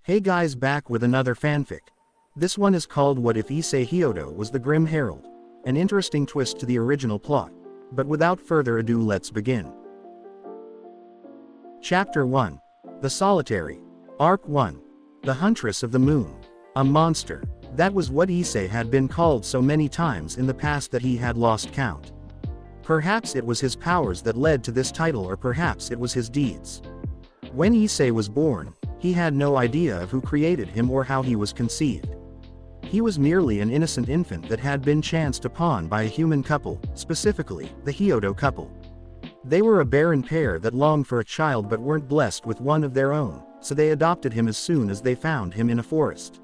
Hey guys, back with another fanfic. This one is called What If Issei Hyodo Was the Grim Herald? An interesting twist to the original plot. But without further ado, let's begin. Chapter 1. The Solitary. Arc 1. The Huntress of the Moon. A monster. That was what Issei had been called so many times in the past that he had lost count. Perhaps it was his powers that led to this title, or perhaps it was his deeds. When Issei was born, he had no idea of who created him or how he was conceived. He was merely an innocent infant that had been chanced upon by a human couple, specifically, the Hyodo couple. They were a barren pair that longed for a child but weren't blessed with one of their own, so they adopted him as soon as they found him in a forest.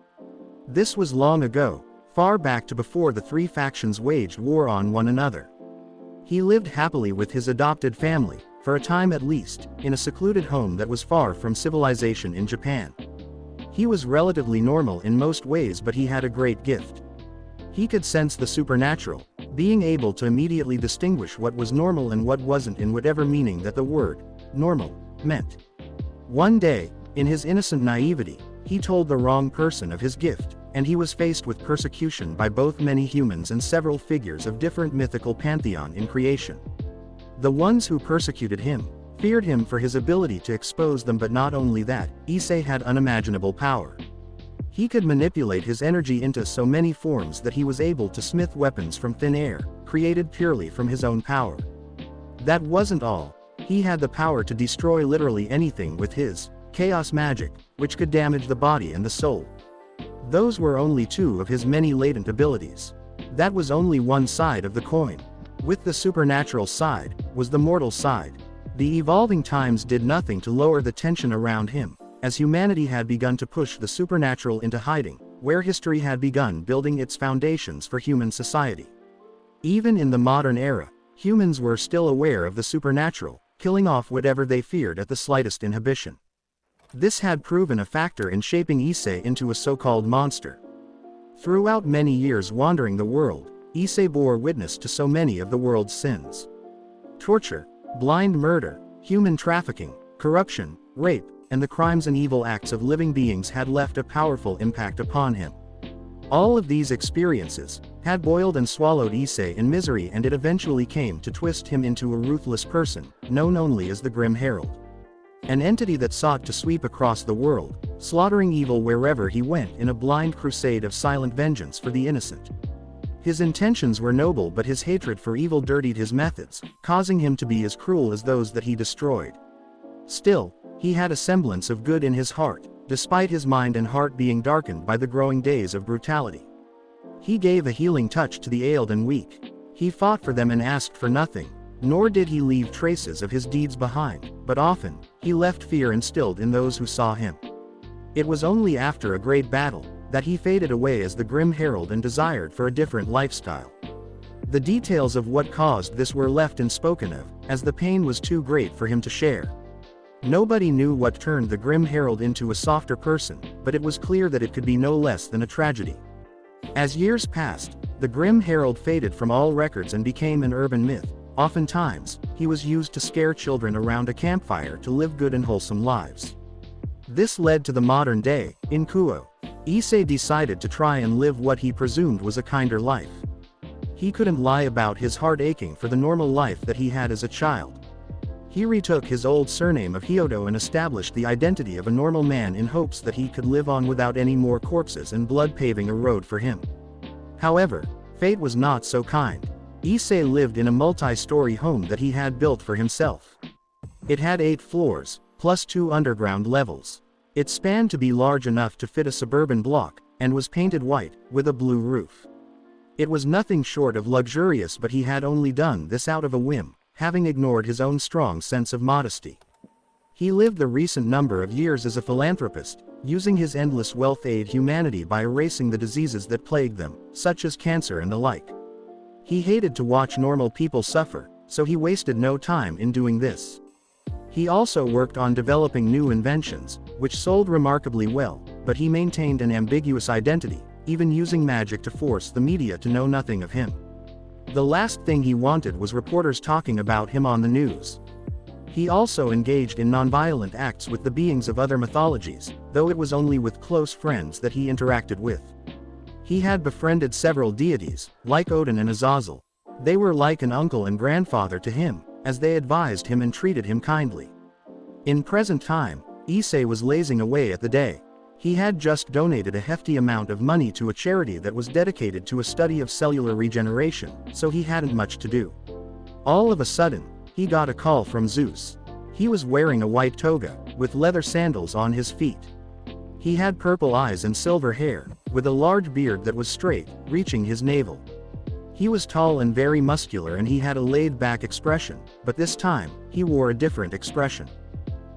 This was long ago, far back to before the three factions waged war on one another. He lived happily with his adopted family, for a time at least, in a secluded home that was far from civilization in Japan. He was relatively normal in most ways, but he had a great gift. He could sense the supernatural, being able to immediately distinguish what was normal and what wasn't in whatever meaning that the word normal meant. One day, in his innocent naivety, he told the wrong person of his gift, and he was faced with persecution by both many humans and several figures of different mythical pantheon in creation. The ones who persecuted him feared him for his ability to expose them, but not only that, Issei had unimaginable power. He could manipulate his energy into so many forms that he was able to smith weapons from thin air, created purely from his own power. That wasn't all. He had the power to destroy literally anything with his chaos magic, which could damage the body and the soul. Those were only two of his many latent abilities. That was only one side of the coin. With the supernatural side, was the mortal side. The evolving times did nothing to lower the tension around him, as humanity had begun to push the supernatural into hiding, where history had begun building its foundations for human society. Even in the modern era, humans were still aware of the supernatural, killing off whatever they feared at the slightest inhibition. This had proven a factor in shaping Issei into a so-called monster. Throughout many years wandering the world, Issei bore witness to so many of the world's sins. Torture, blind murder, human trafficking, corruption, rape, and the crimes and evil acts of living beings had left a powerful impact upon him. All of these experiences had boiled and swallowed Issei in misery, and it eventually came to twist him into a ruthless person, known only as the Grim Herald. An entity that sought to sweep across the world, slaughtering evil wherever he went in a blind crusade of silent vengeance for the innocent. His intentions were noble, but his hatred for evil dirtied his methods, causing him to be as cruel as those that he destroyed. Still, he had a semblance of good in his heart, despite his mind and heart being darkened by the growing days of brutality. He gave a healing touch to the ailed and weak. He fought for them and asked for nothing, nor did he leave traces of his deeds behind, but often, he left fear instilled in those who saw him. It was only after a great battle that he faded away as the Grim Herald and desired for a different lifestyle. The details of what caused this were left unspoken of, as the pain was too great for him to share. Nobody knew what turned the Grim Herald into a softer person, but it was clear that it could be no less than a tragedy. As years passed, the Grim Herald faded from all records and became an urban myth. Oftentimes, he was used to scare children around a campfire to live good and wholesome lives. This led to the modern day. In Kuo, Issei decided to try and live what he presumed was a kinder life. He couldn't lie about his heart aching for the normal life that he had as a child. He retook his old surname of Hyodo and established the identity of a normal man in hopes that he could live on without any more corpses and blood paving a road for him. However, fate was not so kind. Issei lived in a multi-story home that he had built for himself. It had 8 floors, plus 2 underground levels. It spanned to be large enough to fit a suburban block, and was painted white, with a blue roof. It was nothing short of luxurious, but he had only done this out of a whim, having ignored his own strong sense of modesty. He lived the recent number of years as a philanthropist, using his endless wealth aid humanity by erasing the diseases that plagued them, such as cancer and the like. He hated to watch normal people suffer, so he wasted no time in doing this. He also worked on developing new inventions, which sold remarkably well, but he maintained an ambiguous identity, even using magic to force the media to know nothing of him. The last thing he wanted was reporters talking about him on the news. He also engaged in nonviolent acts with the beings of other mythologies, though it was only with close friends that he interacted with. He had befriended several deities, like Odin and Azazel. They were like an uncle and grandfather to him, as they advised him and treated him kindly. In present time, Issei was lazing away at the day. He had just donated a hefty amount of money to a charity that was dedicated to a study of cellular regeneration, so he hadn't much to do. All of a sudden, he got a call from Zeus. He was wearing a white toga, with leather sandals on his feet. He had purple eyes and silver hair, with a large beard that was straight, reaching his navel. He was tall and very muscular, and he had a laid-back expression, but this time, he wore a different expression.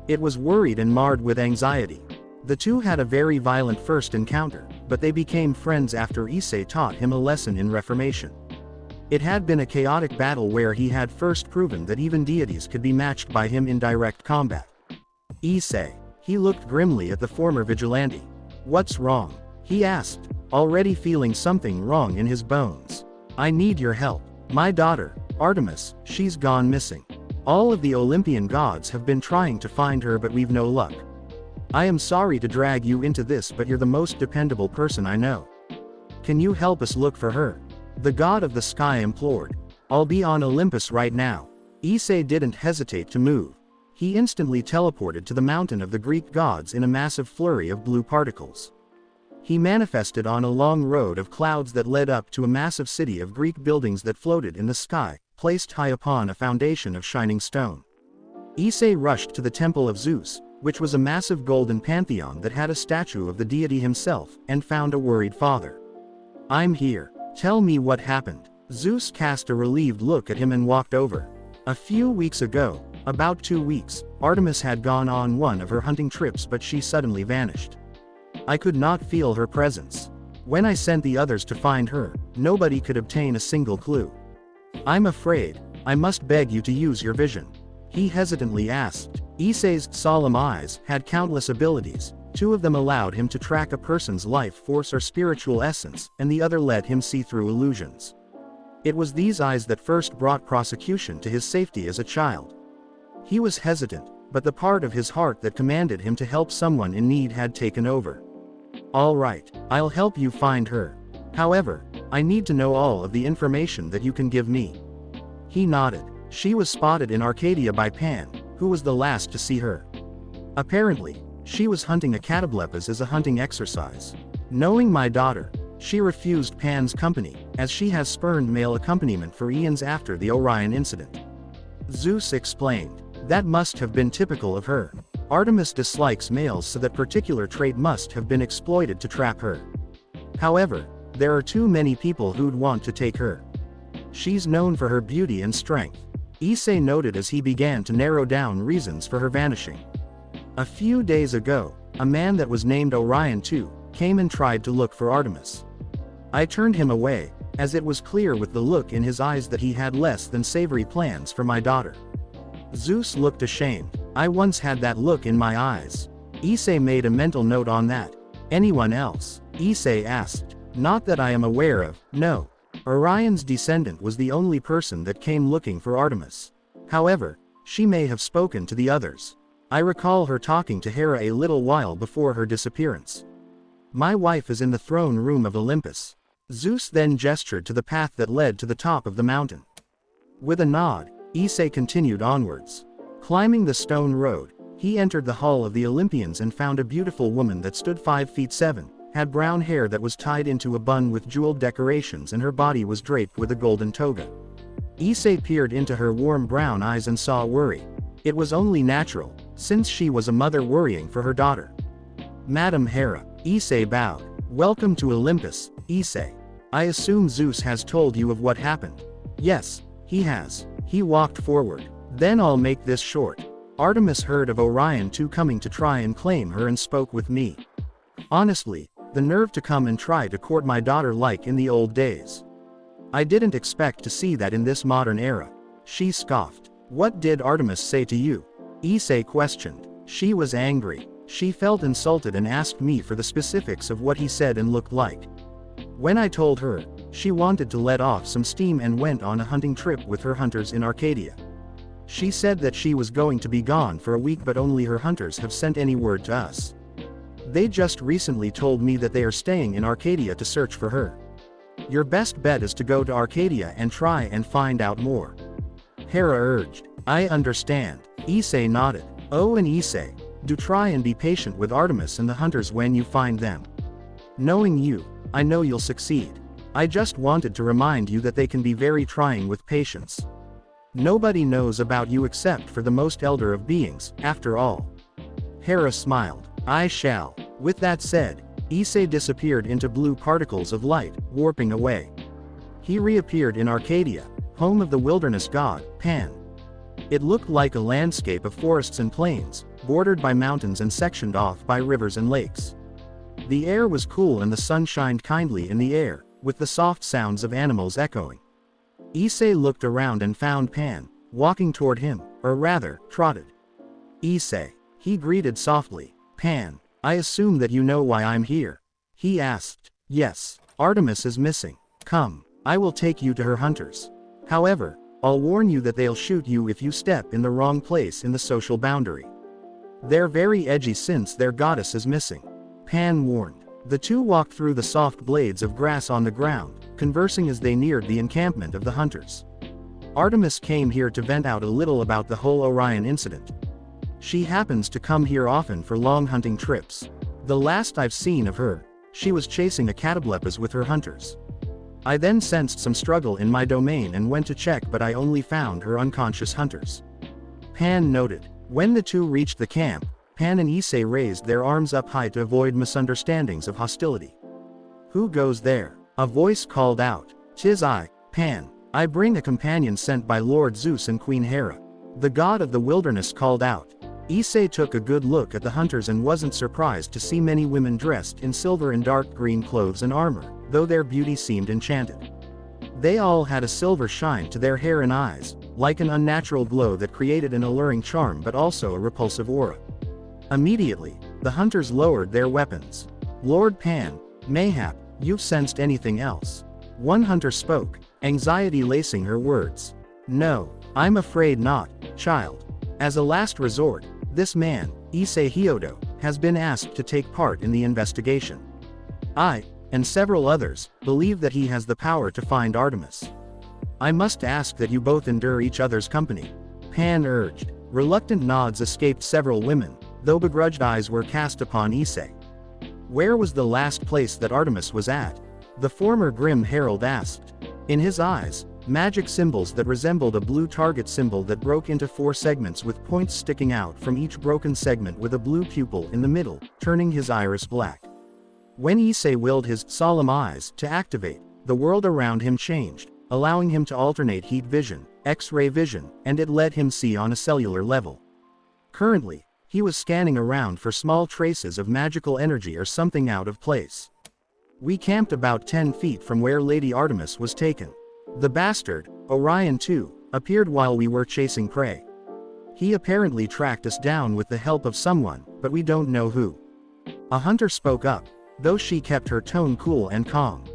It was worried and marred with anxiety. The two had a very violent first encounter, but they became friends after Issei taught him a lesson in reformation. It had been a chaotic battle where he had first proven that even deities could be matched by him in direct combat. Issei. He looked grimly at the former vigilante. "What's wrong?" he asked, already feeling something wrong in his bones. "I need your help. My daughter, Artemis, she's gone missing. All of the Olympian gods have been trying to find her, but we've no luck. I am sorry to drag you into this, but you're the most dependable person I know. Can you help us look for her?" The god of the sky implored. "I'll be on Olympus right now." Issei didn't hesitate to move. He instantly teleported to the mountain of the Greek gods in a massive flurry of blue particles. He manifested on a long road of clouds that led up to a massive city of Greek buildings that floated in the sky, placed high upon a foundation of shining stone. Issei rushed to the temple of Zeus, which was a massive golden pantheon that had a statue of the deity himself, and found a worried father. "I'm here. Tell me what happened." Zeus cast a relieved look at him and walked over. A few weeks ago, about 2 weeks, Artemis had gone on one of her hunting trips, but she suddenly vanished. I could not feel her presence. When I sent the others to find her, nobody could obtain a single clue. "I'm afraid, I must beg you to use your vision," he hesitantly asked. Issei's solemn eyes had countless abilities. 2 of them allowed him to track a person's life force or spiritual essence, and the other let him see through illusions. It was these eyes that first brought prosecution to his safety as a child. He was hesitant, but the part of his heart that commanded him to help someone in need had taken over. "All right, I'll help you find her. However, I need to know all of the information that you can give me." He nodded. She was spotted in Arcadia by Pan, who was the last to see her. Apparently, she was hunting a catoblepas as a hunting exercise. Knowing my daughter, she refused Pan's company, as she has spurned male accompaniment for eons after the Orion incident. Zeus explained. That must have been typical of her. Artemis dislikes males, so that particular trait must have been exploited to trap her. However, there are too many people who'd want to take her. She's known for her beauty and strength. Issei noted as he began to narrow down reasons for her vanishing. A few days ago, a man that was named Orion too, came and tried to look for Artemis. I turned him away, as it was clear with the look in his eyes that he had less than savory plans for my daughter. Zeus looked ashamed. I once had that look in my eyes. Issei made a mental note on that. Anyone else? Issei asked. Not that I am aware of, no. Orion's descendant was the only person that came looking for Artemis. However, she may have spoken to the others. I recall her talking to Hera a little while before her disappearance. My wife is in the throne room of Olympus. Zeus then gestured to the path that led to the top of the mountain. With a nod, Issei continued onwards. Climbing the stone road, he entered the hall of the Olympians and found a beautiful woman that stood 5 feet 7, had brown hair that was tied into a bun with jeweled decorations, and her body was draped with a golden toga. Issei peered into her warm brown eyes and saw worry. It was only natural, since she was a mother worrying for her daughter. Madam Hera, Issei bowed. Welcome to Olympus, Issei. I assume Zeus has told you of what happened. Yes, he has. He walked forward. Then I'll make this short. Artemis heard of Orion too coming to try and claim her and spoke with me. Honestly, the nerve to come and try to court my daughter like in the old days. I didn't expect to see that in this modern era. She scoffed. What did Artemis say to you? Issei questioned. She was angry. She felt insulted and asked me for the specifics of what he said and looked like. When I told her, she wanted to let off some steam and went on a hunting trip with her hunters in Arcadia. She said that she was going to be gone for a week, but only her hunters have sent any word to us. They just recently told me that they are staying in Arcadia to search for her. Your best bet is to go to Arcadia and try and find out more. Hera urged. I understand. Issei nodded. Oh, and Issei, do try and be patient with Artemis and the hunters when you find them. Knowing you, I know you'll succeed. I just wanted to remind you that they can be very trying with patience. Nobody knows about you except for the most elder of beings, after all. Hera smiled. I shall. With that said, Issei disappeared into blue particles of light, warping away. He reappeared in Arcadia, home of the wilderness god, Pan. It looked like a landscape of forests and plains, bordered by mountains and sectioned off by rivers and lakes. The air was cool and the sun shined kindly in the air, with the soft sounds of animals echoing. Issei looked around and found Pan, walking toward him, or rather, trotted. Issei. He greeted softly. Pan, I assume that you know why I'm here. He asked. Yes. Artemis is missing. Come, I will take you to her hunters. However, I'll warn you that they'll shoot you if you step in the wrong place in the social boundary. They're very edgy since their goddess is missing. Pan warned. The two walked through the soft blades of grass on the ground, conversing as they neared the encampment of the hunters. Artemis came here to vent out a little about the whole Orion incident. She happens to come here often for long hunting trips. The last I've seen of her, she was chasing a catoblepis with her hunters. I then sensed some struggle in my domain and went to check, but I only found her unconscious hunters. Pan noted. When the two reached the camp, Pan and Issei raised their arms up high to avoid misunderstandings of hostility. Who goes there? A voice called out. Tis I, Pan. I bring a companion sent by Lord Zeus and Queen Hera. The god of the wilderness called out. Issei took a good look at the hunters and wasn't surprised to see many women dressed in silver and dark green clothes and armor, though their beauty seemed enchanted. They all had a silver shine to their hair and eyes, like an unnatural glow that created an alluring charm but also a repulsive aura. Immediately, the hunters lowered their weapons. Lord Pan, mayhap, you've sensed anything else? One hunter spoke, anxiety lacing her words. No, I'm afraid not, child. As a last resort, this man, Issei Hyodo, has been asked to take part in the investigation. I, and several others, believe that he has the power to find Artemis. I must ask that you both endure each other's company. Pan urged. Reluctant nods escaped several women, though begrudged eyes were cast upon Issei. Where was the last place that Artemis was at? The former grim herald asked. In his eyes, magic symbols that resembled a blue target symbol that broke into 4 segments with points sticking out from each broken segment with a blue pupil in the middle, turning his iris black. When Issei willed his solemn eyes to activate, the world around him changed, allowing him to alternate heat vision, X-ray vision, and it let him see on a cellular level. Currently, he was scanning around for small traces of magical energy or something out of place. We camped about 10 feet from where Lady Artemis was taken. The bastard, Orion II, appeared while we were chasing prey. He apparently tracked us down with the help of someone, but we don't know who. A hunter spoke up, though she kept her tone cool and calm.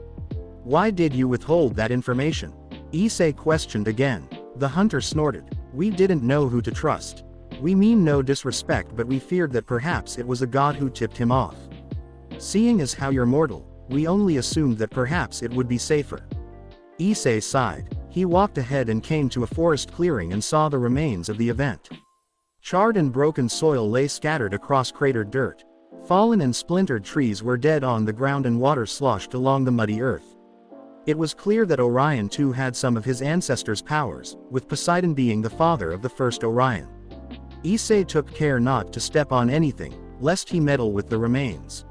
Why did you withhold that information? Issei questioned again. The hunter snorted. We didn't know who to trust. We mean no disrespect, but we feared that perhaps it was a god who tipped him off. Seeing as how you're mortal, we only assumed that perhaps it would be safer. Issei sighed. He walked ahead and came to a forest clearing and saw the remains of the event. Charred and broken soil lay scattered across cratered dirt. Fallen and splintered trees were dead on the ground and water sloshed along the muddy earth. It was clear that Orion II had some of his ancestors' powers, with Poseidon being the father of the first Orion. Issei took care not to step on anything, lest he meddle with the remains.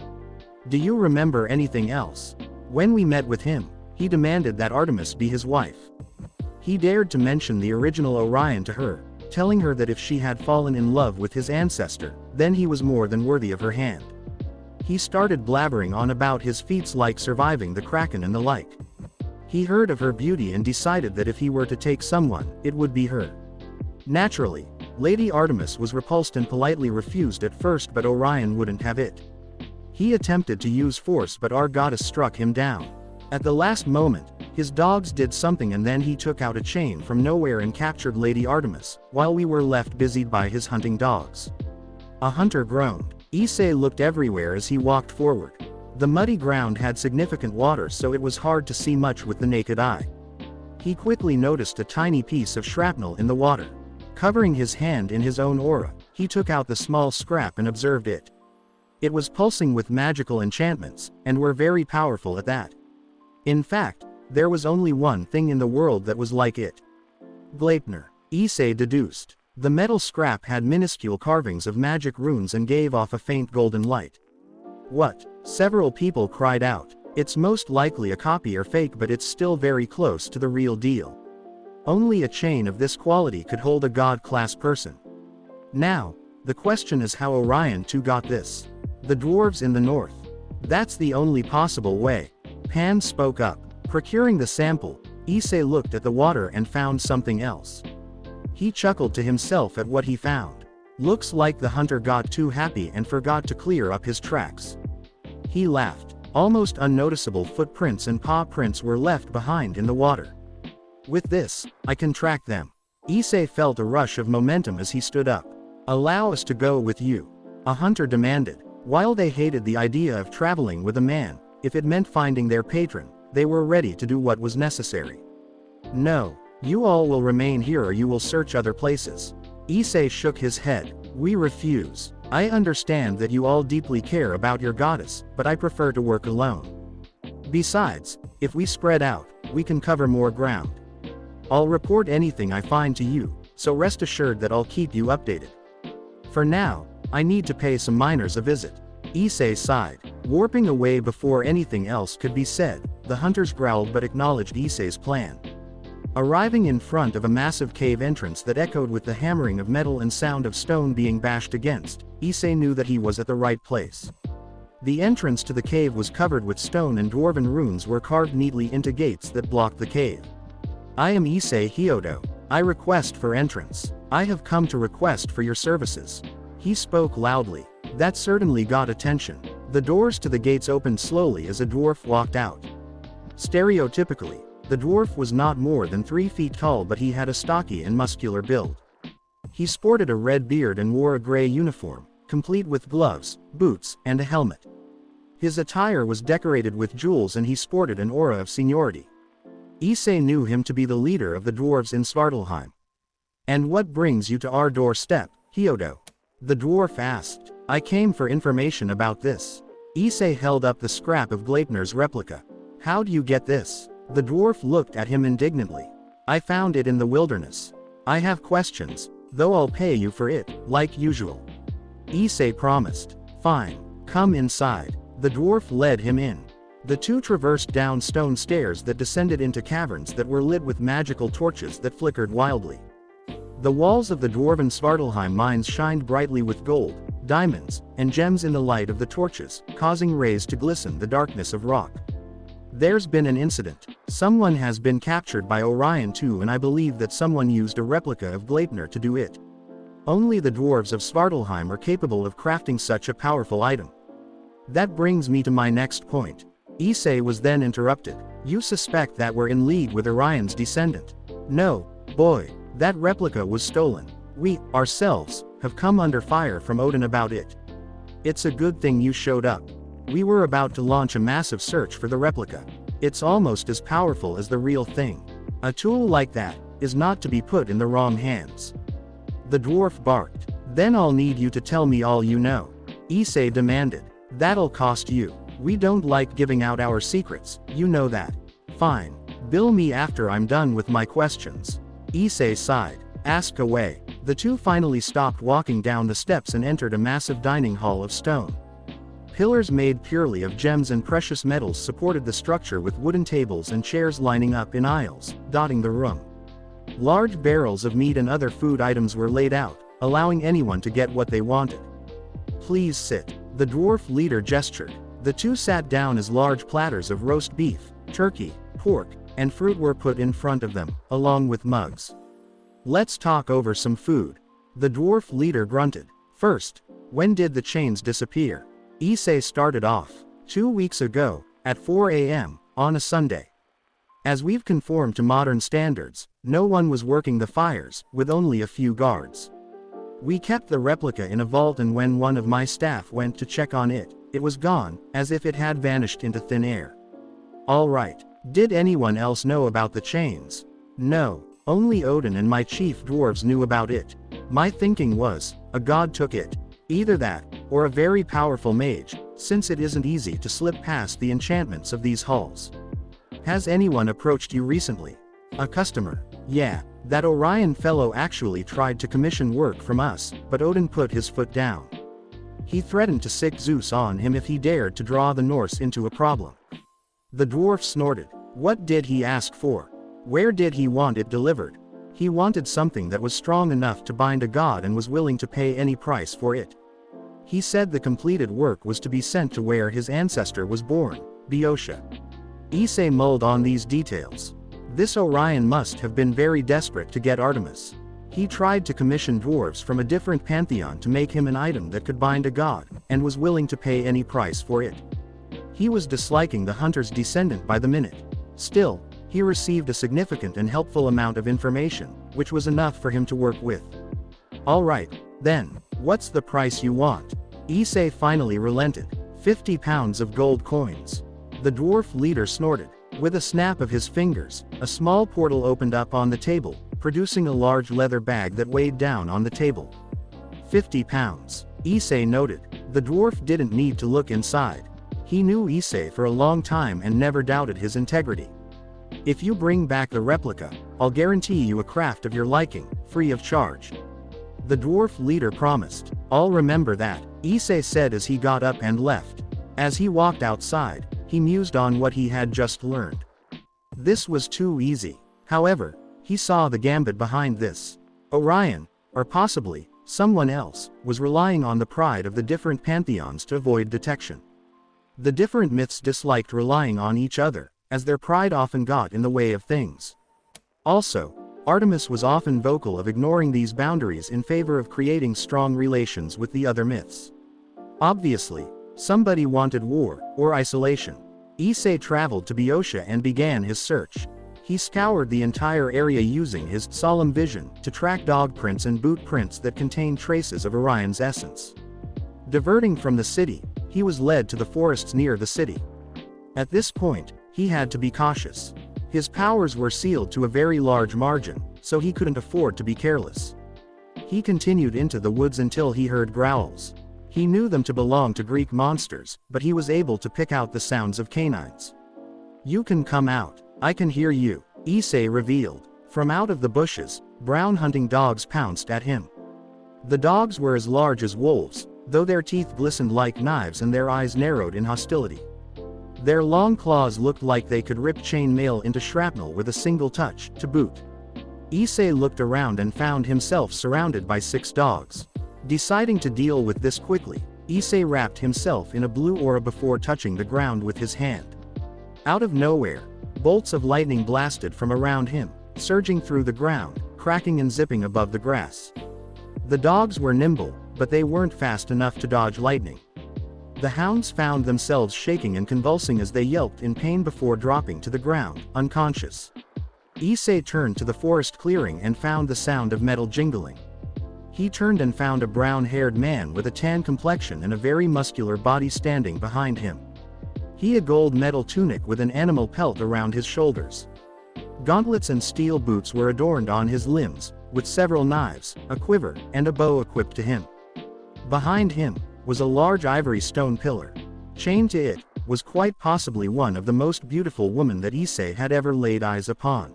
Do you remember anything else? When we met with him, he demanded that Artemis be his wife. He dared to mention the original Orion to her, telling her that if she had fallen in love with his ancestor, then he was more than worthy of her hand. He started blabbering on about his feats like surviving the Kraken and the like. He heard of her beauty and decided that if he were to take someone, it would be her. Naturally, Lady Artemis was repulsed and politely refused at first, but Orion wouldn't have it. He attempted to use force, but our goddess struck him down. At the last moment, His dogs did something and then he took out a chain from nowhere and captured Lady Artemis, while we were left busied by his hunting dogs. A hunter groaned. Issei looked everywhere as he walked forward. The muddy ground had significant water, so it was hard to see much with the naked eye. He quickly noticed a tiny piece of shrapnel in the water. Covering his hand in his own aura, he took out the small scrap and observed it. It was pulsing with magical enchantments, and were very powerful at that. In fact, there was only one thing in the world that was like it. Gleipnir, Issei deduced. The metal scrap had minuscule carvings of magic runes and gave off a faint golden light. What? Several people cried out. It's most likely a copy or fake, but it's still very close to the real deal. Only a chain of this quality could hold a god-class person. Now, the question is how Orion too got this. The dwarves in the north. That's the only possible way. Pan spoke up. Procuring the sample, Issei looked at the water and found something else. He chuckled to himself at what he found. Looks like the hunter got too happy and forgot to clear up his tracks. He laughed. Almost unnoticeable footprints and paw prints were left behind in the water. With this, I can track them. Issei felt a rush of momentum as he stood up. Allow us to go with you, a hunter demanded. While they hated the idea of traveling with a man, if it meant finding their patron, they were ready to do what was necessary. No, you all will remain here or you will search other places. Issei shook his head. We refuse. I understand that you all deeply care about your goddess, but I prefer to work alone. Besides, if we spread out, we can cover more ground. I'll report anything I find to you, so rest assured that I'll keep you updated. For now, I need to pay some miners a visit. Issei sighed. Warping away before anything else could be said, the hunters growled but acknowledged Issei's plan. Arriving in front of a massive cave entrance that echoed with the hammering of metal and sound of stone being bashed against, Issei knew that he was at the right place. The entrance to the cave was covered with stone and dwarven runes were carved neatly into gates that blocked the cave. I am Issei Hyodo. I request for entrance. I have come to request for your services. He spoke loudly. That certainly got attention. The doors to the gates opened slowly as a dwarf walked out. Stereotypically, the dwarf was not more than 3 feet tall, but he had a stocky and muscular build. He sported a red beard and wore a gray uniform, complete with gloves, boots, and a helmet. His attire was decorated with jewels and he sported an aura of seniority. Issei knew him to be the leader of the dwarves in Svartalheim. And what brings you to our doorstep, Hyodo? The dwarf asked. I came for information about this. Issei held up the scrap of Gleipnir's replica. How do you get this? The dwarf looked at him indignantly. I found it in the wilderness. I have questions, though I'll pay you for it, like usual. Issei promised. Fine, come inside. The dwarf led him in. The two traversed down stone stairs that descended into caverns that were lit with magical torches that flickered wildly. The walls of the dwarven Svartalheim mines shined brightly with gold, diamonds, and gems in the light of the torches, causing rays to glisten the darkness of rock. There's been an incident. Someone has been captured by Orion too, and I believe that someone used a replica of Gleipnir to do it. Only the dwarves of Svartalheim are capable of crafting such a powerful item. That brings me to my next point. Issei was then interrupted. You suspect that we're in league with Orion's descendant? No, boy, that replica was stolen. We, ourselves, have come under fire from Odin about it. It's a good thing you showed up. We were about to launch a massive search for the replica. It's almost as powerful as the real thing. A tool like that is not to be put in the wrong hands. The dwarf barked. Then I'll need you to tell me all you know. Issei demanded. That'll cost you. We don't like giving out our secrets, you know that. Fine. Bill me after I'm done with my questions. Issei sighed. Ask away. The two finally stopped walking down the steps and entered a massive dining hall of stone. Pillars made purely of gems and precious metals supported the structure with wooden tables and chairs lining up in aisles, dotting the room. Large barrels of meat and other food items were laid out, allowing anyone to get what they wanted. Please sit. The dwarf leader gestured. The two sat down as large platters of roast beef, turkey, pork, and fruit were put in front of them, along with mugs. Let's talk over some food. The dwarf leader grunted. First, when did the chains disappear? Issei started off. 2 weeks ago, at 4 a.m., on a Sunday. As we've conformed to modern standards, no one was working the fires, with only a few guards. We kept the replica in a vault, and when one of my staff went to check on it, it was gone, as if it had vanished into thin air. All right. Did anyone else know about the chains? No. Only Odin and my chief dwarves knew about it. My thinking was, a god took it. Either that, or a very powerful mage, since it isn't easy to slip past the enchantments of these halls. Has anyone approached you recently? A customer. Yeah, that Orion fellow actually tried to commission work from us, but Odin put his foot down. He threatened to sick Zeus on him if he dared to draw the Norse into a problem. The dwarf snorted. What did he ask for? Where did he want it delivered? He wanted something that was strong enough to bind a god and was willing to pay any price for it. He said the completed work was to be sent to where his ancestor was born, Boeotia. Issei mulled on these details. This Orion must have been very desperate to get Artemis. He tried to commission dwarves from a different pantheon to make him an item that could bind a god, and was willing to pay any price for it. He was disliking the hunter's descendant by the minute. Still, he received a significant and helpful amount of information, which was enough for him to work with. All right, then, what's the price you want? Issei finally relented. 50 pounds of gold coins. The dwarf leader snorted. With a snap of his fingers, a small portal opened up on the table, producing a large leather bag that weighed down on the table. 50 pounds. Issei noted. The dwarf didn't need to look inside. He knew Issei for a long time and never doubted his integrity. If you bring back the replica, I'll guarantee you a craft of your liking, free of charge. The dwarf leader promised. I'll remember that, Issei said as he got up and left. As he walked outside, he mused on what he had just learned. This was too easy. However, he saw the gambit behind this. Orion, or possibly, someone else, was relying on the pride of the different pantheons to avoid detection. The different myths disliked relying on each other, as their pride often got in the way of things. Also, Artemis was often vocal of ignoring these boundaries in favor of creating strong relations with the other myths. Obviously, somebody wanted war, or isolation. Issei traveled to Boeotia and began his search. He scoured the entire area using his solemn vision to track dog prints and boot prints that contained traces of Orion's essence. Diverting from the city, he was led to the forests near the city. At this point, he had to be cautious. His powers were sealed to a very large margin, so he couldn't afford to be careless. He continued into the woods until he heard growls. He knew them to belong to Greek monsters, but he was able to pick out the sounds of canines. You can come out. I can hear you, Issei revealed. From out of the bushes, brown hunting dogs pounced at him. The dogs were as large as wolves, though their teeth glistened like knives and their eyes narrowed in hostility. Their long claws looked like they could rip chain mail into shrapnel with a single touch, to boot. Issei looked around and found himself surrounded by 6 dogs. Deciding to deal with this quickly, Issei wrapped himself in a blue aura before touching the ground with his hand. Out of nowhere, bolts of lightning blasted from around him, surging through the ground, cracking and zipping above the grass. The dogs were nimble, but they weren't fast enough to dodge lightning. The hounds found themselves shaking and convulsing as they yelped in pain before dropping to the ground, unconscious. Issei turned to the forest clearing and found the sound of metal jingling. He turned and found a brown-haired man with a tan complexion and a very muscular body standing behind him. He had a gold metal tunic with an animal pelt around his shoulders. Gauntlets and steel boots were adorned on his limbs, with several knives, a quiver, and a bow equipped to him. Behind him was a large ivory stone pillar. Chained to it was quite possibly one of the most beautiful women that Issei had ever laid eyes upon.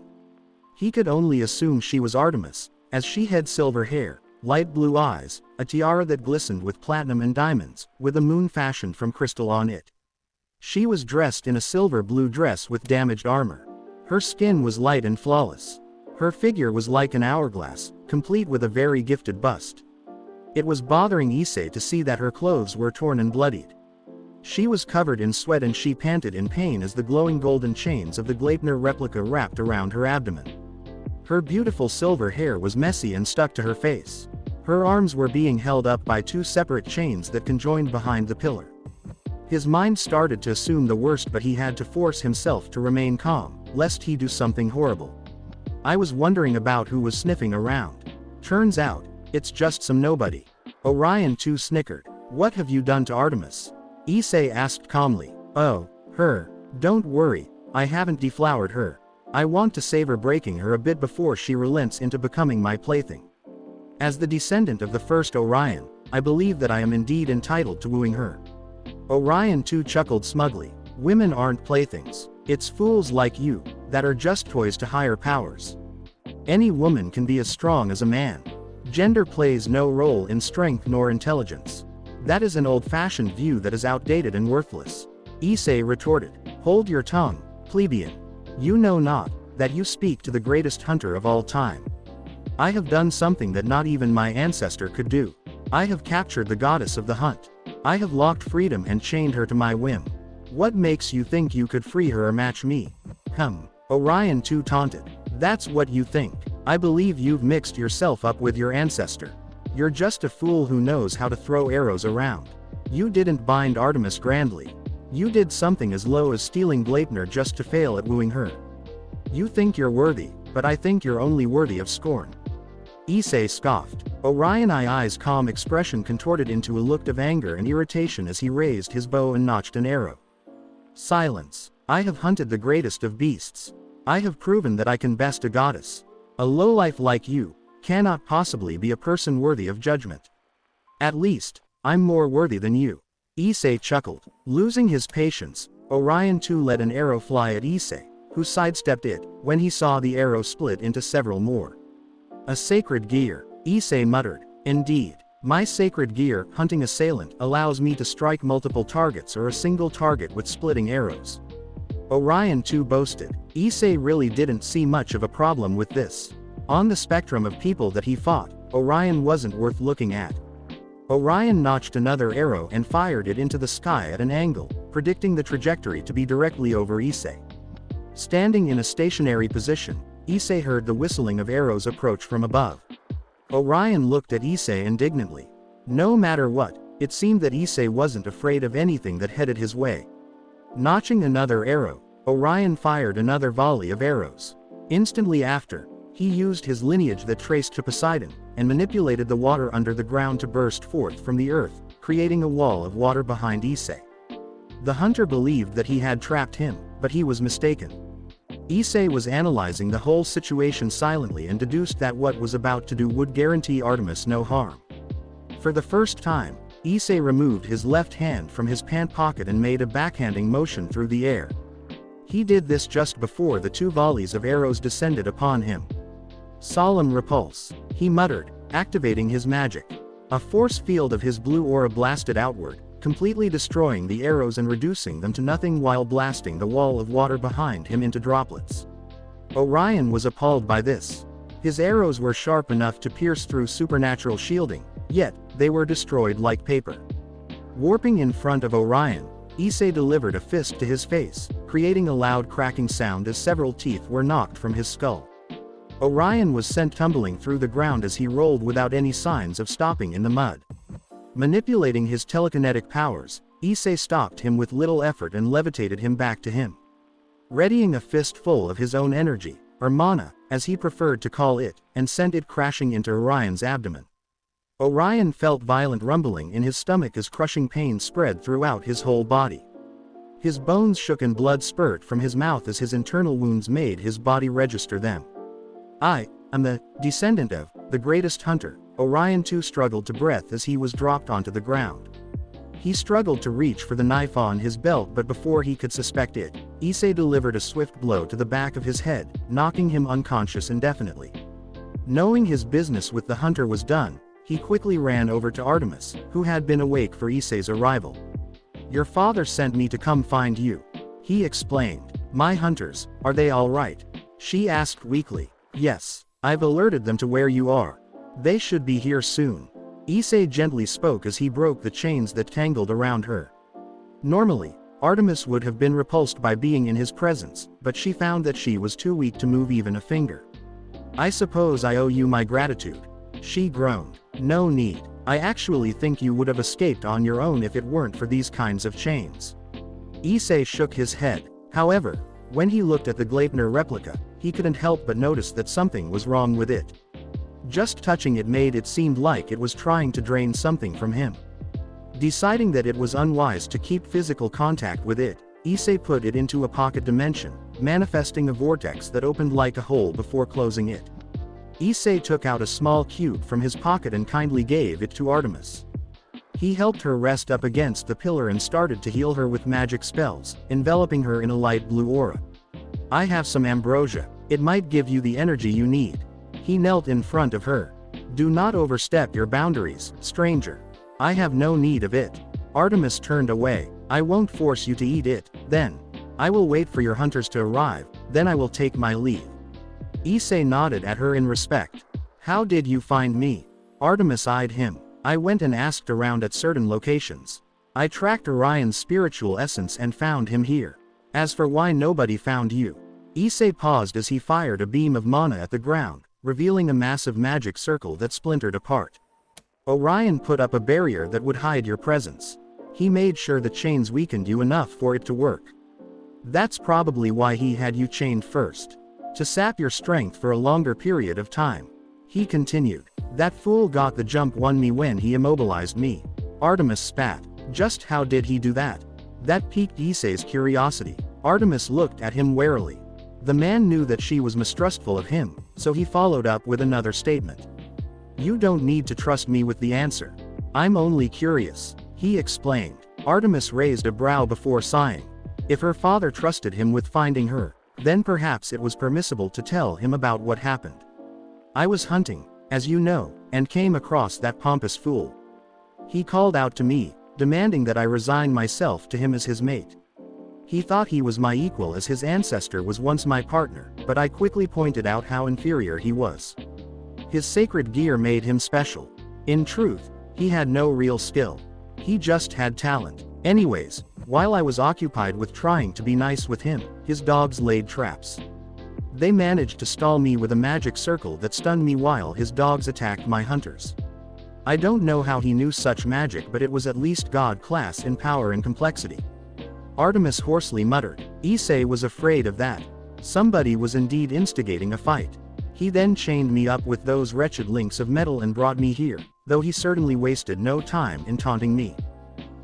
He could only assume she was Artemis, as she had silver hair, light blue eyes, a tiara that glistened with platinum and diamonds, with a moon fashioned from crystal on it. She was dressed in a silver blue dress with damaged armor. Her skin was light and flawless. Her figure was like an hourglass, complete with a very gifted bust. It was bothering Issei to see that her clothes were torn and bloodied. She was covered in sweat and she panted in pain as the glowing golden chains of the Gleipnir replica wrapped around her abdomen. Her beautiful silver hair was messy and stuck to her face. Her arms were being held up by 2 separate chains that conjoined behind the pillar. His mind started to assume the worst, but he had to force himself to remain calm, lest he do something horrible. I was wondering about who was sniffing around. Turns out, it's just some nobody. Orion too snickered. What have you done to Artemis? Issei asked calmly. Oh, her. Don't worry, I haven't deflowered her. I want to savor breaking her a bit before she relents into becoming my plaything. As the descendant of the first Orion, I believe that I am indeed entitled to wooing her. Orion too chuckled smugly. Women aren't playthings. It's fools like you that are just toys to higher powers. Any woman can be as strong as a man. Gender plays no role in strength nor intelligence. That is an old-fashioned view that is outdated and worthless. Issei retorted. Hold your tongue, plebeian. You know not that you speak to the greatest hunter of all time. I have done something that not even my ancestor could do. I have captured the goddess of the hunt. I have locked freedom and chained her to my whim. What makes you think you could free her or match me? Come. Orion too taunted. That's what you think. I believe you've mixed yourself up with your ancestor. You're just a fool who knows how to throw arrows around. You didn't bind Artemis grandly. You did something as low as stealing Gleipnir just to fail at wooing her. You think you're worthy, but I think you're only worthy of scorn. Issei scoffed. Orion's eyes' calm expression contorted into a look of anger and irritation as he raised his bow and notched an arrow. Silence. I have hunted the greatest of beasts. I have proven that I can best a goddess. A lowlife like you cannot possibly be a person worthy of judgment. At least, I'm more worthy than you. Issei chuckled. Losing his patience, Orion too let an arrow fly at Issei, who sidestepped it when he saw the arrow split into several more. A sacred gear, Issei muttered. Indeed, my sacred gear hunting assailant allows me to strike multiple targets or a single target with splitting arrows. Orion too boasted. Issei really didn't see much of a problem with this. On the spectrum of people that he fought, Orion wasn't worth looking at. Orion notched another arrow and fired it into the sky at an angle, predicting the trajectory to be directly over Issei. Standing in a stationary position, Issei heard the whistling of arrows approach from above. Orion looked at Issei indignantly. No matter what, it seemed that Issei wasn't afraid of anything that headed his way. Notching another arrow, Orion fired another volley of arrows. Instantly after, he used his lineage that traced to Poseidon, and manipulated the water under the ground to burst forth from the earth, creating a wall of water behind Issei. The hunter believed that he had trapped him, but he was mistaken. Issei was analyzing the whole situation silently and deduced that what was about to do would guarantee Artemis no harm. For the first time, Issei removed his left hand from his pant pocket and made a backhanding motion through the air. He did this just before the two volleys of arrows descended upon him. Solemn repulse, he muttered, activating his magic. A force field of his blue aura blasted outward, completely destroying the arrows and reducing them to nothing while blasting the wall of water behind him into droplets. Orion was appalled by this. His arrows were sharp enough to pierce through supernatural shielding, yet they were destroyed like paper. Warping in front of Orion, Issei delivered a fist to his face, creating a loud cracking sound as several teeth were knocked from his skull. Orion was sent tumbling through the ground as he rolled without any signs of stopping in the mud. Manipulating his telekinetic powers, Issei stopped him with little effort and levitated him back to him. Readying a fistful of his own energy, or mana, as he preferred to call it, and sent it crashing into Orion's abdomen. Orion felt violent rumbling in his stomach as crushing pain spread throughout his whole body. His bones shook and blood spurted from his mouth as his internal wounds made his body register them. I am the descendant of the greatest hunter. Orion too struggled to breath as he was dropped onto the ground. He struggled to reach for the knife on his belt, but before he could suspect it, Issei delivered a swift blow to the back of his head, knocking him unconscious indefinitely. Knowing his business with the hunter was done, he quickly ran over to Artemis, who had been awake for Issei's arrival. Your father sent me to come find you, he explained. My hunters, are they all right? She asked weakly. Yes, I've alerted them to where you are. They should be here soon. Issei gently spoke as he broke the chains that tangled around her. Normally, Artemis would have been repulsed by being in his presence, but she found that she was too weak to move even a finger. I suppose I owe you my gratitude. She groaned. No need. I actually think you would have escaped on your own if it weren't for these kinds of chains. Issei shook his head. However, when he looked at the Gleipnir replica, he couldn't help but notice that something was wrong with it. Just touching it made it seem like it was trying to drain something from him. Deciding that it was unwise to keep physical contact with it, Issei put it into a pocket dimension, manifesting a vortex that opened like a hole before closing it. Issei took out a small cube from his pocket and kindly gave it to Artemis. He helped her rest up against the pillar and started to heal her with magic spells, enveloping her in a light blue aura. I have some ambrosia. It might give you the energy you need. He knelt in front of her. Do not overstep your boundaries, stranger. I have no need of it. Artemis turned away. I won't force you to eat it, then. I will wait for your hunters to arrive, then I will take my leave. Issei nodded at her in respect. How did you find me? Artemis eyed him. I went and asked around at certain locations. I tracked Orion's spiritual essence and found him here. As for why nobody found you. Issei paused as he fired a beam of mana at the ground, revealing a massive magic circle that splintered apart. Orion put up a barrier that would hide your presence. He made sure the chains weakened you enough for it to work. That's probably why he had you chained first. To sap your strength for a longer period of time. He continued. That fool got the jump on me when he immobilized me. Artemis spat. Just how did he do that? That piqued Issei's curiosity. Artemis looked at him warily. The man knew that she was mistrustful of him, so he followed up with another statement. You don't need to trust me with the answer. I'm only curious, he explained. Artemis raised a brow before sighing. If her father trusted him with finding her, then perhaps it was permissible to tell him about what happened. I was hunting, as you know, and came across that pompous fool. He called out to me, demanding that I resign myself to him as his mate. He thought he was my equal as his ancestor was once my partner, but I quickly pointed out how inferior he was. His sacred gear made him special. In truth, he had no real skill. He just had talent. Anyways, while I was occupied with trying to be nice with him, his dogs laid traps. They managed to stall me with a magic circle that stunned me while his dogs attacked my hunters. I don't know how he knew such magic, but it was at least god class in power and complexity. Artemis hoarsely muttered. Issei was afraid of that. Somebody was indeed instigating a fight. He then chained me up with those wretched links of metal and brought me here, though he certainly wasted no time in taunting me.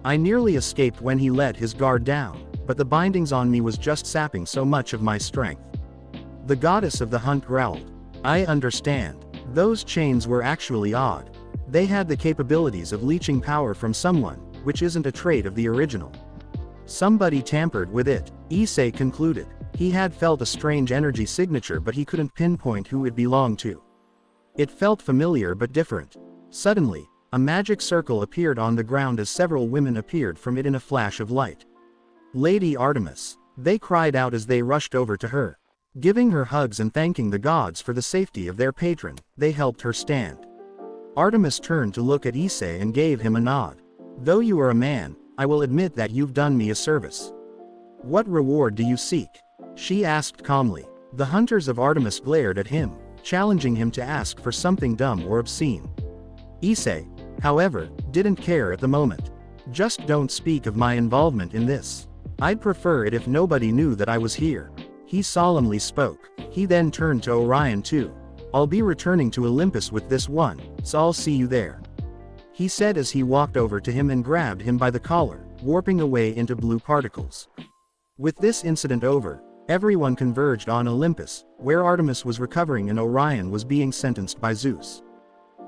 I nearly escaped when he let his guard down, but the bindings on me was just sapping so much of my strength. The goddess of the hunt growled. I understand. Those chains were actually odd. They had the capabilities of leeching power from someone, which isn't a trait of the original. Somebody tampered with it, Issei concluded. He had felt a strange energy signature, but he couldn't pinpoint who it belonged to. It felt familiar but different. Suddenly, a magic circle appeared on the ground as several women appeared from it in a flash of light. Lady Artemis, they cried out as they rushed over to her. Giving her hugs and thanking the gods for the safety of their patron, they helped her stand. Artemis turned to look at Issei and gave him a nod. Though you are a man, I will admit that you've done me a service. What reward do you seek? She asked calmly. The hunters of Artemis glared at him, challenging him to ask for something dumb or obscene. Issei, however, didn't care at the moment. Just don't speak of my involvement in this. I'd prefer it if nobody knew that I was here. He solemnly spoke. He then turned to Orion too. I'll be returning to Olympus with this one, so I'll see you there. He said as he walked over to him and grabbed him by the collar, warping away into blue particles. With this incident over, everyone converged on Olympus, where Artemis was recovering and Orion was being sentenced by Zeus.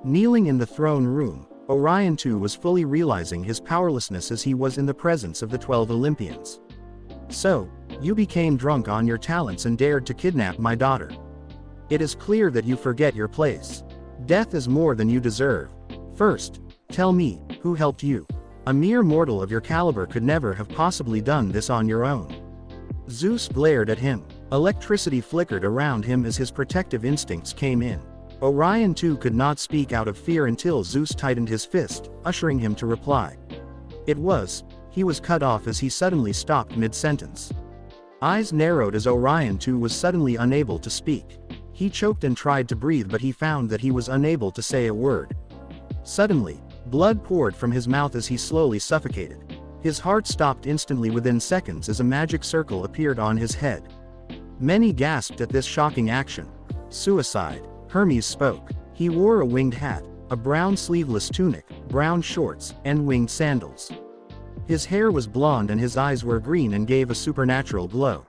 Kneeling in the throne room, Orion too was fully realizing his powerlessness as he was in the presence of the 12 Olympians. So, you became drunk on your talents and dared to kidnap my daughter. It is clear that you forget your place. Death is more than you deserve. First, tell me, who helped you? A mere mortal of your caliber could never have possibly done this on your own. Zeus glared at him. Electricity flickered around him as his protective instincts came in. Orion too could not speak out of fear until Zeus tightened his fist, ushering him to reply. He was cut off as he suddenly stopped mid-sentence. Eyes narrowed as Orion too was suddenly unable to speak. He choked and tried to breathe, but he found that he was unable to say a word. Suddenly, Blood poured from his mouth as he slowly suffocated. His heart stopped instantly within seconds as a magic circle appeared on his head. Many gasped at this shocking action. Suicide, Hermes spoke. He wore a winged hat, a brown sleeveless tunic, brown shorts, and winged sandals. His hair was blonde and his eyes were green and gave a supernatural glow.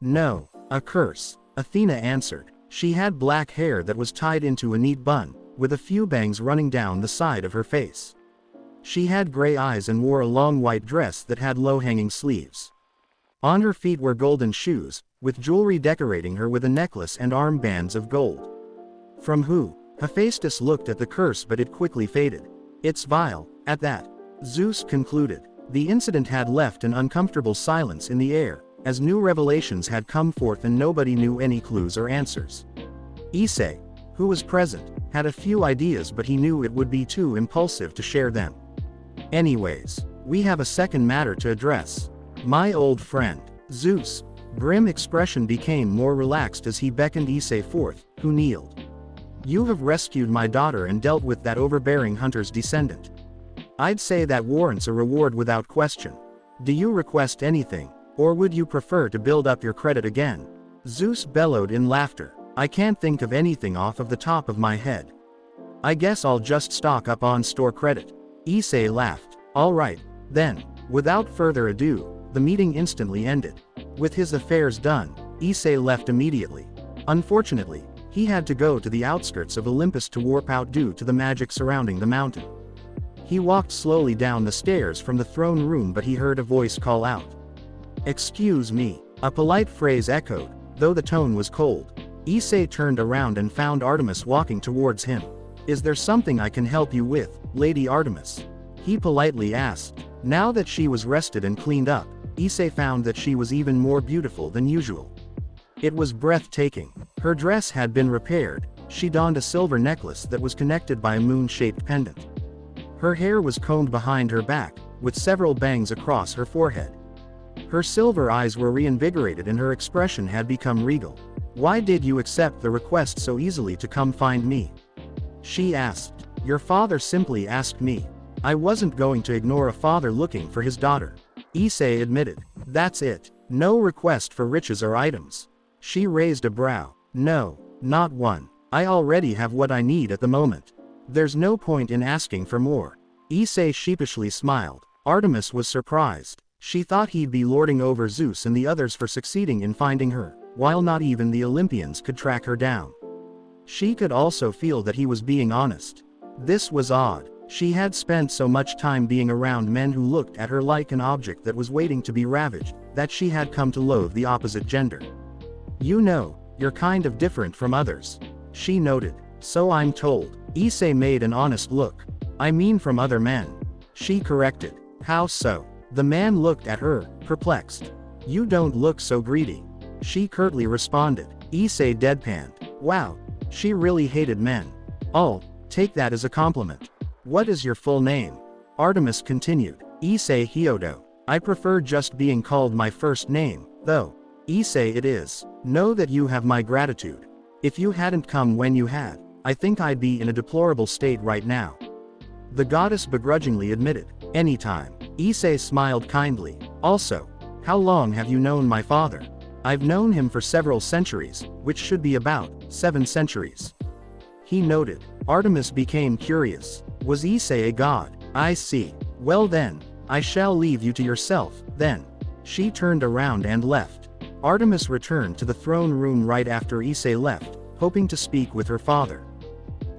No, a curse, Athena answered. She had black hair that was tied into a neat bun, with a few bangs running down the side of her face. She had gray eyes and wore a long white dress that had low-hanging sleeves. On her feet were golden shoes, with jewelry decorating her with a necklace and armbands of gold. From who? Hephaestus looked at the curse, but it quickly faded. It's vile, at that. Zeus concluded. The incident had left an uncomfortable silence in the air, as new revelations had come forth and nobody knew any clues or answers. Issei, who was present, had a few ideas, but he knew it would be too impulsive to share them. Anyways, we have a second matter to address. My old friend, Zeus. Grim expression became more relaxed as he beckoned Issei forth, who kneeled. You have rescued my daughter and dealt with that overbearing hunter's descendant. I'd say that warrants a reward without question. Do you request anything, or would you prefer to build up your credit again? Zeus bellowed in laughter. I can't think of anything off of the top of my head. I guess I'll just stock up on store credit. Issei laughed. All right, then. Without further ado, the meeting instantly ended. With his affairs done, Issei left immediately. Unfortunately, he had to go to the outskirts of Olympus to warp out due to the magic surrounding the mountain. He walked slowly down the stairs from the throne room, but he heard a voice call out. Excuse me. A polite phrase echoed, though the tone was cold. Issei turned around and found Artemis walking towards him. Is there something I can help you with, Lady Artemis? He politely asked. Now that she was rested and cleaned up, Issei found that she was even more beautiful than usual. It was breathtaking. Her dress had been repaired. She donned a silver necklace that was connected by a moon-shaped pendant. Her hair was combed behind her back, with several bangs across her forehead. Her silver eyes were reinvigorated and her expression had become regal. Why did you accept the request so easily to come find me? She asked. Your father simply asked me. I wasn't going to ignore a father looking for his daughter. Issei admitted. That's it. No request for riches or items. She raised a brow. No, not one. I already have what I need at the moment. There's no point in asking for more. Issei sheepishly smiled. Artemis was surprised. She thought he'd be lording over Zeus and the others for succeeding in finding her, while not even the Olympians could track her down. She could also feel that he was being honest. This was odd. She had spent so much time being around men who looked at her like an object that was waiting to be ravaged, that she had come to loathe the opposite gender. You know, you're kind of different from others. She noted. So I'm told. Issei made an honest look. I mean from other men. She corrected. How so? The man looked at her, perplexed. You don't look so greedy. She curtly responded. Issei deadpanned. Wow. She really hated men. I'll take that as a compliment. What is your full name? Artemis continued. Issei Hyodo. I prefer just being called my first name, though. Issei it is. Know that you have my gratitude. If you hadn't come when you had, I think I'd be in a deplorable state right now. The goddess begrudgingly admitted. Anytime. Issei smiled kindly. Also, how long have you known my father? I've known him for several centuries, which should be about 7 centuries. He noted. Artemis became curious. Was Issei a god? I see. Well then, I shall leave you to yourself, then. She turned around and left. Artemis returned to the throne room right after Issei left, hoping to speak with her father.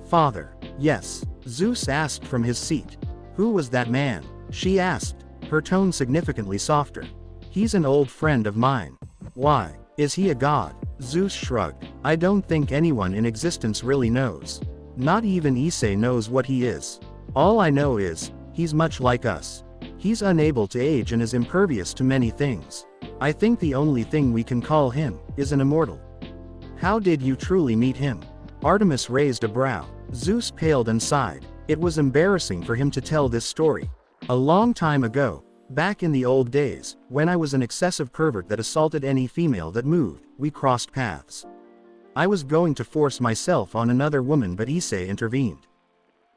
Father. Yes. Zeus asked from his seat. Who was that man? She asked, her tone significantly softer. He's an old friend of mine. Why? Is he a god? Zeus shrugged. I don't think anyone in existence really knows. Not even Issei knows what he is. All I know is, he's much like us. He's unable to age and is impervious to many things. I think the only thing we can call him is an immortal. How did you truly meet him? Artemis raised a brow. Zeus paled and sighed. It was embarrassing for him to tell this story. A long time ago, back in the old days, when I was an excessive pervert that assaulted any female that moved, we crossed paths. I was going to force myself on another woman, but Issei intervened.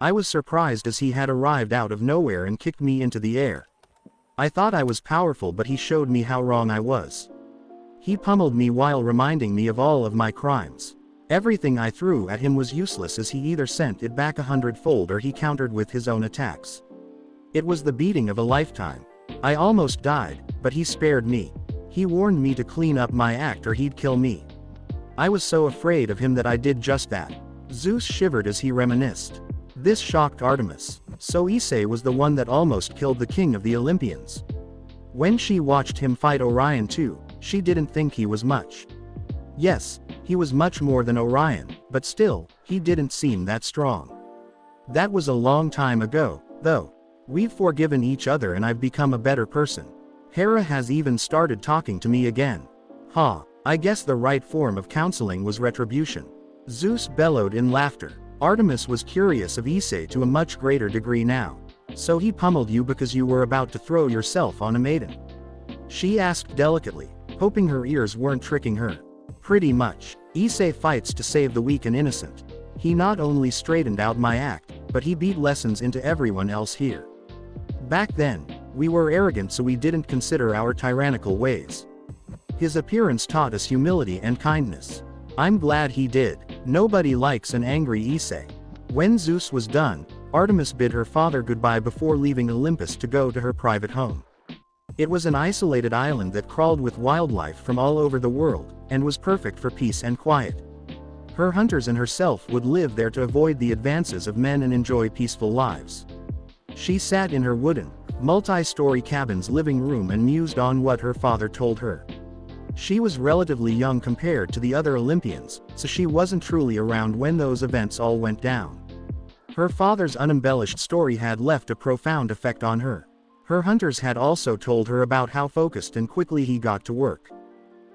I was surprised as he had arrived out of nowhere and kicked me into the air. I thought I was powerful, but he showed me how wrong I was. He pummeled me while reminding me of all of my crimes. Everything I threw at him was useless, as he either sent it back 100-fold or he countered with his own attacks. It was the beating of a lifetime. I almost died, but he spared me. He warned me to clean up my act or he'd kill me. I was so afraid of him that I did just that. Zeus shivered as he reminisced. This shocked Artemis. So Issei was the one that almost killed the king of the Olympians. When she watched him fight Orion too, she didn't think he was much. Yes, he was much more than Orion, but still, he didn't seem that strong. That was a long time ago, though. We've forgiven each other and I've become a better person. Hera has even started talking to me again. Ha, I guess the right form of counseling was retribution. Zeus bellowed in laughter. Artemis was curious of Issei to a much greater degree now. So he pummeled you because you were about to throw yourself on a maiden? She asked delicately, hoping her ears weren't tricking her. Pretty much. Issei fights to save the weak and innocent. He not only straightened out my act, but he beat lessons into everyone else here. Back then, we were arrogant, so we didn't consider our tyrannical ways. His appearance taught us humility and kindness. I'm glad he did. Nobody likes an angry Issei. When Zeus was done, Artemis bid her father goodbye before leaving Olympus to go to her private home. It was an isolated island that crawled with wildlife from all over the world, and was perfect for peace and quiet. Her hunters and herself would live there to avoid the advances of men and enjoy peaceful lives. She sat in her wooden, multi-story cabin's living room and mused on what her father told her. She was relatively young compared to the other Olympians, so she wasn't truly around when those events all went down. Her father's unembellished story had left a profound effect on her. Her hunters had also told her about how focused and quickly he got to work.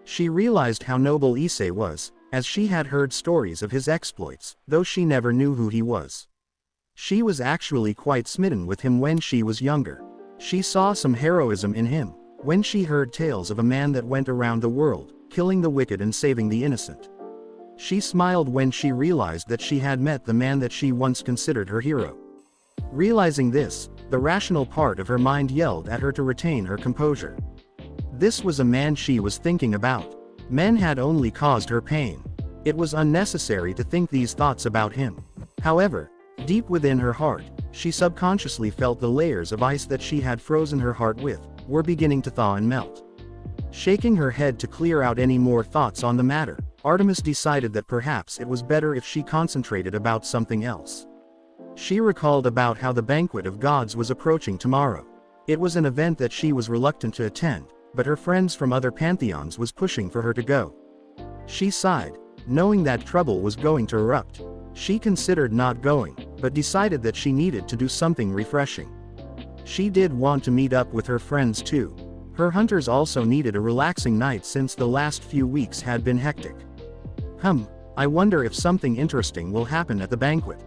She realized how noble Issei was, as she had heard stories of his exploits, though she never knew who he was. She was actually quite smitten with him when she was younger. She saw some heroism in him, when she heard tales of a man that went around the world, killing the wicked and saving the innocent. She smiled when she realized that she had met the man that she once considered her hero. Realizing this, the rational part of her mind yelled at her to retain her composure. This was a man she was thinking about. Men had only caused her pain. It was unnecessary to think these thoughts about him. However, deep within her heart, she subconsciously felt the layers of ice that she had frozen her heart with were beginning to thaw and melt. Shaking her head to clear out any more thoughts on the matter, Artemis decided that perhaps it was better if she concentrated about something else. She recalled about how the banquet of gods was approaching tomorrow. It was an event that she was reluctant to attend, but her friends from other pantheons was pushing for her to go. She sighed, knowing that trouble was going to erupt. She considered not going, but decided that she needed to do something refreshing. She did want to meet up with her friends too. Her hunters also needed a relaxing night since the last few weeks had been hectic. I wonder if something interesting will happen at the banquet.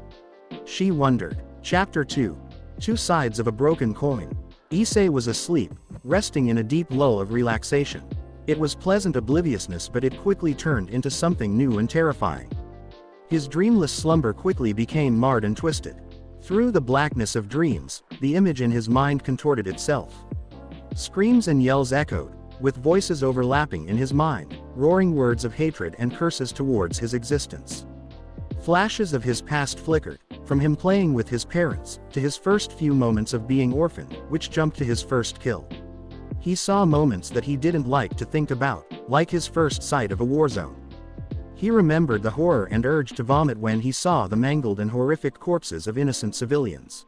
She wondered. Chapter 2. Two Sides of a Broken Coin. Issei was asleep, resting in a deep lull of relaxation. It was pleasant obliviousness, but it quickly turned into something new and terrifying. His dreamless slumber quickly became marred and twisted. Through the blackness of dreams, the image in his mind contorted itself. Screams and yells echoed, with voices overlapping in his mind, roaring words of hatred and curses towards his existence. Flashes of his past flickered, from him playing with his parents, to his first few moments of being orphaned, which jumped to his first kill. He saw moments that he didn't like to think about, like his first sight of a war zone. He remembered the horror and urge to vomit when he saw the mangled and horrific corpses of innocent civilians.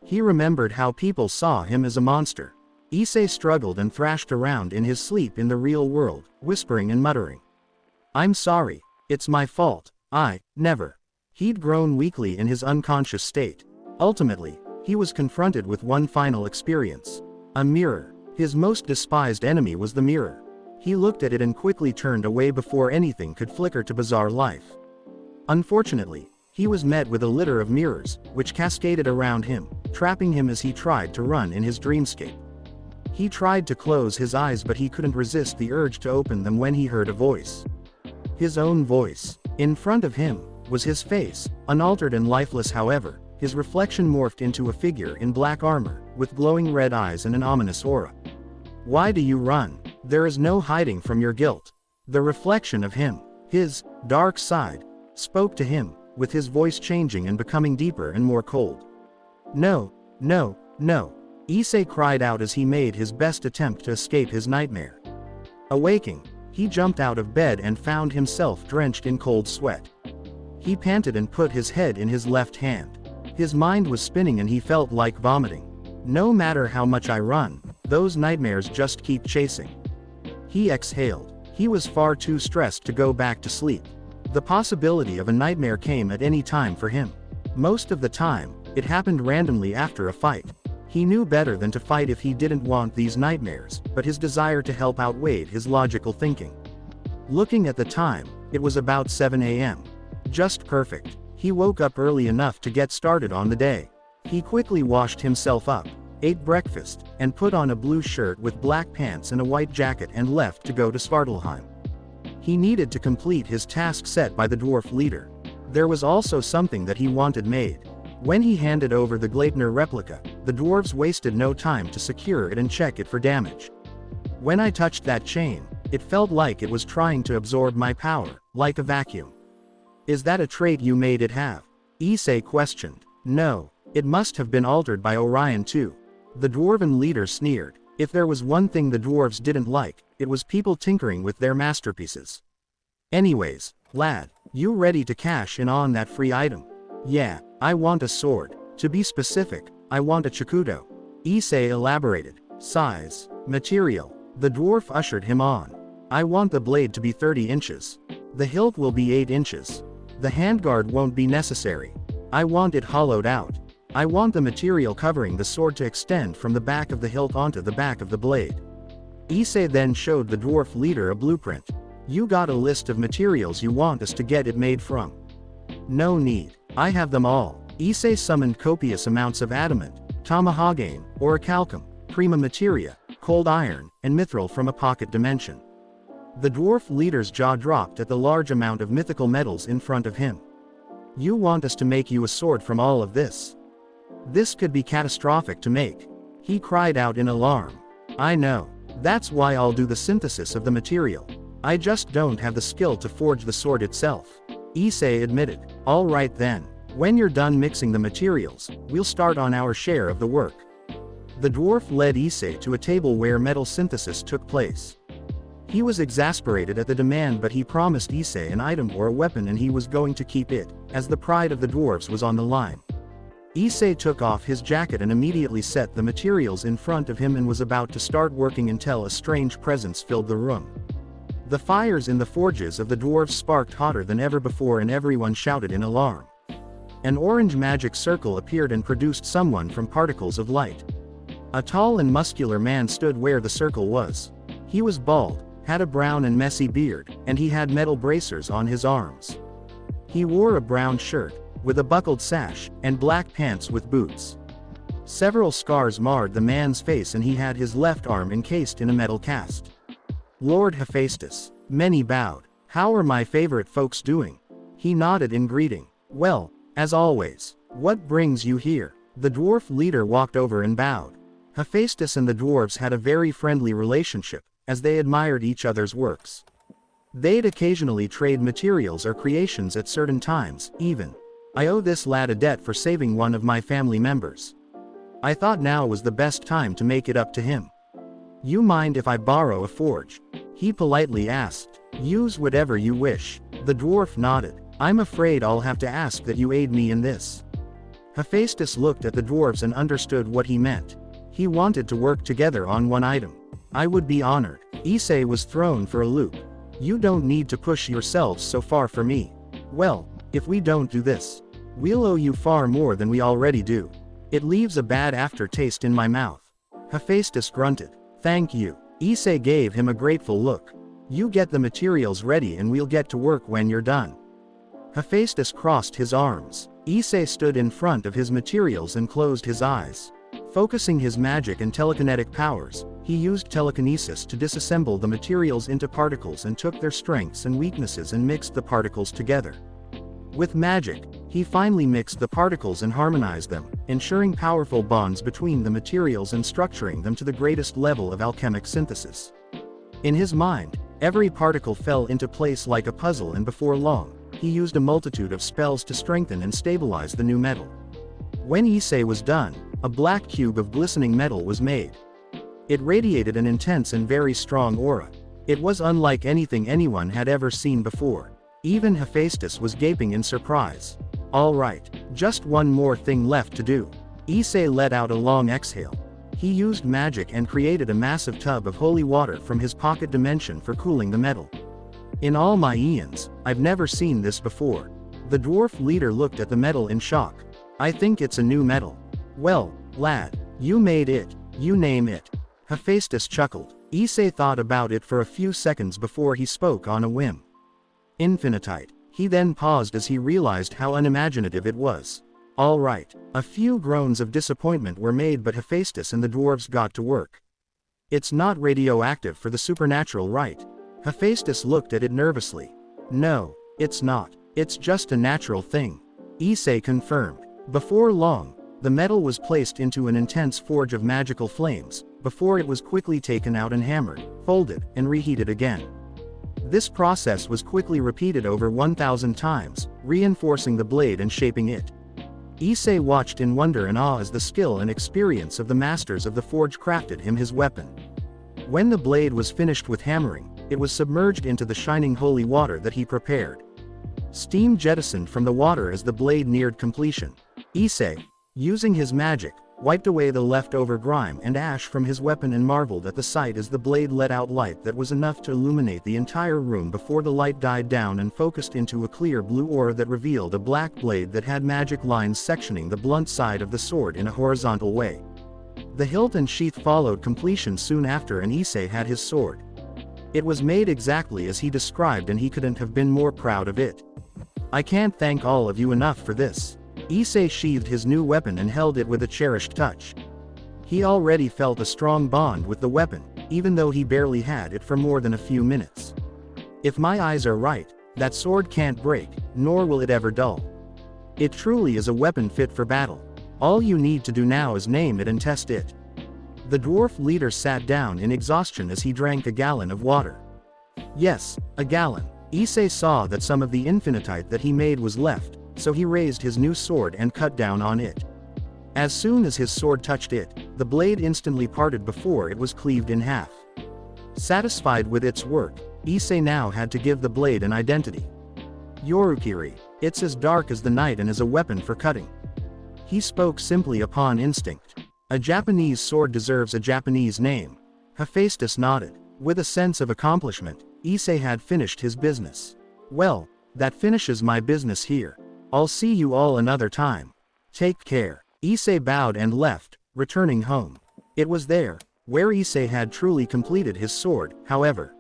He remembered how people saw him as a monster. Issei struggled and thrashed around in his sleep in the real world, whispering and muttering. "I'm sorry. It's my fault. Never." He'd grown weakly in his unconscious state. Ultimately, he was confronted with one final experience. A mirror. His most despised enemy was the mirror. He looked at it and quickly turned away before anything could flicker to bizarre life. Unfortunately, he was met with a litter of mirrors, which cascaded around him, trapping him as he tried to run in his dreamscape. He tried to close his eyes, but he couldn't resist the urge to open them when he heard a voice. His own voice. In front of him was his face, unaltered and lifeless. However, his reflection morphed into a figure in black armor, with glowing red eyes and an ominous aura. Why do you run? There is no hiding from your guilt. The reflection of him, his dark side, spoke to him, with his voice changing and becoming deeper and more cold. No, no, no, Issei cried out as he made his best attempt to escape his nightmare. Awaking, he jumped out of bed and found himself drenched in cold sweat. He panted and put his head in his left hand. His mind was spinning and he felt like vomiting. No matter how much I run, those nightmares just keep chasing. He exhaled. He was far too stressed to go back to sleep. The possibility of a nightmare came at any time for him. Most of the time, it happened randomly after a fight. He knew better than to fight if he didn't want these nightmares, but his desire to help outweighed his logical thinking. Looking at the time, it was about 7 a.m. Just perfect. He woke up early enough to get started on the day. He quickly washed himself up, ate breakfast, and put on a blue shirt with black pants and a white jacket and left to go to Svartalheim. He needed to complete his task set by the dwarf leader. There was also something that he wanted made. When he handed over the Gleipnir replica, the dwarves wasted no time to secure it and check it for damage. When I touched that chain, it felt like it was trying to absorb my power, like a vacuum. Is that a trait you made it have? Issei questioned. No, it must have been altered by Orion too. The dwarven leader sneered. If there was one thing the dwarves didn't like, it was people tinkering with their masterpieces. Anyways, lad, you ready to cash in on that free item? Yeah, I want a sword. To be specific, I want a chikudo. Issei elaborated. Size, material. The dwarf ushered him on. I want the blade to be 30 inches. The hilt will be 8 inches. The handguard won't be necessary. I want it hollowed out. I want the material covering the sword to extend from the back of the hilt onto the back of the blade. Issei then showed the dwarf leader a blueprint. You got a list of materials you want us to get it made from. No need. I have them all. Issei summoned copious amounts of adamant, tamahagane, orichalcum, prima materia, cold iron, and mithril from a pocket dimension. The dwarf leader's jaw dropped at the large amount of mythical metals in front of him. You want us to make you a sword from all of this? This could be catastrophic to make. He cried out in alarm. I know. That's why I'll do the synthesis of the material. I just don't have the skill to forge the sword itself. Issei admitted. All right then. When you're done mixing the materials, we'll start on our share of the work. The dwarf led Issei to a table where metal synthesis took place. He was exasperated at the demand, but he promised Issei an item or a weapon and he was going to keep it, as the pride of the dwarves was on the line. Issei took off his jacket and immediately set the materials in front of him and was about to start working until a strange presence filled the room. The fires in the forges of the dwarves sparked hotter than ever before and everyone shouted in alarm. An orange magic circle appeared and produced someone from particles of light. A tall and muscular man stood where the circle was. He was bald, had a brown and messy beard, and he had metal bracers on his arms. He wore a brown shirt, with a buckled sash, and black pants with boots. Several scars marred the man's face and he had his left arm encased in a metal cast. Lord Hephaestus. Many bowed. How are my favorite folks doing? He nodded in greeting. Well, as always. What brings you here? The dwarf leader walked over and bowed. Hephaestus and the dwarves had a very friendly relationship, as they admired each other's works. They'd occasionally trade materials or creations at certain times, even. I owe this lad a debt for saving one of my family members. I thought now was the best time to make it up to him. You mind if I borrow a forge? He politely asked. Use whatever you wish. The dwarf nodded. I'm afraid I'll have to ask that you aid me in this. Hephaestus looked at the dwarves and understood what he meant. He wanted to work together on one item. I would be honored. Issei was thrown for a loop. You don't need to push yourselves so far for me. Well, if we don't do this, we'll owe you far more than we already do. It leaves a bad aftertaste in my mouth. Hephaestus grunted. Thank you. Issei gave him a grateful look. You get the materials ready and we'll get to work when you're done. Hephaestus crossed his arms. Issei stood in front of his materials and closed his eyes. Focusing his magic and telekinetic powers, he used telekinesis to disassemble the materials into particles and took their strengths and weaknesses and mixed the particles together. With magic, he finally mixed the particles and harmonized them, ensuring powerful bonds between the materials and structuring them to the greatest level of alchemic synthesis. In his mind, every particle fell into place like a puzzle, and before long, he used a multitude of spells to strengthen and stabilize the new metal. When Issei was done, a black cube of glistening metal was made. It radiated an intense and very strong aura. It was unlike anything anyone had ever seen before. Even Hephaestus was gaping in surprise. All right, just one more thing left to do. Issei let out a long exhale. He used magic and created a massive tub of holy water from his pocket dimension for cooling the metal. In all my eons, I've never seen this before. The dwarf leader looked at the metal in shock. I think it's a new metal. Well, lad, you made it, you name it. Hephaestus chuckled. Issei thought about it for a few seconds before he spoke on a whim. Infinitite. He then paused as he realized how unimaginative it was. All right. A few groans of disappointment were made, but Hephaestus and the dwarves got to work. It's not radioactive for the supernatural, right? Hephaestus looked at it nervously. No, it's not. It's just a natural thing. Issei confirmed. Before long, the metal was placed into an intense forge of magical flames, before it was quickly taken out and hammered, folded, and reheated again. This process was quickly repeated over 1,000 times, reinforcing the blade and shaping it. Issei watched in wonder and awe as the skill and experience of the masters of the forge crafted him his weapon. When the blade was finished with hammering, it was submerged into the shining holy water that he prepared. Steam jettisoned from the water as the blade neared completion. Issei, using his magic, wiped away the leftover grime and ash from his weapon and marveled at the sight as the blade let out light that was enough to illuminate the entire room before the light died down and focused into a clear blue aura that revealed a black blade that had magic lines sectioning the blunt side of the sword in a horizontal way. The hilt and sheath followed completion soon after, and Issei had his sword. It was made exactly as he described, and he couldn't have been more proud of it. I can't thank all of you enough for this. Issei sheathed his new weapon and held it with a cherished touch. He already felt a strong bond with the weapon, even though he barely had it for more than a few minutes. If my eyes are right, that sword can't break, nor will it ever dull. It truly is a weapon fit for battle. All you need to do now is name it and test it. The dwarf leader sat down in exhaustion as he drank a gallon of water. Yes, a gallon. Issei saw that some of the infinitite that he made was left, so he raised his new sword and cut down on it. As soon as his sword touched it, the blade instantly parted before it was cleaved in half. Satisfied with its work, Issei now had to give the blade an identity. Yorukiri. It's as dark as the night and is a weapon for cutting. He spoke simply upon instinct. A Japanese sword deserves a Japanese name. Hephaestus nodded. With a sense of accomplishment, Issei had finished his business. Well, that finishes my business here. I'll see you all another time. Take care. Issei bowed and left, returning home. It was there, where Issei had truly completed his sword, however.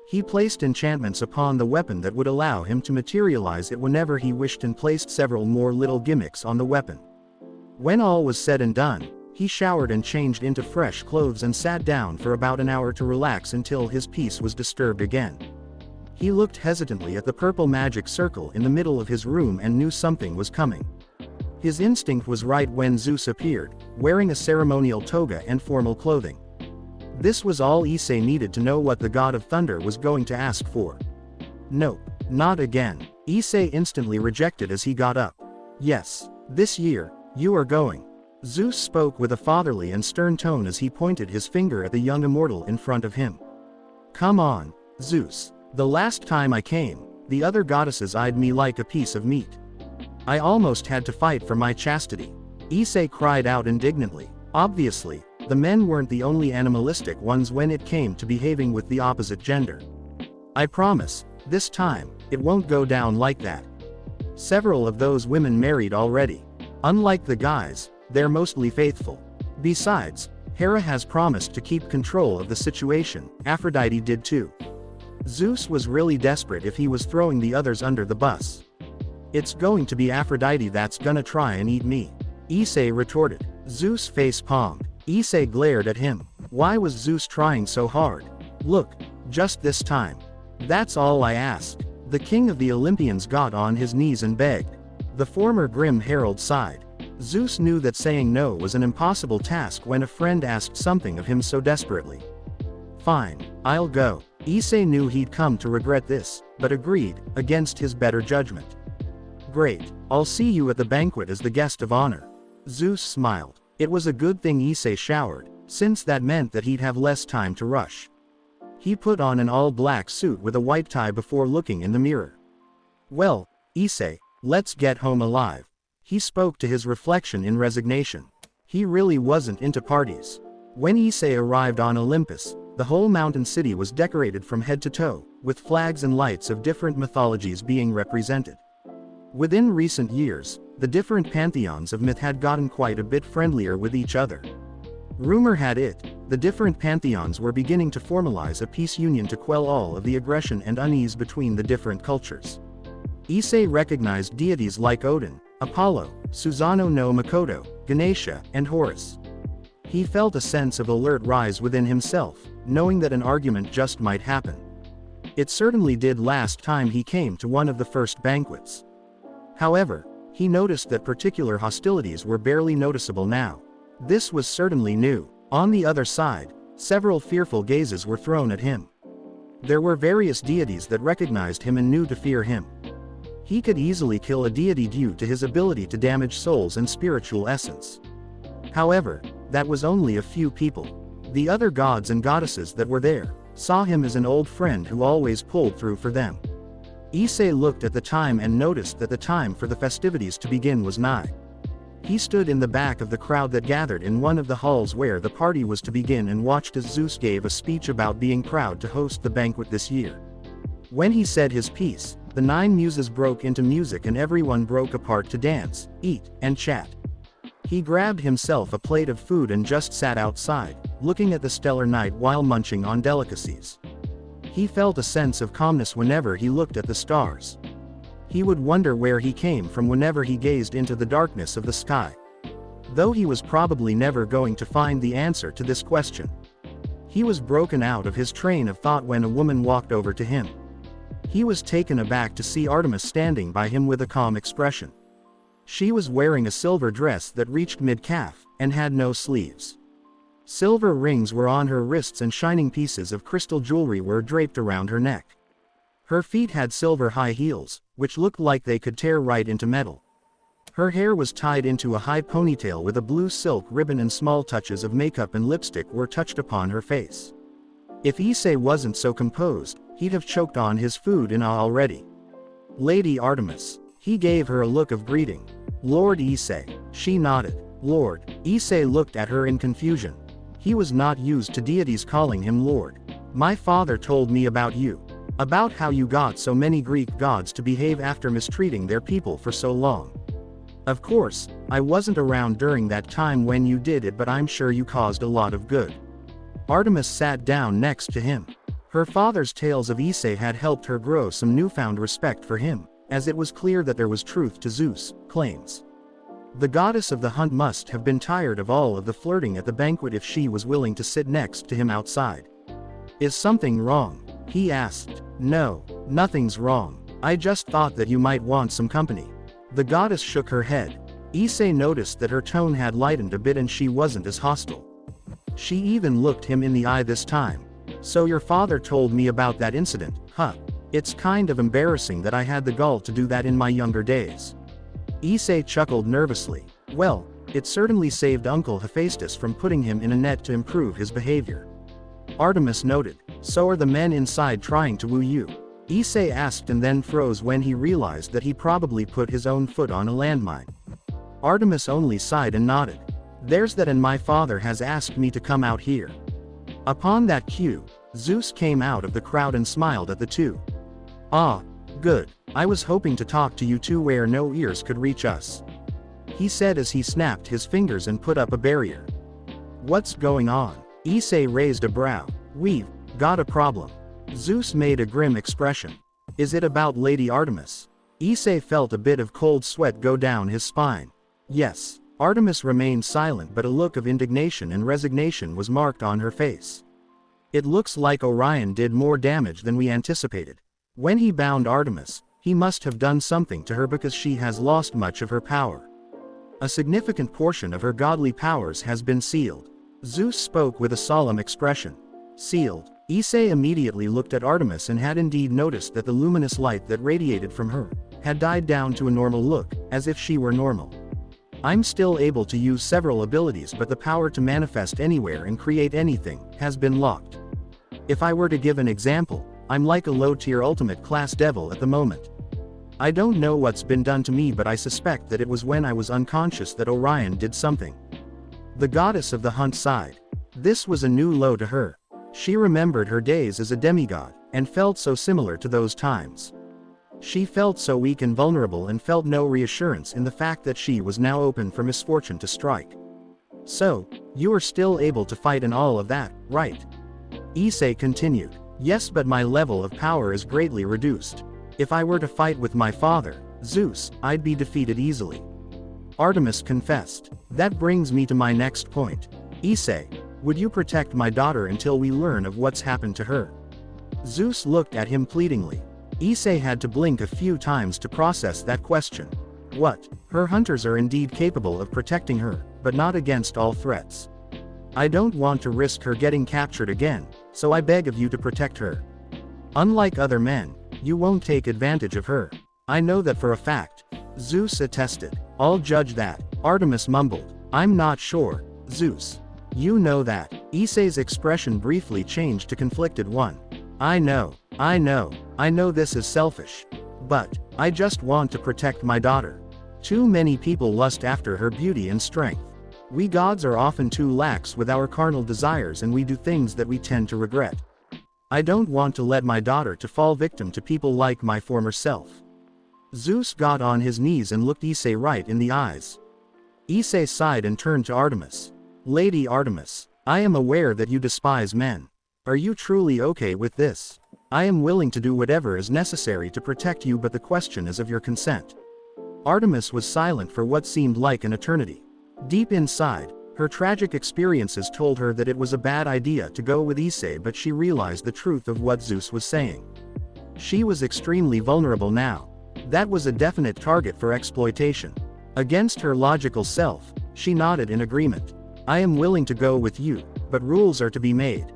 He placed enchantments upon the weapon that would allow him to materialize it whenever he wished, and placed several more little gimmicks on the weapon. When all was said and done, he showered and changed into fresh clothes and sat down for about an hour to relax until his peace was disturbed again. He looked hesitantly at the purple magic circle in the middle of his room and knew something was coming. His instinct was right when Zeus appeared, wearing a ceremonial toga and formal clothing. This was all Issei needed to know what the god of thunder was going to ask for. Nope, not again. Issei instantly rejected as he got up. Yes, this year, you are going. Zeus spoke with a fatherly and stern tone as he pointed his finger at the young immortal in front of him. Come on, Zeus. The last time I came, the other goddesses eyed me like a piece of meat. I almost had to fight for my chastity. Issei cried out indignantly. Obviously, the men weren't the only animalistic ones when it came to behaving with the opposite gender. I promise, this time, it won't go down like that. Several of those women married already. Unlike the guys, they're mostly faithful. Besides, Hera has promised to keep control of the situation. Aphrodite did too. Zeus was really desperate if he was throwing the others under the bus. It's going to be Aphrodite that's gonna try and eat me. Issei retorted. Zeus face palmed. Issei glared at him. Why was Zeus trying so hard? Look, just this time. That's all I ask. The king of the Olympians got on his knees and begged. The former grim Herald sighed. Zeus knew that saying no was an impossible task when a friend asked something of him so desperately. Fine, I'll go. Issei knew he'd come to regret this, but agreed, against his better judgment. Great, I'll see you at the banquet as the guest of honor. Zeus smiled. It was a good thing Issei showered, since that meant that he'd have less time to rush. He put on an all-black suit with a white tie before looking in the mirror. Well, Issei, let's get home alive. He spoke to his reflection in resignation. He really wasn't into parties. When Issei arrived on Olympus, the whole mountain city was decorated from head to toe, with flags and lights of different mythologies being represented. Within recent years, the different pantheons of myth had gotten quite a bit friendlier with each other. Rumor had it, the different pantheons were beginning to formalize a peace union to quell all of the aggression and unease between the different cultures. Issei recognized deities like Odin, Apollo, Susanoo no Makoto, Ganesha, and Horus. He felt a sense of alert rise within himself, knowing that an argument just might happen. It certainly did last time he came to one of the first banquets. However, he noticed that particular hostilities were barely noticeable now. This was certainly new. On the other side, several fearful gazes were thrown at him. There were various deities that recognized him and knew to fear him. He could easily kill a deity due to his ability to damage souls and spiritual essence. However, that was only a few people. The other gods and goddesses that were there saw him as an old friend who always pulled through for them. Issei looked at the time and noticed that the time for the festivities to begin was nigh. He stood in the back of the crowd that gathered in one of the halls where the party was to begin and watched as Zeus gave a speech about being proud to host the banquet this year. When he said his piece, the 9 muses broke into music and everyone broke apart to dance, eat, and chat. He grabbed himself a plate of food and just sat outside, looking at the stellar night while munching on delicacies. He felt a sense of calmness whenever he looked at the stars. He would wonder where he came from whenever he gazed into the darkness of the sky. Though he was probably never going to find the answer to this question. He was broken out of his train of thought when a woman walked over to him. He was taken aback to see Artemis standing by him with a calm expression. She was wearing a silver dress that reached mid-calf, and had no sleeves. Silver rings were on her wrists and shining pieces of crystal jewelry were draped around her neck. Her feet had silver high heels, which looked like they could tear right into metal. Her hair was tied into a high ponytail with a blue silk ribbon and small touches of makeup and lipstick were touched upon her face. If Issei wasn't so composed, he'd have choked on his food in awe already. Lady Artemis. He gave her a look of greeting. Lord Issei. She nodded. Lord. Issei looked at her in confusion. He was not used to deities calling him Lord. My father told me about you. About how you got so many Greek gods to behave after mistreating their people for so long. Of course, I wasn't around during that time when you did it, but I'm sure you caused a lot of good. Artemis sat down next to him. Her father's tales of Issei had helped her grow some newfound respect for him, as it was clear that there was truth to Zeus' claims. The goddess of the hunt must have been tired of all of the flirting at the banquet if she was willing to sit next to him outside. Is something wrong? He asked. No, nothing's wrong. I just thought that you might want some company. The goddess shook her head. Issei noticed that her tone had lightened a bit and she wasn't as hostile. She even looked him in the eye this time. So your father told me about that incident, huh? It's kind of embarrassing that I had the gall to do that in my younger days. Issei chuckled nervously. Well, it certainly saved Uncle Hephaestus from putting him in a net to improve his behavior. Artemis noted. So are the men inside trying to woo you? Issei asked and then froze when he realized that he probably put his own foot on a landmine. Artemis only sighed and nodded. There's that, and my father has asked me to come out here. Upon that cue, Zeus came out of the crowd and smiled at the two. Ah, good. I was hoping to talk to you two where no ears could reach us. He said as he snapped his fingers and put up a barrier. What's going on? Issei raised a brow. We've got a problem. Zeus made a grim expression. Is it about Lady Artemis? Issei felt a bit of cold sweat go down his spine. Yes. Artemis remained silent, but a look of indignation and resignation was marked on her face. It looks like Orion did more damage than we anticipated. When he bound Artemis, he must have done something to her because she has lost much of her power. A significant portion of her godly powers has been sealed. Zeus spoke with a solemn expression. Sealed. Issei immediately looked at Artemis and had indeed noticed that the luminous light that radiated from her had died down to a normal look, as if she were normal. I'm still able to use several abilities, but the power to manifest anywhere and create anything has been locked. If I were to give an example, I'm like a low-tier ultimate class devil at the moment. I don't know what's been done to me, but I suspect that it was when I was unconscious that Orion did something. The goddess of the hunt sighed. This was a new low to her. She remembered her days as a demigod, and felt so similar to those times. She felt so weak and vulnerable and felt no reassurance in the fact that she was now open for misfortune to strike. So, you are still able to fight and all of that, right? Issei continued. Yes, but my level of power is greatly reduced. If I were to fight with my father, Zeus, I'd be defeated easily. Artemis confessed. That brings me to my next point. Issei, would you protect my daughter until we learn of what's happened to her? Zeus looked at him pleadingly. Issei had to blink a few times to process that question. What? Her hunters are indeed capable of protecting her, but not against all threats. I don't want to risk her getting captured again, so I beg of you to protect her. Unlike other men, you won't take advantage of her. I know that for a fact. Zeus attested. I'll judge that. Artemis mumbled. I'm not sure, Zeus. You know that. Issei's expression briefly changed to conflicted one. I know this is selfish. But, I just want to protect my daughter. Too many people lust after her beauty and strength. We gods are often too lax with our carnal desires, and we do things that we tend to regret. I don't want to let my daughter to fall victim to people like my former self. Zeus got on his knees and looked Issei right in the eyes. Issei sighed and turned to Artemis. Lady Artemis, I am aware that you despise men. Are you truly okay with this? I am willing to do whatever is necessary to protect you, but the question is of your consent. Artemis was silent for what seemed like an eternity. Deep inside, her tragic experiences told her that it was a bad idea to go with Issei, but she realized the truth of what Zeus was saying. She was extremely vulnerable now. That was a definite target for exploitation. Against her logical self, she nodded in agreement. I am willing to go with you, but rules are to be made.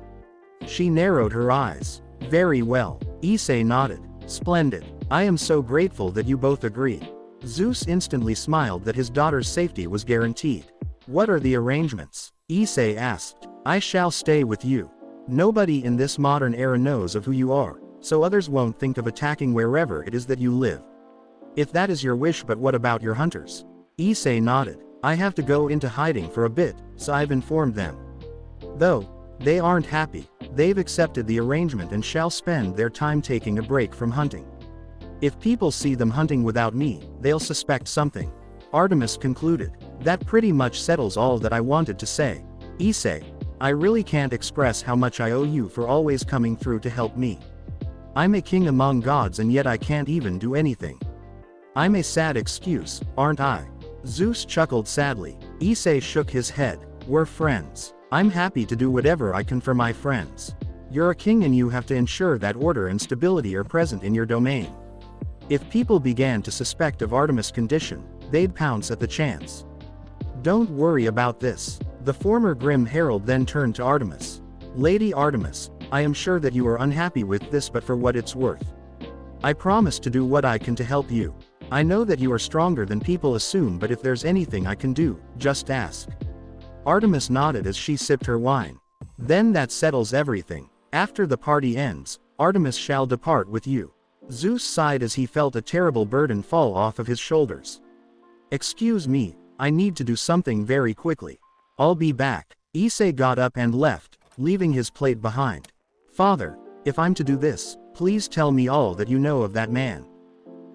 She narrowed her eyes. Very well. Issei nodded. Splendid. I am so grateful that you both agree. Zeus instantly smiled that his daughter's safety was guaranteed. What are the arrangements? Issei asked. I shall stay with you. Nobody in this modern era knows of who you are, so others won't think of attacking wherever it is that you live. If that is your wish, but what about your hunters? Issei nodded. I have to go into hiding for a bit, so I've informed them. Though they aren't happy, they've accepted the arrangement and shall spend their time taking a break from hunting. If people see them hunting without me, they'll suspect something. Artemis concluded. That pretty much settles all that I wanted to say. Issei, I really can't express how much I owe you for always coming through to help me. I'm a king among gods and yet I can't even do anything. I'm a sad excuse, aren't I? Zeus chuckled sadly. Issei shook his head. We're friends. I'm happy to do whatever I can for my friends. You're a king and you have to ensure that order and stability are present in your domain. If people began to suspect of Artemis' condition, they'd pounce at the chance. Don't worry about this. The former Grim Herald then turned to Artemis. Lady Artemis, I am sure that you are unhappy with this, but for what it's worth, I promise to do what I can to help you. I know that you are stronger than people assume, but if there's anything I can do, just ask. Artemis nodded as she sipped her wine. Then that settles everything. After the party ends, Artemis shall depart with you. Zeus sighed as he felt a terrible burden fall off of his shoulders. Excuse me, I need to do something very quickly. I'll be back. Issei got up and left, leaving his plate behind. Father, if I'm to do this, please tell me all that you know of that man.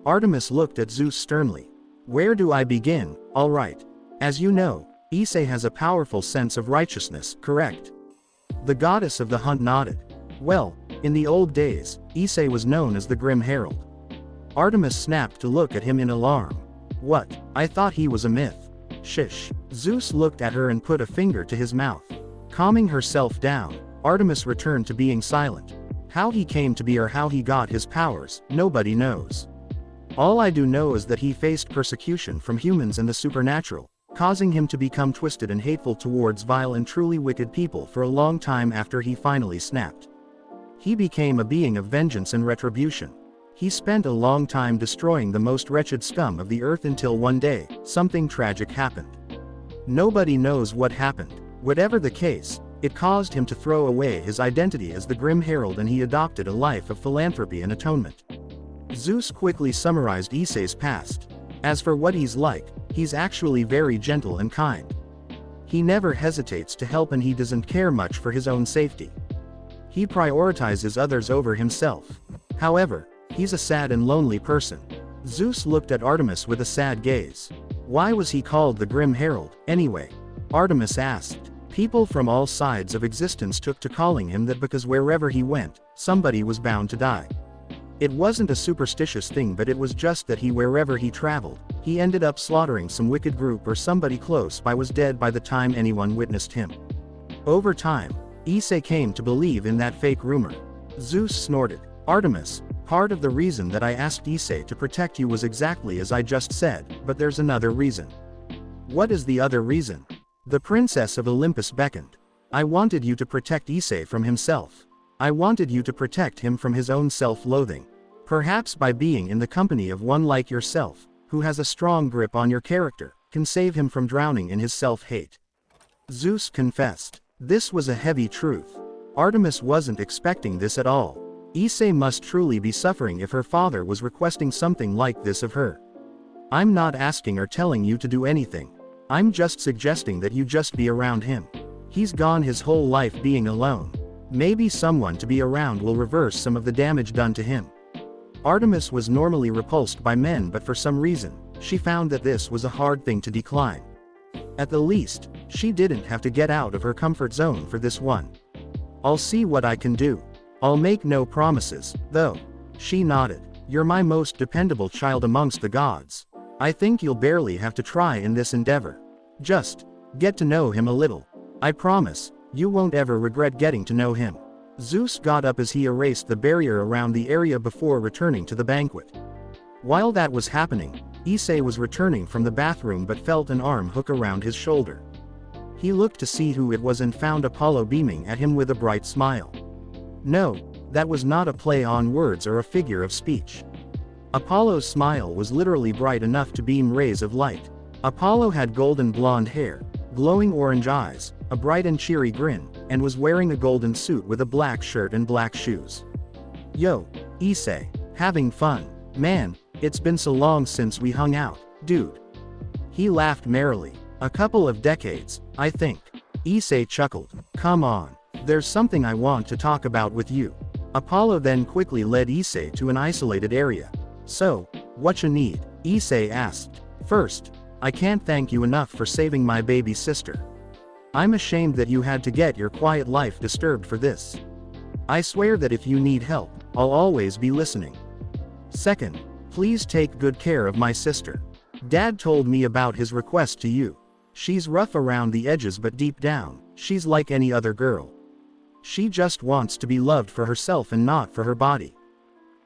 Artemis looked at Zeus sternly. Where do I begin? All right. As you know, Issei has a powerful sense of righteousness, correct? The goddess of the hunt nodded. Well, in the old days, Issei was known as the Grim Herald. Artemis snapped to look at him in alarm. What? I thought he was a myth. Shish. Zeus looked at her and put a finger to his mouth. Calming herself down, Artemis returned to being silent. How he came to be or how he got his powers, nobody knows. All I do know is that he faced persecution from humans and the supernatural, causing him to become twisted and hateful towards vile and truly wicked people for a long time after he finally snapped. He became a being of vengeance and retribution. He spent a long time destroying the most wretched scum of the earth until one day, something tragic happened. Nobody knows what happened. Whatever the case, it caused him to throw away his identity as the Grim Herald and he adopted a life of philanthropy and atonement. Zeus quickly summarized Issei's past. As for what he's like, he's actually very gentle and kind. He never hesitates to help and he doesn't care much for his own safety. He prioritizes others over himself. However, he's a sad and lonely person. Zeus looked at Artemis with a sad gaze. Why was he called the Grim Herald, anyway? Artemis asked. People from all sides of existence took to calling him that because wherever he went, somebody was bound to die. It wasn't a superstitious thing, but it was just that wherever he traveled, he ended up slaughtering some wicked group or somebody close by was dead by the time anyone witnessed him. Over time, Issei came to believe in that fake rumor. Zeus snorted. Artemis, part of the reason that I asked Issei to protect you was exactly as I just said, but there's another reason. What is the other reason? The princess of Olympus beckoned. I wanted you to protect Issei from himself. I wanted you to protect him from his own self-loathing. Perhaps by being in the company of one like yourself, who has a strong grip on your character, can save him from drowning in his self-hate. Zeus confessed. This was a heavy truth. Artemis wasn't expecting this at all. Issei must truly be suffering if her father was requesting something like this of her. I'm not asking or telling you to do anything. I'm just suggesting that you just be around him. He's gone his whole life being alone. Maybe someone to be around will reverse some of the damage done to him. Artemis was normally repulsed by men, but for some reason, she found that this was a hard thing to decline. At the least, she didn't have to get out of her comfort zone for this one. I'll see what I can do. I'll make no promises, though. She nodded. You're my most dependable child amongst the gods. I think you'll barely have to try in this endeavor. Just get to know him a little. I promise, you won't ever regret getting to know him. Zeus got up as he erased the barrier around the area before returning to the banquet. While that was happening, Issei was returning from the bathroom but felt an arm hook around his shoulder. He looked to see who it was and found Apollo beaming at him with a bright smile. No, that was not a play on words or a figure of speech. Apollo's smile was literally bright enough to beam rays of light. Apollo had golden blonde hair, glowing orange eyes, a bright and cheery grin, and was wearing a golden suit with a black shirt and black shoes. Yo, Issei, having fun? Man, it's been so long since we hung out, dude. He laughed merrily. A couple of decades, I think. Issei chuckled. Come on. There's something I want to talk about with you. Apollo then quickly led Issei to an isolated area. So, what you need? Issei asked. First, I can't thank you enough for saving my baby sister. I'm ashamed that you had to get your quiet life disturbed for this. I swear that if you need help, I'll always be listening. Second, please take good care of my sister. Dad told me about his request to you. She's rough around the edges, but deep down, she's like any other girl. She just wants to be loved for herself and not for her body.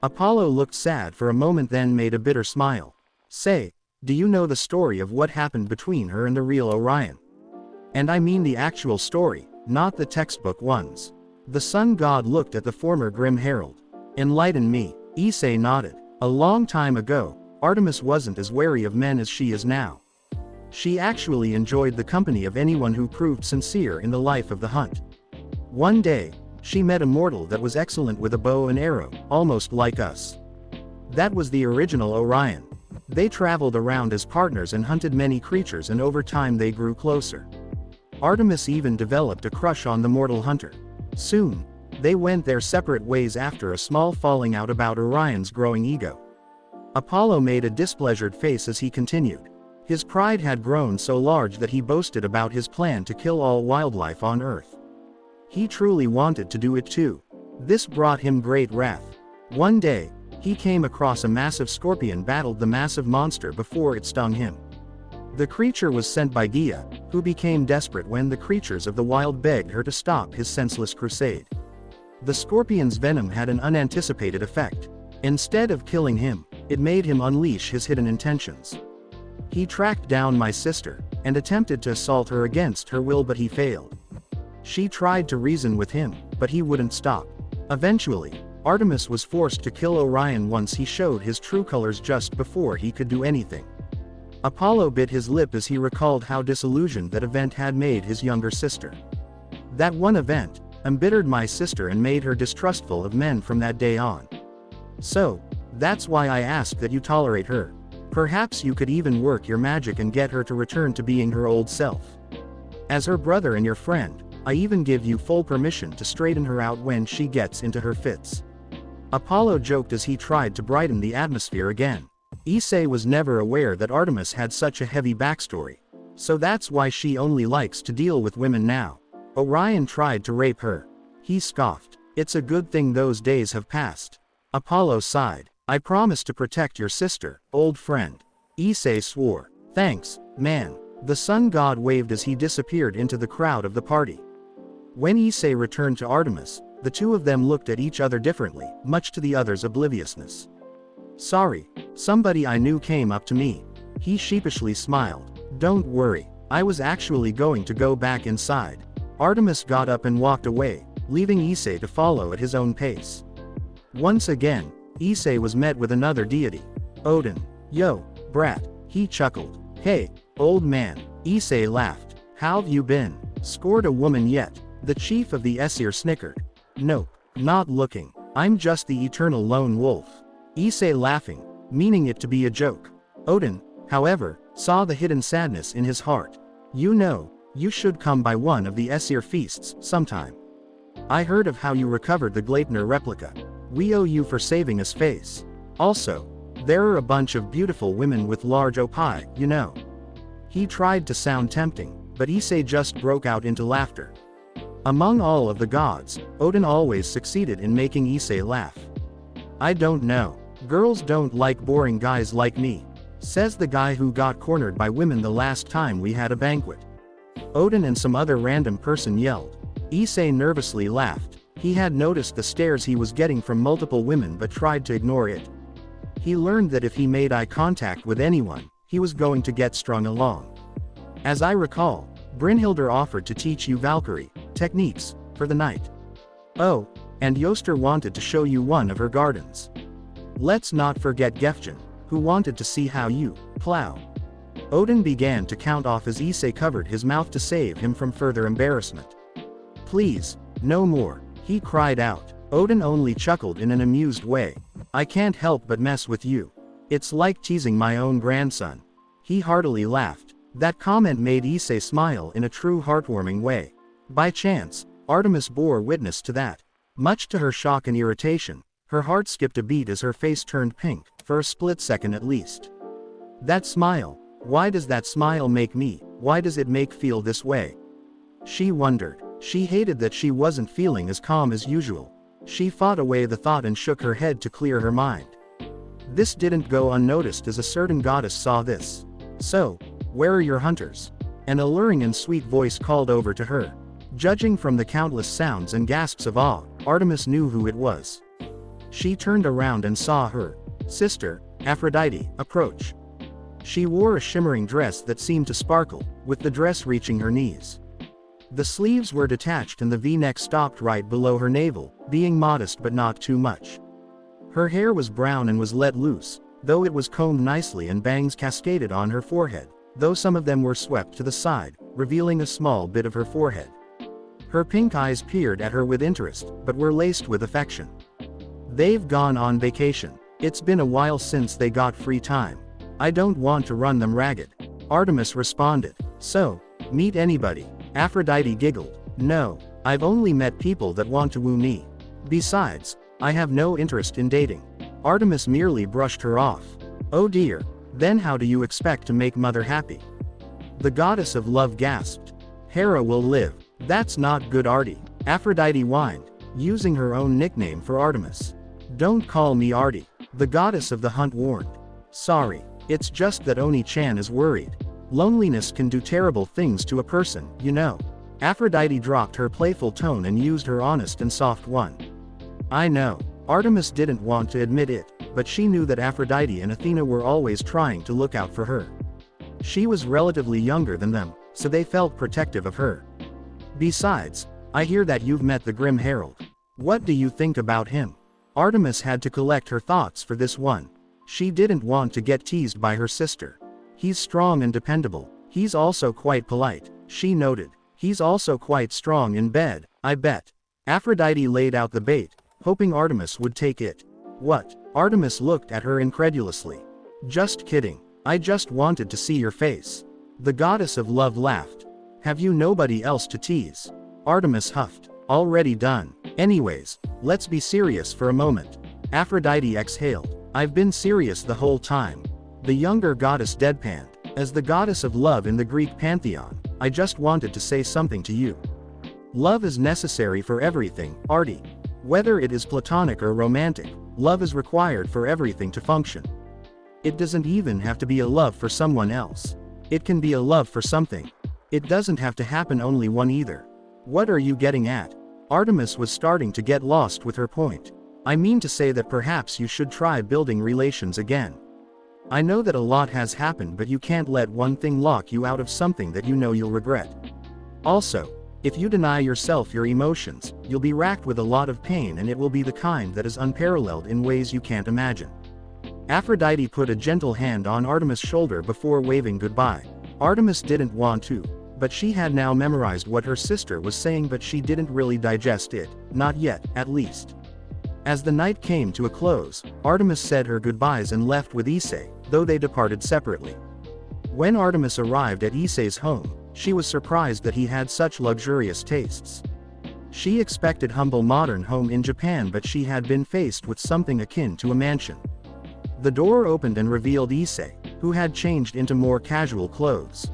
Apollo looked sad for a moment, then made a bitter smile. Say, do you know the story of what happened between her and the real Orion? And I mean the actual story, not the textbook ones. The sun god looked at the former Grim Herald. Enlighten me. Issei nodded. A long time ago, Artemis wasn't as wary of men as she is now. She actually enjoyed the company of anyone who proved sincere in the life of the hunt. One day, she met a mortal that was excellent with a bow and arrow, almost like us. That was the original Orion. They traveled around as partners and hunted many creatures, and over time they grew closer. Artemis even developed a crush on the mortal hunter. Soon, they went their separate ways after a small falling out about Orion's growing ego. Apollo made a displeasured face as he continued. His pride had grown so large that he boasted about his plan to kill all wildlife on Earth. He truly wanted to do it too. This brought him great wrath. One day, he came across a massive scorpion battled the massive monster before it stung him. The creature was sent by Gaia, who became desperate when the creatures of the wild begged her to stop his senseless crusade. The scorpion's venom had an unanticipated effect. Instead of killing him, it made him unleash his hidden intentions. He tracked down my sister, and attempted to assault her against her will, but he failed. She tried to reason with him, but he wouldn't stop. Eventually, Artemis was forced to kill Orion once he showed his true colors just before he could do anything. Apollo bit his lip as he recalled how disillusioned that event had made his younger sister. That one event embittered my sister and made her distrustful of men from that day on. So, that's why I asked that you tolerate her. Perhaps you could even work your magic and get her to return to being her old self. As her brother and your friend, I even give you full permission to straighten her out when she gets into her fits. Apollo joked as he tried to brighten the atmosphere again. Issei was never aware that Artemis had such a heavy backstory. So that's why she only likes to deal with women now. Orion tried to rape her. He scoffed. It's a good thing those days have passed. Apollo sighed. I promise to protect your sister, old friend. Issei swore. Thanks, man. The sun god waved as he disappeared into the crowd of the party. When Issei returned to Artemis, the two of them looked at each other differently, much to the other's obliviousness. Sorry, somebody I knew came up to me. He sheepishly smiled. Don't worry, I was actually going to go back inside. Artemis got up and walked away, leaving Issei to follow at his own pace. Once again, Issei was met with another deity. Odin. Yo, brat. He chuckled. Hey, old man. Issei laughed. How've you been? Scored a woman yet? The chief of the Aesir snickered. Nope, not looking. I'm just the eternal lone wolf. Issei laughing, meaning it to be a joke. Odin, however, saw the hidden sadness in his heart. You know, you should come by one of the Aesir feasts sometime. I heard of how you recovered the Gleipnir replica. We owe you for saving us face. Also, there are a bunch of beautiful women with large opai, you know. He tried to sound tempting, but Issei just broke out into laughter. Among all of the gods, Odin always succeeded in making Issei laugh. I don't know. Girls don't like boring guys like me, says the guy who got cornered by women the last time we had a banquet. Odin and some other random person yelled. Issei nervously laughed. He had noticed the stares he was getting from multiple women but tried to ignore it. He learned that if he made eye contact with anyone, he was going to get strung along. As I recall, Brynhildr offered to teach you Valkyrie techniques for the night. Oh, and Yoster wanted to show you one of her gardens. Let's not forget Gefgen, who wanted to see how you plow. Odin began to count off as Issei covered his mouth to save him from further embarrassment. Please, no more, he cried out. Odin only chuckled in an amused way. I can't help but mess with you. It's like teasing my own grandson. He heartily laughed. That comment made Issei smile in a true heartwarming way. By chance, Artemis bore witness to that. Much to her shock and irritation, her heart skipped a beat as her face turned pink, for a split second at least. That smile, why does that smile make me, why does it make feel this way? She wondered. She hated that she wasn't feeling as calm as usual. She fought away the thought and shook her head to clear her mind. This didn't go unnoticed as a certain goddess saw this. So, where are your hunters? An alluring and sweet voice called over to her. Judging from the countless sounds and gasps of awe, Artemis knew who it was. She turned around and saw her sister, Aphrodite, approach. She wore a shimmering dress that seemed to sparkle, with the dress reaching her knees. The sleeves were detached and the V-neck stopped right below her navel, being modest but not too much. Her hair was brown and was let loose, though it was combed nicely, and bangs cascaded on her forehead, though some of them were swept to the side, revealing a small bit of her forehead. Her pink eyes peered at her with interest, but were laced with affection. They've gone on vacation. It's been a while since they got free time. I don't want to run them ragged. Artemis responded. So, meet anybody? Aphrodite giggled. No, I've only met people that want to woo me. Besides, I have no interest in dating. Artemis merely brushed her off. Oh dear, then how do you expect to make mother happy? The goddess of love gasped. Hera will live. That's not good, Artie. Aphrodite whined, using her own nickname for Artemis. Don't call me Artie, the goddess of the hunt warned. Sorry, it's just that Oni-chan is worried. Loneliness can do terrible things to a person, you know. Aphrodite dropped her playful tone and used her honest and soft one. I know. Artemis didn't want to admit it, but she knew that Aphrodite and Athena were always trying to look out for her. She was relatively younger than them, so they felt protective of her. Besides, I hear that you've met the Grim Herald. What do you think about him? Artemis had to collect her thoughts for this one. She didn't want to get teased by her sister. He's strong and dependable. He's also quite polite, she noted. He's also quite strong in bed, I bet. Aphrodite laid out the bait, hoping Artemis would take it. What? Artemis looked at her incredulously. Just kidding. I just wanted to see your face. The goddess of love laughed. Have you nobody else to tease? Artemis huffed. Already done. Anyways, let's be serious for a moment. Aphrodite exhaled. I've been serious the whole time. The younger goddess deadpanned. As the goddess of love in the Greek pantheon, I just wanted to say something to you. Love is necessary for everything, Artie. Whether it is platonic or romantic, love is required for everything to function. It doesn't even have to be a love for someone else. It can be a love for something. It doesn't have to happen only one either. What are you getting at? Artemis was starting to get lost with her point. I mean to say that perhaps you should try building relations again. I know that a lot has happened, but you can't let one thing lock you out of something that you know you'll regret. Also, if you deny yourself your emotions, you'll be racked with a lot of pain, and it will be the kind that is unparalleled in ways you can't imagine. Aphrodite put a gentle hand on Artemis' shoulder before waving goodbye. Artemis didn't want to, but she had now memorized what her sister was saying, but she didn't really digest it, not yet, at least. As the night came to a close, Artemis said her goodbyes and left with Issei, though they departed separately. When Artemis arrived at Issei's home, she was surprised that he had such luxurious tastes. She expected humble modern home in Japan, but she had been faced with something akin to a mansion. The door opened and revealed Issei, who had changed into more casual clothes.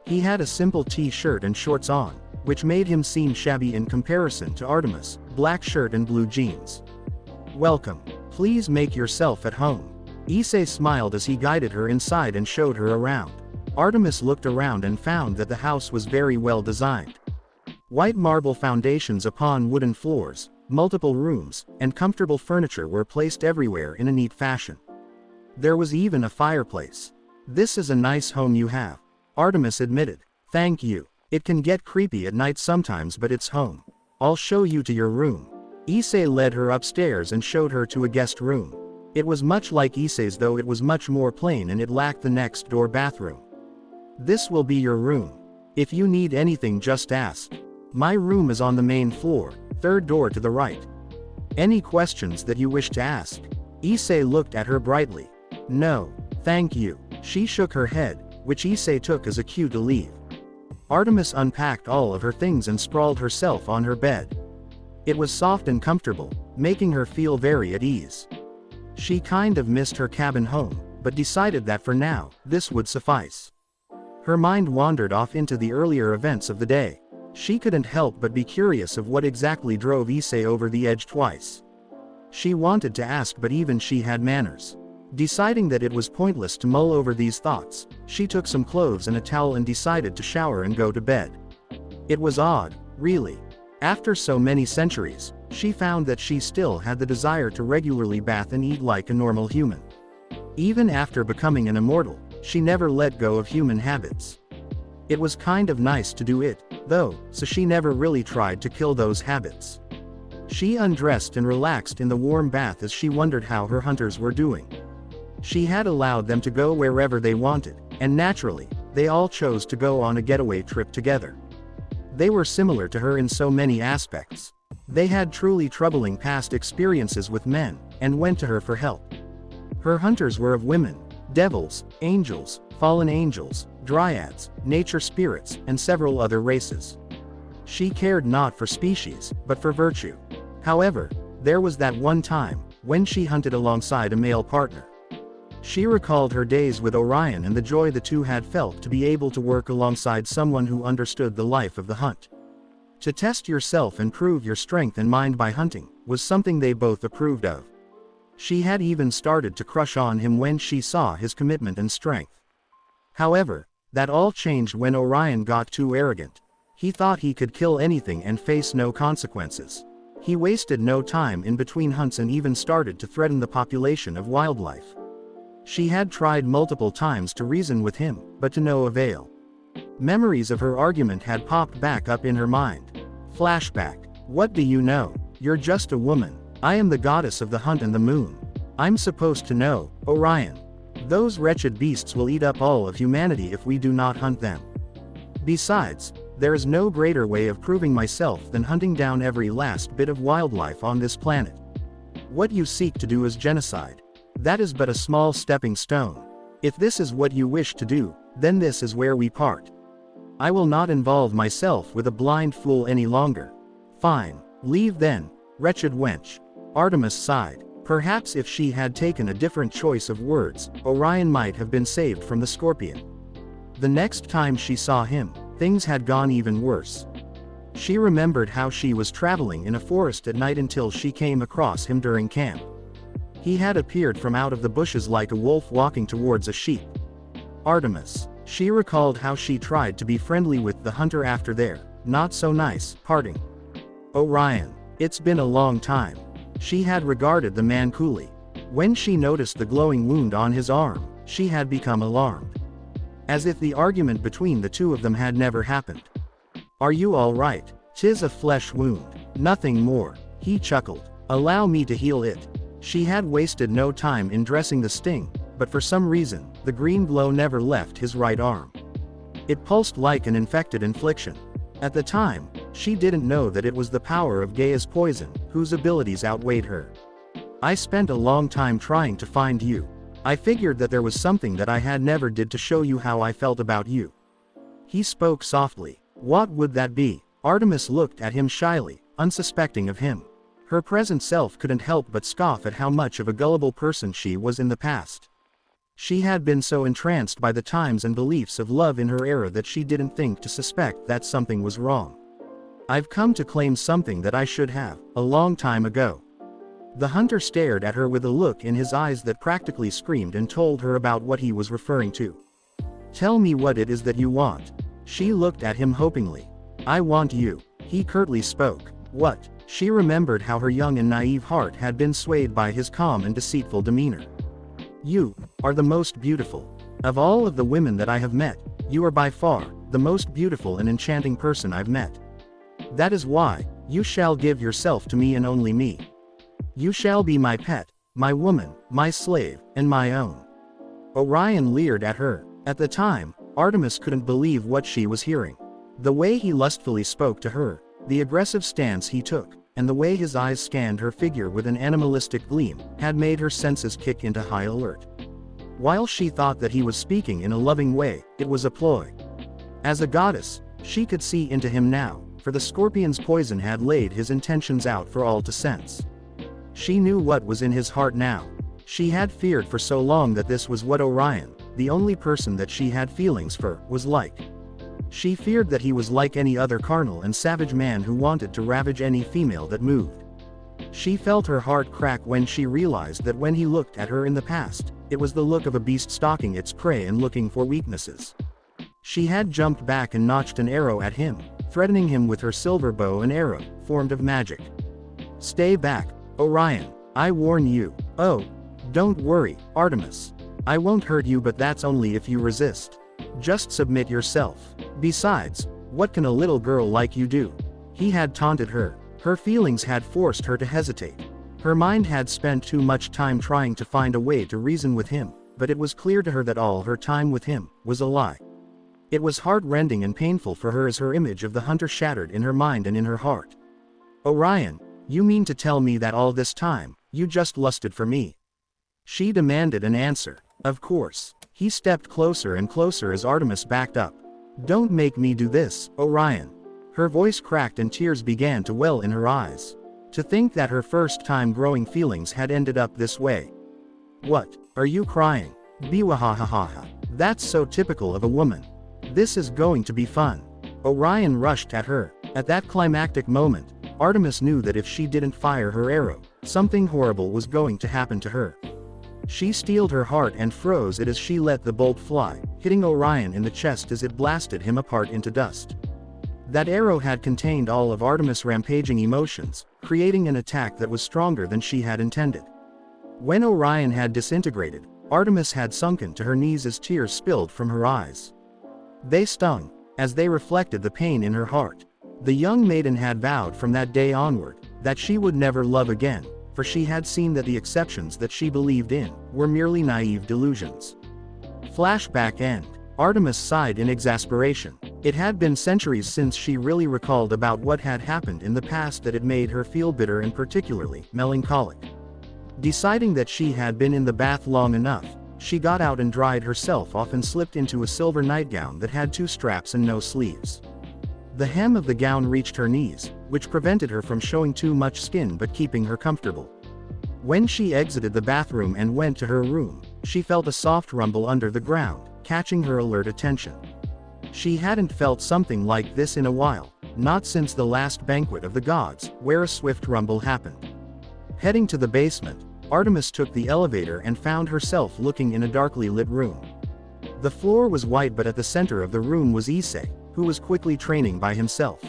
He had a simple t-shirt and shorts on, which made him seem shabby in comparison to Artemis, black shirt and blue jeans. Welcome. Please make yourself at home. Issei smiled as he guided her inside and showed her around. Artemis looked around and found that the house was very well designed. White marble foundations upon wooden floors, multiple rooms, and comfortable furniture were placed everywhere in a neat fashion. There was even a fireplace. This is a nice home you have, Artemis admitted. Thank you. It can get creepy at night sometimes, but it's home. I'll show you to your room. Issei led her upstairs and showed her to a guest room. It was much like Issei's, though it was much more plain and it lacked the next door bathroom. This will be your room. If you need anything, just ask. My room is on the main floor, third door to the right. Any questions that you wish to ask? Issei looked at her brightly. No, thank you. She shook her head, which Issei took as a cue to leave. Artemis unpacked all of her things and sprawled herself on her bed. It was soft and comfortable, making her feel very at ease. She kind of missed her cabin home, but decided that for now, this would suffice. Her mind wandered off into the earlier events of the day. She couldn't help but be curious of what exactly drove Issei over the edge twice. She wanted to ask, but even she had manners. Deciding that it was pointless to mull over these thoughts, she took some clothes and a towel and decided to shower and go to bed. It was odd, really. After so many centuries, she found that she still had the desire to regularly bath and eat like a normal human. Even after becoming an immortal, she never let go of human habits. It was kind of nice to do it, though, so she never really tried to kill those habits. She undressed and relaxed in the warm bath as she wondered how her hunters were doing. She had allowed them to go wherever they wanted, and naturally, they all chose to go on a getaway trip together. They were similar to her in so many aspects. They had truly troubling past experiences with men, and went to her for help. Her hunters were of women, devils, angels, fallen angels, dryads, nature spirits, and several other races. She cared not for species, but for virtue. However, there was that one time, when she hunted alongside a male partner. She recalled her days with Orion and the joy the two had felt to be able to work alongside someone who understood the life of the hunt. To test yourself and prove your strength and mind by hunting, was something they both approved of. She had even started to crush on him when she saw his commitment and strength. However, that all changed when Orion got too arrogant. He thought he could kill anything and face no consequences. He wasted no time in between hunts and even started to threaten the population of wildlife. She had tried multiple times to reason with him, but to no avail. Memories of her argument had popped back up in her mind. Flashback. What do you know? You're just a woman. I am the goddess of the hunt and the moon. I'm supposed to know, Orion. Those wretched beasts will eat up all of humanity if we do not hunt them. Besides, there is no greater way of proving myself than hunting down every last bit of wildlife on this planet. What you seek to do is genocide. That is but a small stepping stone. If this is what you wish to do, then this is where we part. I will not involve myself with a blind fool any longer. Fine, leave then, wretched wench. Artemis sighed. Perhaps if she had taken a different choice of words, Orion might have been saved from the scorpion. The next time she saw him, things had gone even worse. She remembered how she was traveling in a forest at night until she came across him during camp. He had appeared from out of the bushes like a wolf walking towards a sheep. Artemis. She recalled how she tried to be friendly with the hunter after their not-so-nice parting. Orion. It's been a long time. She had regarded the man coolly. When she noticed the glowing wound on his arm, she had become alarmed. As if the argument between the two of them had never happened. Are you all right? 'Tis a flesh wound. Nothing more. He chuckled. Allow me to heal it. She had wasted no time in dressing the sting, but for some reason, the green glow never left his right arm. It pulsed like an infected infliction. At the time, she didn't know that it was the power of Gaia's poison, whose abilities outweighed her. I spent a long time trying to find you. I figured that there was something that I had never did to show you how I felt about you. He spoke softly. What would that be? Artemis looked at him shyly, unsuspecting of him. Her present self couldn't help but scoff at how much of a gullible person she was in the past. She had been so entranced by the times and beliefs of love in her era that she didn't think to suspect that something was wrong. I've come to claim something that I should have, a long time ago. The hunter stared at her with a look in his eyes that practically screamed and told her about what he was referring to. Tell me what it is that you want. She looked at him hopingly. I want you. He curtly spoke. What? She remembered how her young and naive heart had been swayed by his calm and deceitful demeanor. You are the most beautiful. Of all of the women that I have met, you are by far the most beautiful and enchanting person I've met. That is why, you shall give yourself to me and only me. You shall be my pet, my woman, my slave, and my own. Orion leered at her. At the time, Artemis couldn't believe what she was hearing. The way he lustfully spoke to her, the aggressive stance he took, and the way his eyes scanned her figure with an animalistic gleam, had made her senses kick into high alert. While she thought that he was speaking in a loving way, it was a ploy. As a goddess, she could see into him now, for the scorpion's poison had laid his intentions out for all to sense. She knew what was in his heart now. She had feared for so long that this was what Orion, the only person that she had feelings for, was like. She feared that he was like any other carnal and savage man who wanted to ravage any female that moved. She felt her heart crack when she realized that when he looked at her in the past, it was the look of a beast stalking its prey and looking for weaknesses. She had jumped back and notched an arrow at him, threatening him with her silver bow and arrow, formed of magic. Stay back, Orion. I warn you. Oh, don't worry, Artemis. I won't hurt you, but that's only if you resist. Just submit yourself. Besides, what can a little girl like you do? He had taunted her. Her feelings had forced her to hesitate. Her mind had spent too much time trying to find a way to reason with him, but it was clear to her that all her time with him was a lie. It was heart-rending and painful for her as her image of the hunter shattered in her mind and in her heart. Orion, you mean to tell me that all this time, you just lusted for me? She demanded an answer. Of course. He stepped closer and closer as Artemis backed up. Don't make me do this, Orion. Her voice cracked and tears began to well in her eyes. To think that her first time growing feelings had ended up this way. What, are you crying? Biwahahaha. That's so typical of a woman. This is going to be fun. Orion rushed at her. At that climactic moment, Artemis knew that if she didn't fire her arrow, something horrible was going to happen to her. She steeled her heart and froze it as she let the bolt fly, hitting Orion in the chest as it blasted him apart into dust. That arrow had contained all of Artemis' rampaging emotions, creating an attack that was stronger than she had intended. When Orion had disintegrated, Artemis had sunken to her knees as tears spilled from her eyes. They stung, as they reflected the pain in her heart. The young maiden had vowed from that day onward, that she would never love again, for she had seen that the exceptions that she believed in, were merely naive delusions. Flashback end. Artemis sighed in exasperation. It had been centuries since she really recalled about what had happened in the past that it made her feel bitter and particularly melancholic. Deciding that she had been in the bath long enough, she got out and dried herself off and slipped into a silver nightgown that had 2 straps and no sleeves. The hem of the gown reached her knees, which prevented her from showing too much skin but keeping her comfortable. When she exited the bathroom and went to her room, she felt a soft rumble under the ground, catching her alert attention. She hadn't felt something like this in a while, not since the last banquet of the gods, where a swift rumble happened. Heading to the basement, Artemis took the elevator and found herself looking in a darkly lit room. The floor was white, but at the center of the room was Issei, who was quickly training by himself.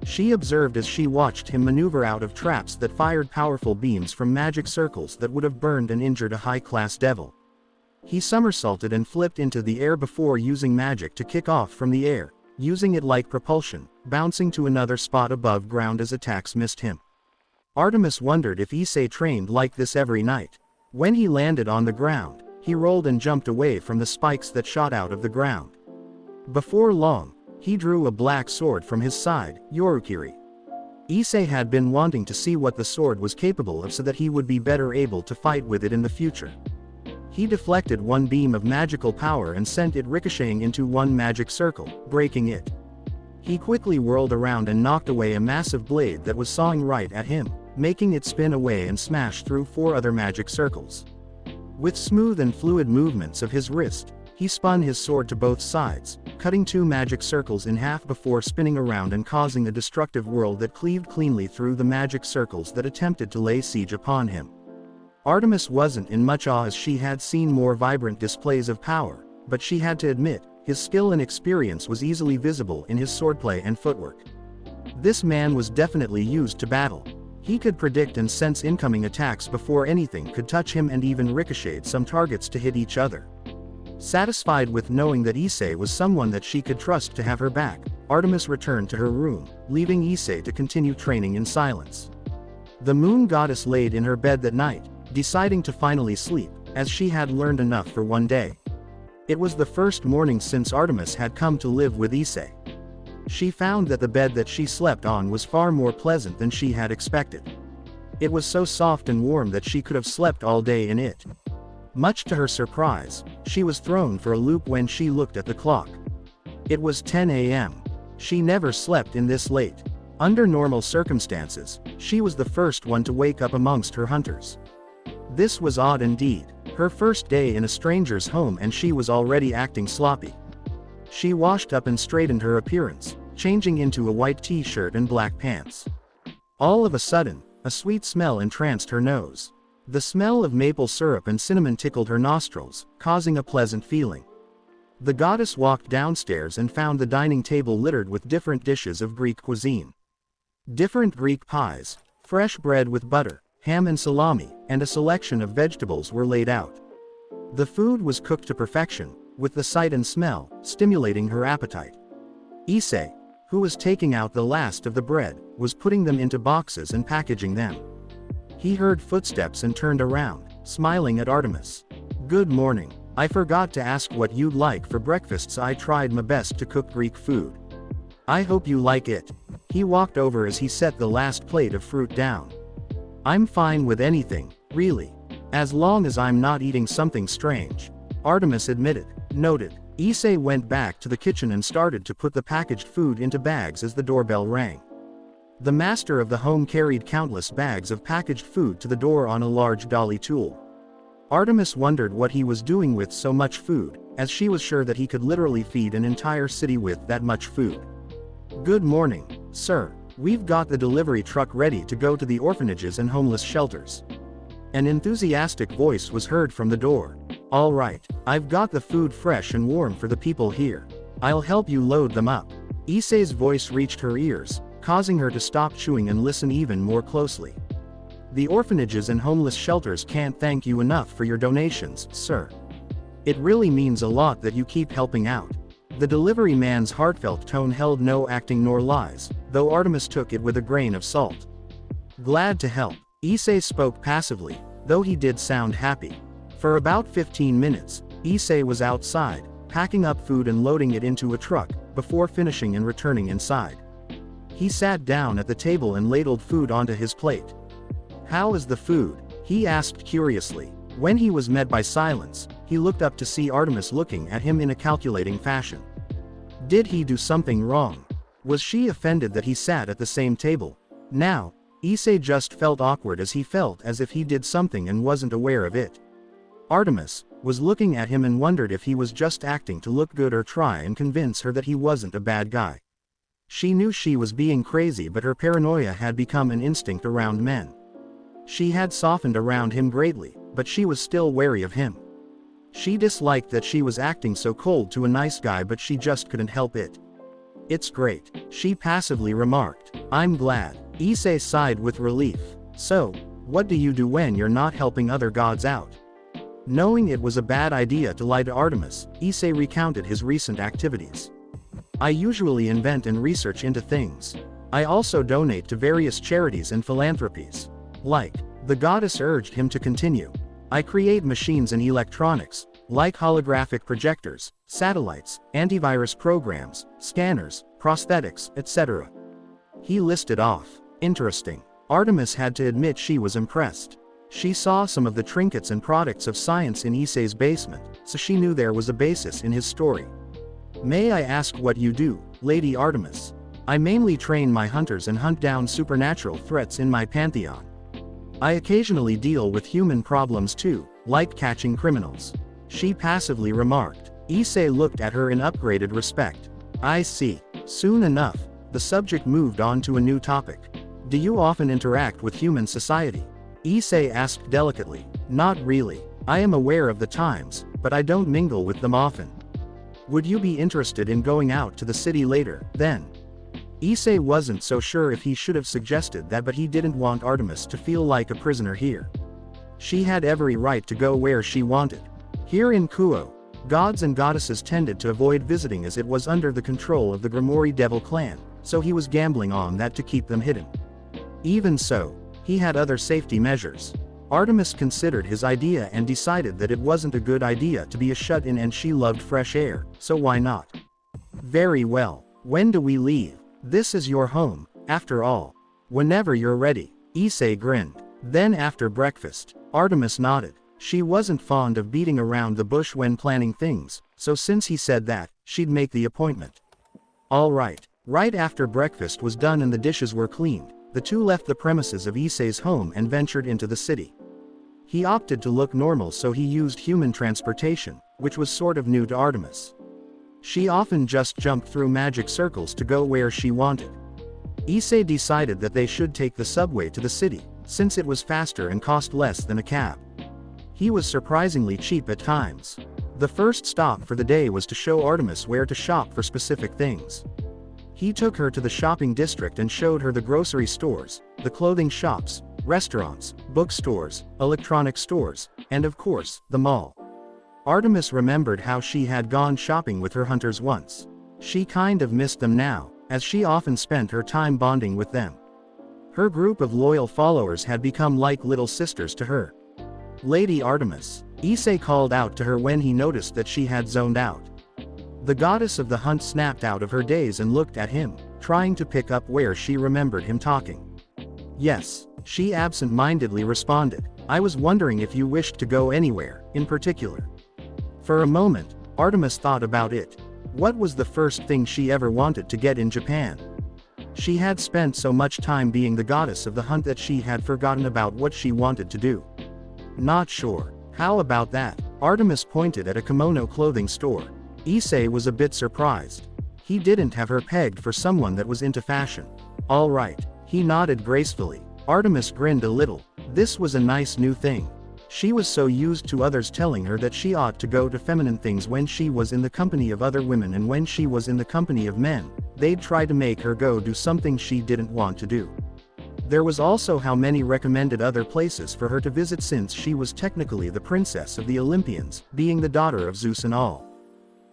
She observed as she watched him maneuver out of traps that fired powerful beams from magic circles that would have burned and injured a high-class devil. He somersaulted and flipped into the air before using magic to kick off from the air, using it like propulsion, bouncing to another spot above ground as attacks missed him. Artemis wondered if Issei trained like this every night. When he landed on the ground, he rolled and jumped away from the spikes that shot out of the ground. Before long, he drew a black sword from his side, Yorukiri. Issei had been wanting to see what the sword was capable of so that he would be better able to fight with it in the future. He deflected one beam of magical power and sent it ricocheting into one magic circle, breaking it. He quickly whirled around and knocked away a massive blade that was sawing right at him, making it spin away and smash through 4 other magic circles. With smooth and fluid movements of his wrist, he spun his sword to both sides, cutting 2 magic circles in half before spinning around and causing a destructive whirl that cleaved cleanly through the magic circles that attempted to lay siege upon him. Artemis wasn't in much awe as she had seen more vibrant displays of power, but she had to admit, his skill and experience was easily visible in his swordplay and footwork. This man was definitely used to battle. He could predict and sense incoming attacks before anything could touch him and even ricocheted some targets to hit each other. Satisfied with knowing that Issei was someone that she could trust to have her back, Artemis returned to her room, leaving Issei to continue training in silence. The moon goddess laid in her bed that night, deciding to finally sleep, as she had learned enough for one day. It was the first morning since Artemis had come to live with Issei. She found that the bed that she slept on was far more pleasant than she had expected. It was so soft and warm that she could have slept all day in it. Much to her surprise, she was thrown for a loop when she looked at the clock. It was 10 a.m. She never slept in this late. Under normal circumstances, she was the first one to wake up amongst her hunters. This was odd indeed, her first day in a stranger's home and she was already acting sloppy. She washed up and straightened her appearance, changing into a white t-shirt and black pants. All of a sudden, a sweet smell entranced her nose. The smell of maple syrup and cinnamon tickled her nostrils, causing a pleasant feeling. The goddess walked downstairs and found the dining table littered with different dishes of Greek cuisine. Different Greek pies, fresh bread with butter, ham and salami, and a selection of vegetables were laid out. The food was cooked to perfection, with the sight and smell stimulating her appetite. Issei, who was taking out the last of the bread, was putting them into boxes and packaging them. He heard footsteps and turned around, smiling at Artemis. "Good morning. I forgot to ask what you'd like for breakfast, so I tried my best to cook Greek food. I hope you like it." He walked over as he set the last plate of fruit down. "I'm fine with anything, really. As long as I'm not eating something strange," Artemis admitted. Noted. Issei went back to the kitchen and started to put the packaged food into bags as the doorbell rang. The master of the home carried countless bags of packaged food to the door on a large dolly tool. Artemis wondered what he was doing with so much food, as she was sure that he could literally feed an entire city with that much food. "Good morning, sir. We've got the delivery truck ready to go to the orphanages and homeless shelters." An enthusiastic voice was heard from the door. "All right, I've got the food fresh and warm for the people here. I'll help you load them up." Issei's voice reached her ears, causing her to stop chewing and listen even more closely. The orphanages and homeless shelters can't thank you enough for your donations, sir. It really means a lot that you keep helping out. The delivery man's heartfelt tone held no acting nor lies, though Artemis took it with a grain of salt. Glad to help. Issei spoke passively, though he did sound happy. For about 15 minutes, Issei was outside, packing up food and loading it into a truck, before finishing and returning inside. He sat down at the table and ladled food onto his plate. "How is the food?" he asked curiously. When he was met by silence, he looked up to see Artemis looking at him in a calculating fashion. Did he do something wrong? Was she offended that he sat at the same table? Now, Issei just felt awkward as he felt as if he did something and wasn't aware of it. Artemis was looking at him and wondered if he was just acting to look good or try and convince her that he wasn't a bad guy. She knew she was being crazy, but her paranoia had become an instinct around men. She had softened around him greatly, but she was still wary of him. She disliked that she was acting so cold to a nice guy, but she just couldn't help it. "It's great," she passively remarked. "I'm glad." Issei sighed with relief. "So, what do you do when you're not helping other gods out?" Knowing it was a bad idea to lie to Artemis, Issei recounted his recent activities. "I usually invent and research into things. I also donate to various charities and philanthropies. Like," the goddess urged him to continue, "I create machines and electronics, like holographic projectors, satellites, antivirus programs, scanners, prosthetics, etc." He listed off. Interesting. Artemis had to admit she was impressed. She saw some of the trinkets and products of science in Issei's basement, so she knew there was a basis in his story. "May I ask what you do, Lady Artemis?" "I mainly train my hunters and hunt down supernatural threats in my pantheon. I occasionally deal with human problems too, like catching criminals," she passively remarked. Issei looked at her in upgraded respect. "I see." Soon enough, the subject moved on to a new topic. "Do you often interact with human society?" Issei asked delicately. "Not really. I am aware of the times, but I don't mingle with them often." "Would you be interested in going out to the city later, then?" Issei wasn't so sure if he should have suggested that, but he didn't want Artemis to feel like a prisoner here. She had every right to go where she wanted. Here in Kuo, gods and goddesses tended to avoid visiting as it was under the control of the Grimoire Devil clan, so he was gambling on that to keep them hidden. Even so, he had other safety measures. Artemis considered his idea and decided that it wasn't a good idea to be a shut-in, and she loved fresh air, so why not? "Very well. When do we leave? This is your home, after all." "Whenever you're ready," Issei grinned. "Then after breakfast." Artemis nodded. She wasn't fond of beating around the bush when planning things, so since he said that, she'd make the appointment. All right. Right after breakfast was done and the dishes were cleaned, the two left the premises of Issei's home and ventured into the city. He opted to look normal, so he used human transportation, which was sort of new to Artemis. She often just jumped through magic circles to go where she wanted. Issei decided that they should take the subway to the city, since it was faster and cost less than a cab. He was surprisingly cheap at times. The first stop for the day was to show Artemis where to shop for specific things. He took her to the shopping district and showed her the grocery stores, the clothing shops, restaurants, bookstores, electronic stores, and of course, the mall. Artemis remembered how she had gone shopping with her hunters once. She kind of missed them now, as she often spent her time bonding with them. Her group of loyal followers had become like little sisters to her. "Lady Artemis," Issei called out to her when he noticed that she had zoned out. The goddess of the hunt snapped out of her daze and looked at him, trying to pick up where she remembered him talking. "Yes," she absent-mindedly responded. "I was wondering if you wished to go anywhere, in particular." For a moment, Artemis thought about it. What was the first thing she ever wanted to get in Japan? She had spent so much time being the goddess of the hunt that she had forgotten about what she wanted to do. "Not sure. How about that?" Artemis pointed at a kimono clothing store. Issei was a bit surprised. He didn't have her pegged for someone that was into fashion. "All right." He nodded gracefully. Artemis grinned a little. This was a nice new thing. She was so used to others telling her that she ought to go to feminine things when she was in the company of other women and when she was in the company of men, they'd try to make her go do something she didn't want to do. There was also how many recommended other places for her to visit since she was technically the princess of the Olympians, being the daughter of Zeus and all.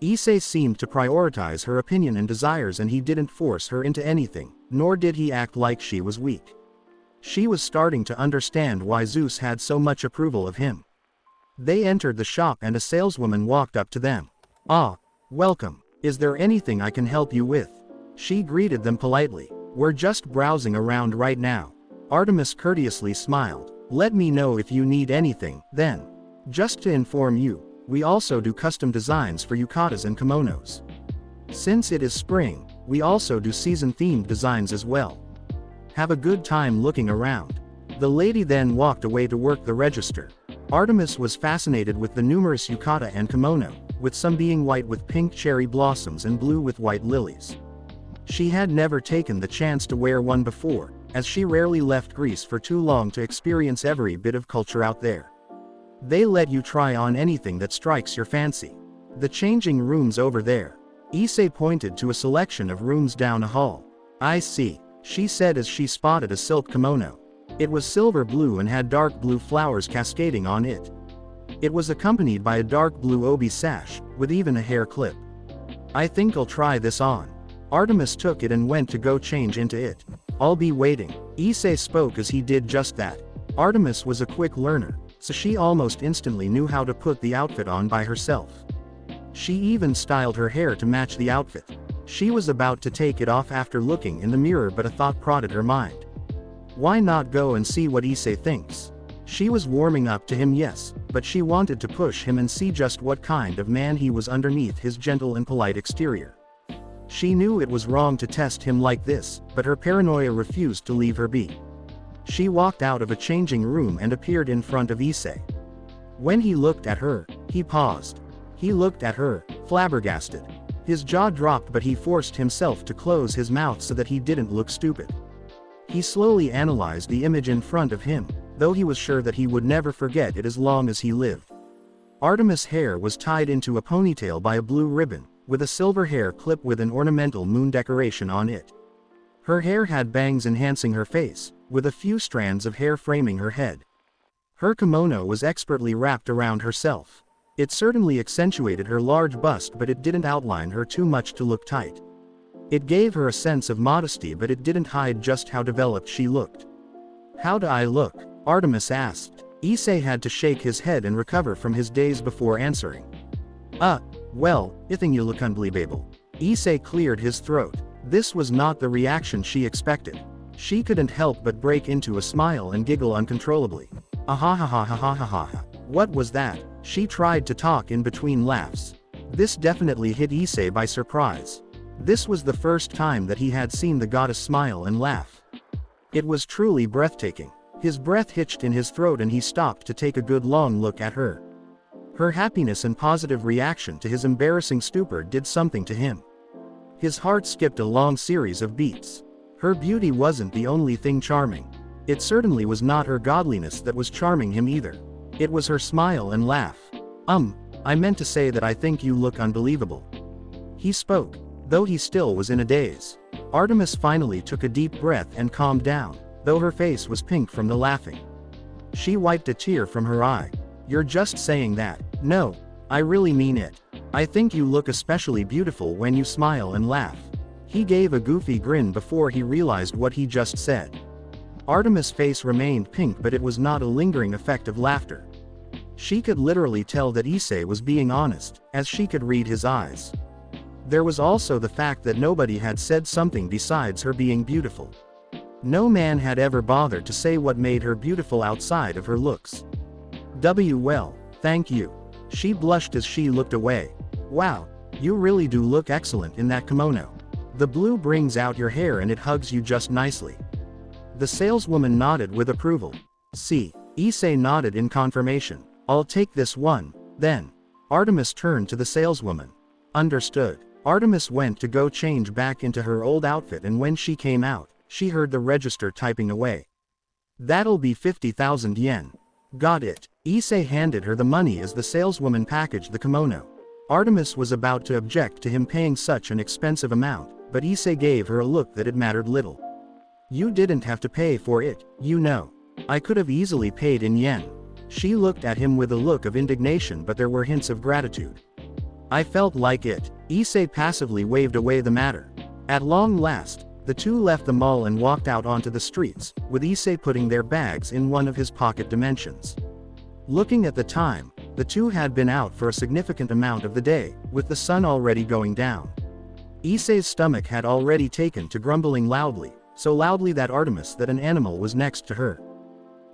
Issei seemed to prioritize her opinion and desires, and he didn't force her into anything, nor did he act like she was weak. She was starting to understand why Zeus had so much approval of him. They entered the shop and a saleswoman walked up to them. "Ah, welcome. Is there anything I can help you with?" She greeted them politely. "We're just browsing around right now." Artemis courteously smiled. "Let me know if you need anything, then. Just to inform you, we also do custom designs for yukatas and kimonos. Since it is spring, we also do season-themed designs as well. Have a good time looking around." The lady then walked away to work the register. Artemis was fascinated with the numerous yukata and kimono, with some being white with pink cherry blossoms and blue with white lilies. She had never taken the chance to wear one before, as she rarely left Greece for too long to experience every bit of culture out there. They let you try on anything that strikes your fancy. "The changing rooms over there." Issei pointed to a selection of rooms down a hall. "I see," she said as she spotted a silk kimono. It was silver blue and had dark blue flowers cascading on it. It was accompanied by a dark blue obi sash, with even a hair clip. "I think I'll try this on." Artemis took it and went to go change into it. "I'll be waiting." Issei spoke as he did just that. Artemis was a quick learner, so she almost instantly knew how to put the outfit on by herself. She even styled her hair to match the outfit. She was about to take it off after looking in the mirror, but a thought prodded her mind. Why not go and see what Issei thinks? She was warming up to him, yes, but she wanted to push him and see just what kind of man he was underneath his gentle and polite exterior. She knew it was wrong to test him like this, but her paranoia refused to leave her be. She walked out of a changing room and appeared in front of Issei. When he looked at her, he paused. He looked at her, flabbergasted. His jaw dropped, but he forced himself to close his mouth so that he didn't look stupid. He slowly analyzed the image in front of him, though he was sure that he would never forget it as long as he lived. Artemis' hair was tied into a ponytail by a blue ribbon, with a silver hair clip with an ornamental moon decoration on it. Her hair had bangs enhancing her face, with a few strands of hair framing her head. Her kimono was expertly wrapped around herself. It certainly accentuated her large bust, but it didn't outline her too much to look tight. It gave her a sense of modesty, but it didn't hide just how developed she looked. "How do I look?" Artemis asked. Issei had to shake his head and recover from his daze before answering. Well, I think you look unbelievable." Issei cleared his throat. This was not the reaction she expected. She couldn't help but break into a smile and giggle uncontrollably. "Ahahahahahaha. What was that?" She tried to talk in between laughs. This definitely hit Issei by surprise. This was the first time that he had seen the goddess smile and laugh. It was truly breathtaking. His breath hitched in his throat and he stopped to take a good long look at her. Her happiness and positive reaction to his embarrassing stupor did something to him. His heart skipped a long series of beats. Her beauty wasn't the only thing charming. It certainly was not her godliness that was charming him either. It was her smile and laugh. I meant to say that I think you look unbelievable." He spoke, though he still was in a daze. Artemis finally took a deep breath and calmed down, though her face was pink from the laughing. She wiped a tear from her eye. "You're just saying that." "No, I really mean it. I think you look especially beautiful when you smile and laugh." He gave a goofy grin before he realized what he just said. Artemis' face remained pink, but it was not a lingering effect of laughter. She could literally tell that Issei was being honest, as she could read his eyes. There was also the fact that nobody had said something besides her being beautiful. No man had ever bothered to say what made her beautiful outside of her looks. Well, thank you." She blushed as she looked away. "Wow, you really do look excellent in that kimono. The blue brings out your hair and it hugs you just nicely." The saleswoman nodded with approval. "See." Issei nodded in confirmation. "I'll take this one, then." Artemis turned to the saleswoman. "Understood." Artemis went to go change back into her old outfit, and when she came out, she heard the register typing away. "That'll be 50,000 yen. Got it." Issei handed her the money as the saleswoman packaged the kimono. Artemis was about to object to him paying such an expensive amount, but Issei gave her a look that it mattered little. You didn't have to pay for it, you know. I could have easily paid in yen. She looked at him with a look of indignation, but there were hints of gratitude. I felt like it. Issei passively waved away the matter. At long last, the two left the mall and walked out onto the streets, with Issei putting their bags in one of his pocket dimensions. Looking at the time, the two had been out for a significant amount of the day, with the sun already going down. Issei's stomach had already taken to grumbling loudly, so loudly that an animal was next to her.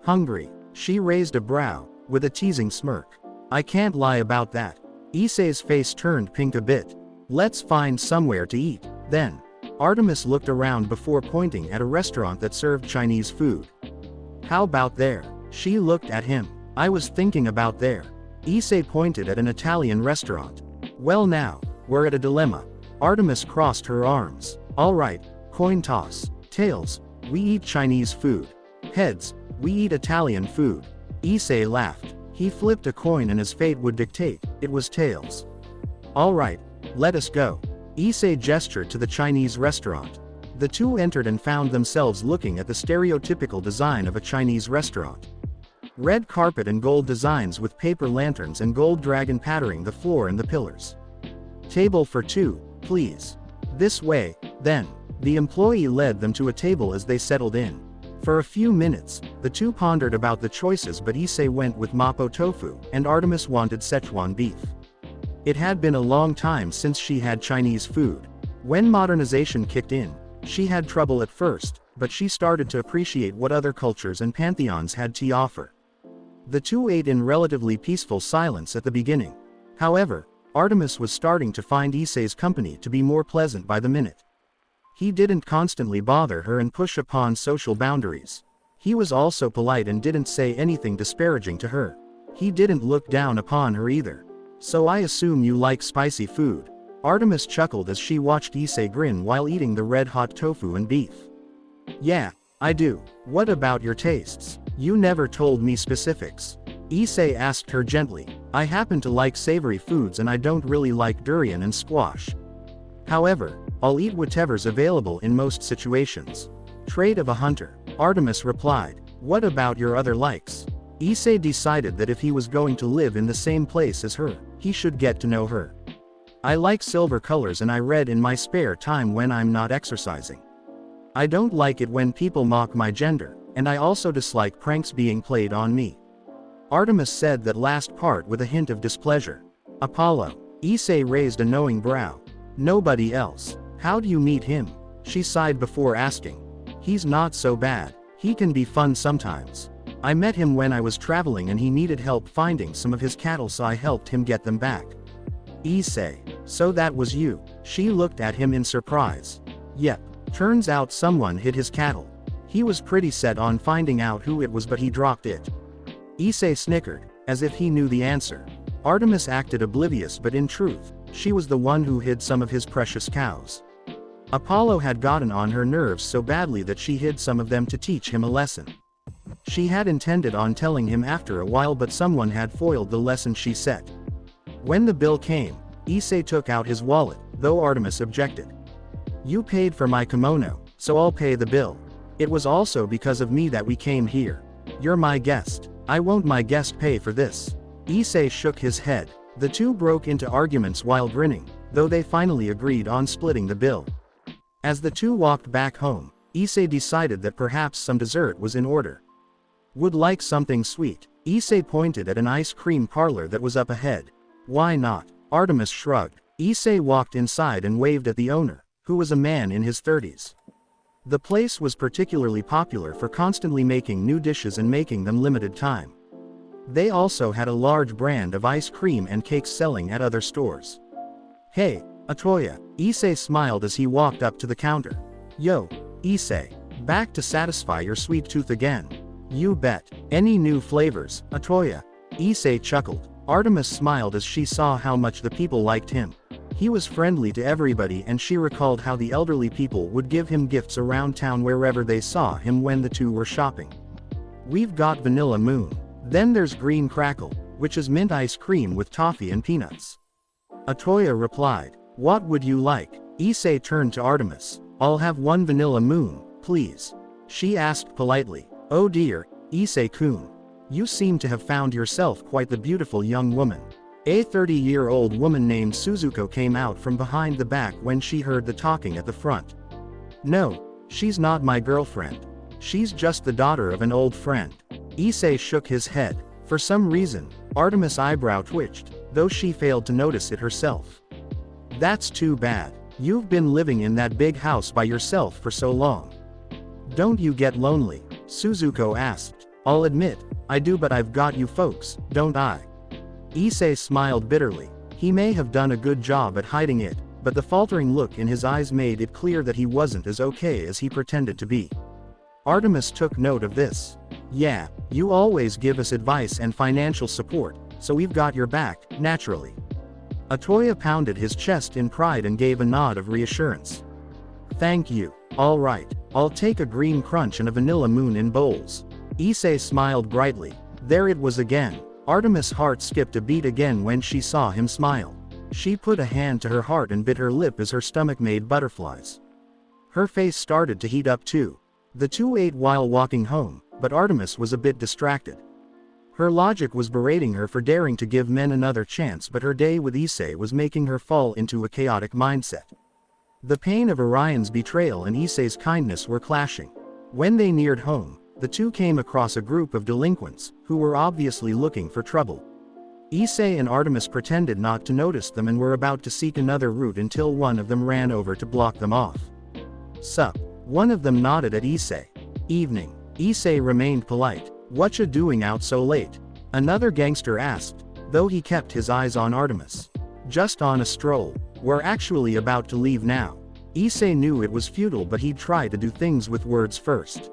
Hungry. She raised a brow, with a teasing smirk. I can't lie about that. Issei's face turned pink a bit. Let's find somewhere to eat, then. Artemis looked around before pointing at a restaurant that served Chinese food. How about there? She looked at him. I was thinking about there. Issei pointed at an Italian restaurant. Well now, we're at a dilemma. Artemis crossed her arms. Alright, coin toss. Tails, we eat Chinese food. Heads, we eat Italian food. Issei laughed. He flipped a coin and as fate would dictate, it was tails. Alright, let us go. Issei gestured to the Chinese restaurant. The two entered and found themselves looking at the stereotypical design of a Chinese restaurant. Red carpet and gold designs with paper lanterns and gold dragon patterning the floor and the pillars. Table for two, please. This way, then. The employee led them to a table as they settled in. For a few minutes, the two pondered about the choices, but Issei went with mapo tofu, and Artemis wanted Szechuan beef. It had been a long time since she had Chinese food. When modernization kicked in, she had trouble at first, but she started to appreciate what other cultures and pantheons had to offer. The two ate in relatively peaceful silence at the beginning. However, Artemis was starting to find Issei's company to be more pleasant by the minute. He didn't constantly bother her and push upon social boundaries. He was also polite and didn't say anything disparaging to her. He didn't look down upon her either. So I assume you like spicy food. Artemis chuckled as she watched Issei grin while eating the red-hot tofu and beef. Yeah, I do. What about your tastes? You never told me specifics. Issei asked her gently. I happen to like savory foods and I don't really like durian and squash. However, I'll eat whatever's available in most situations. Trait of a hunter. Artemis replied. What about your other likes? Issei decided that if he was going to live in the same place as her, he should get to know her. I like silver colors and I read in my spare time when I'm not exercising. I don't like it when people mock my gender, and I also dislike pranks being played on me. Artemis said that last part with a hint of displeasure. Apollo. Issei raised a knowing brow. Nobody else. How do you meet him? She sighed before asking. He's not so bad. He can be fun sometimes. I met him when I was traveling and he needed help finding some of his cattle, so I helped him get them back. Issei. So that was you. She looked at him in surprise. Yep. Turns out someone hid his cattle. He was pretty set on finding out who it was, but he dropped it. Issei snickered, as if he knew the answer. Artemis acted oblivious, but in truth, she was the one who hid some of his precious cows. Apollo had gotten on her nerves so badly that she hid some of them to teach him a lesson. She had intended on telling him after a while, but someone had foiled the lesson she set. When the bill came, Issei took out his wallet, though Artemis objected. You paid for my kimono, so I'll pay the bill. It was also because of me that we came here. You're my guest. I won't my guest pay for this. Issei shook his head. The two broke into arguments while grinning, though they finally agreed on splitting the bill. As the two walked back home, Issei decided that perhaps some dessert was in order. Would like something sweet. Issei pointed at an ice cream parlor that was up ahead. Why not? Artemis shrugged. Issei walked inside and waved at the owner, who was a man in his 30s. The place was particularly popular for constantly making new dishes and making them limited time. They also had a large brand of ice cream and cakes selling at other stores. Hey, Atoya. Issei smiled as he walked up to the counter. Yo, Issei. Back to satisfy your sweet tooth again. You bet. Any new flavors, Atoya? Issei chuckled. Artemis smiled as she saw how much the people liked him. He was friendly to everybody, and she recalled how the elderly people would give him gifts around town wherever they saw him when the two were shopping. We've got Vanilla Moon. Then there's Green Crackle, which is mint ice cream with toffee and peanuts. Atoya replied. What would you like? Issei turned to Artemis. I'll have one vanilla moon, please. She asked politely. Oh dear, Issei-kun. You seem to have found yourself quite the beautiful young woman. A 30-year-old woman named Suzuko came out from behind the back when she heard the talking at the front. No, she's not my girlfriend. She's just the daughter of an old friend. Issei shook his head. For some reason, Artemis' eyebrow twitched, though she failed to notice it herself. That's too bad. You've been living in that big house by yourself for so long. Don't you get lonely? Suzuko asked. I'll admit, I do, but I've got you folks, don't I? Issei smiled bitterly. He may have done a good job at hiding it, but the faltering look in his eyes made it clear that he wasn't as okay as he pretended to be. Artemis took note of this. Yeah, you always give us advice and financial support, so we've got your back, naturally. Atoya pounded his chest in pride and gave a nod of reassurance. Thank you. All right, I'll take a green crunch and a vanilla moon in bowls. Issei smiled brightly. There it was again. Artemis' heart skipped a beat again when she saw him smile. She put a hand to her heart and bit her lip as her stomach made butterflies. Her face started to heat up too. The two ate while walking home, but Artemis was a bit distracted. Her logic was berating her for daring to give men another chance, but her day with Issei was making her fall into a chaotic mindset. The pain of Orion's betrayal and Issei's kindness were clashing. When they neared home, the two came across a group of delinquents, who were obviously looking for trouble. Issei and Artemis pretended not to notice them and were about to seek another route until one of them ran over to block them off. Sup? One of them nodded at Issei. Evening. Issei remained polite. Whatcha doing out so late? Another gangster asked, though he kept his eyes on Artemis. Just on a stroll. We're actually about to leave now. Issei knew it was futile, but he'd try to do things with words first.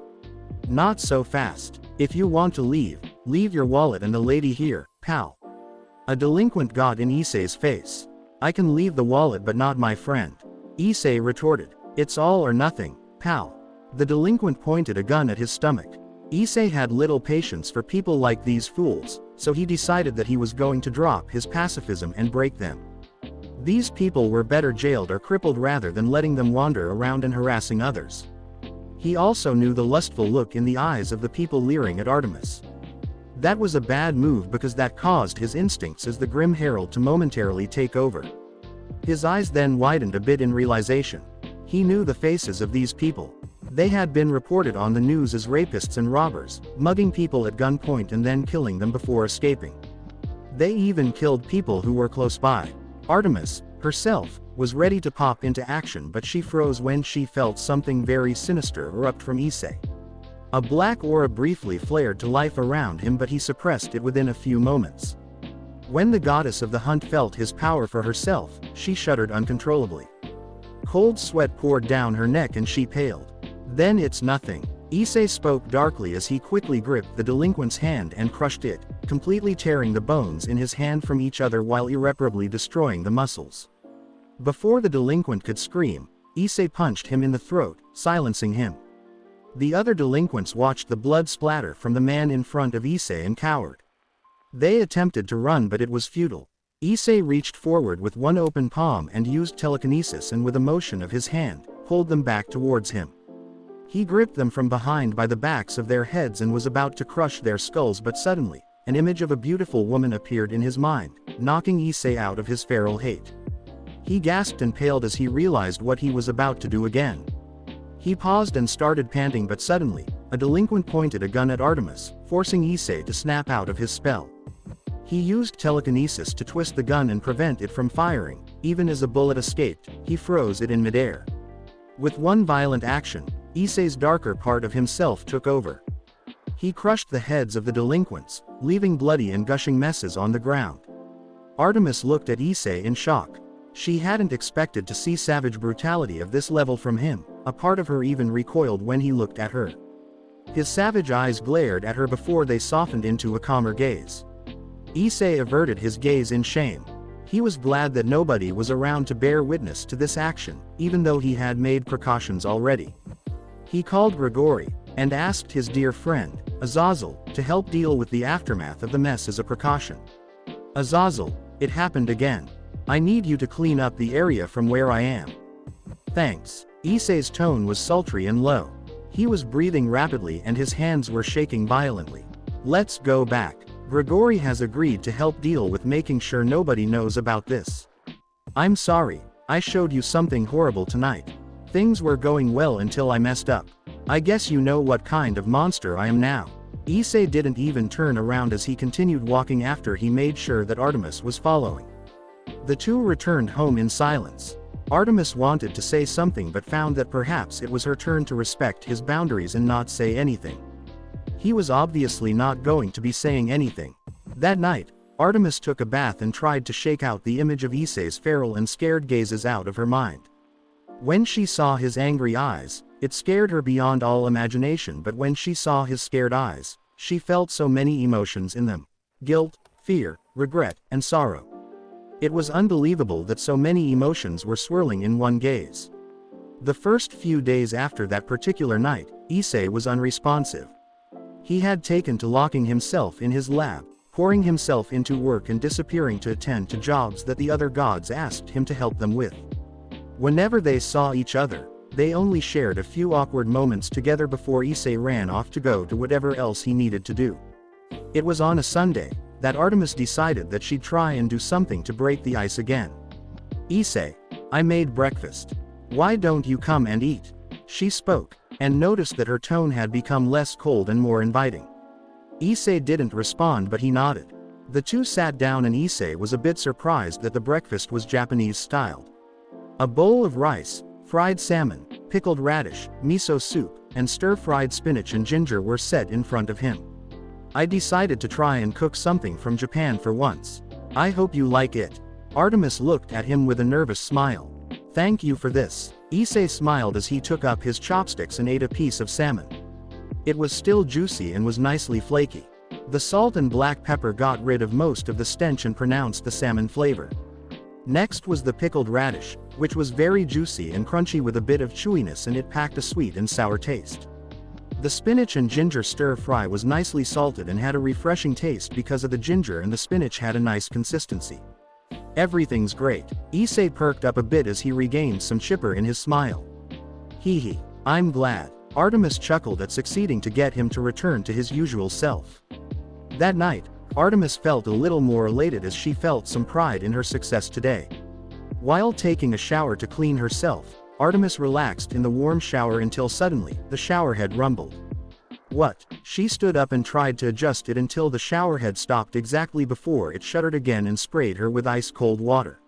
Not so fast. If you want to leave, leave your wallet and the lady here, pal. A delinquent got in Issei's face. I can leave the wallet but not my friend. Issei retorted. It's all or nothing, pal. The delinquent pointed a gun at his stomach. Issei had little patience for people like these fools, so he decided that he was going to drop his pacifism and break them. These people were better jailed or crippled rather than letting them wander around and harassing others. He also knew the lustful look in the eyes of the people leering at Artemis. That was a bad move because that caused his instincts as the grim Herald to momentarily take over. His eyes then widened a bit in realization. He knew the faces of these people. They had been reported on the news as rapists and robbers, mugging people at gunpoint and then killing them before escaping. They even killed people who were close by. Artemis, herself, was ready to pop into action, but she froze when she felt something very sinister erupt from Issei. A black aura briefly flared to life around him, but he suppressed it within a few moments. When the goddess of the hunt felt his power for herself, she shuddered uncontrollably. Cold sweat poured down her neck and she paled. Then it's nothing. Issei spoke darkly as he quickly gripped the delinquent's hand and crushed it, completely tearing the bones in his hand from each other while irreparably destroying the muscles. Before the delinquent could scream, Issei punched him in the throat, silencing him. The other delinquents watched the blood splatter from the man in front of Issei and cowered. They attempted to run, but it was futile. Issei reached forward with one open palm and used telekinesis, and with a motion of his hand, pulled them back towards him. He gripped them from behind by the backs of their heads and was about to crush their skulls, but suddenly, an image of a beautiful woman appeared in his mind, knocking Issei out of his feral hate. He gasped and paled as he realized what he was about to do again. He paused and started panting, but suddenly, a delinquent pointed a gun at Artemis, forcing Issei to snap out of his spell. He used telekinesis to twist the gun and prevent it from firing. Even as a bullet escaped, he froze it in midair. With one violent action, Issei's darker part of himself took over. He crushed the heads of the delinquents, leaving bloody and gushing messes on the ground. Artemis looked at Issei in shock. She hadn't expected to see savage brutality of this level from him. A part of her even recoiled when he looked at her. His savage eyes glared at her before they softened into a calmer gaze. Issei averted his gaze in shame. He was glad that nobody was around to bear witness to this action, even though he had made precautions already. He called Grigori, and asked his dear friend, Azazel, to help deal with the aftermath of the mess as a precaution. Azazel, it happened again. I need you to clean up the area from where I am. Thanks. Issei's tone was sultry and low. He was breathing rapidly and his hands were shaking violently. Let's go back. Grigori has agreed to help deal with making sure nobody knows about this. I'm sorry, I showed you something horrible tonight. Things were going well until I messed up. I guess you know what kind of monster I am now. Issei didn't even turn around as he continued walking after he made sure that Artemis was following. The two returned home in silence. Artemis wanted to say something but found that perhaps it was her turn to respect his boundaries and not say anything. He was obviously not going to be saying anything. That night, Artemis took a bath and tried to shake out the image of Issei's feral and scared gazes out of her mind. When she saw his angry eyes, it scared her beyond all imagination, but when she saw his scared eyes, she felt so many emotions in them. Guilt, fear, regret, and sorrow. It was unbelievable that so many emotions were swirling in one gaze. The first few days after that particular night, Issei was unresponsive. He had taken to locking himself in his lab, pouring himself into work and disappearing to attend to jobs that the other gods asked him to help them with. Whenever they saw each other, they only shared a few awkward moments together before Issei ran off to go to whatever else he needed to do. It was on a Sunday that Artemis decided that she'd try and do something to break the ice again. Issei, I made breakfast. Why don't you come and eat? She spoke, and noticed that her tone had become less cold and more inviting. Issei didn't respond, but he nodded. The two sat down and Issei was a bit surprised that the breakfast was Japanese-styled. A bowl of rice, fried salmon, pickled radish, miso soup, and stir-fried spinach and ginger were set in front of him. I decided to try and cook something from Japan for once. I hope you like it. Artemis looked at him with a nervous smile. Thank you for this. Issei smiled as he took up his chopsticks and ate a piece of salmon. It was still juicy and was nicely flaky. The salt and black pepper got rid of most of the stench and pronounced the salmon flavor. Next was the pickled radish, which was very juicy and crunchy with a bit of chewiness, and it packed a sweet and sour taste. The spinach and ginger stir-fry was nicely salted and had a refreshing taste because of the ginger, and the spinach had a nice consistency. Everything's great. Issei perked up a bit as he regained some chipper in his smile. Hee, I'm glad. Artemis chuckled at succeeding to get him to return to his usual self. That night, Artemis felt a little more elated as she felt some pride in her success today. While taking a shower to clean herself, Artemis relaxed in the warm shower until suddenly, the shower head rumbled. What? She stood up and tried to adjust it until the shower head stopped exactly before it shuddered again and sprayed her with ice-cold water.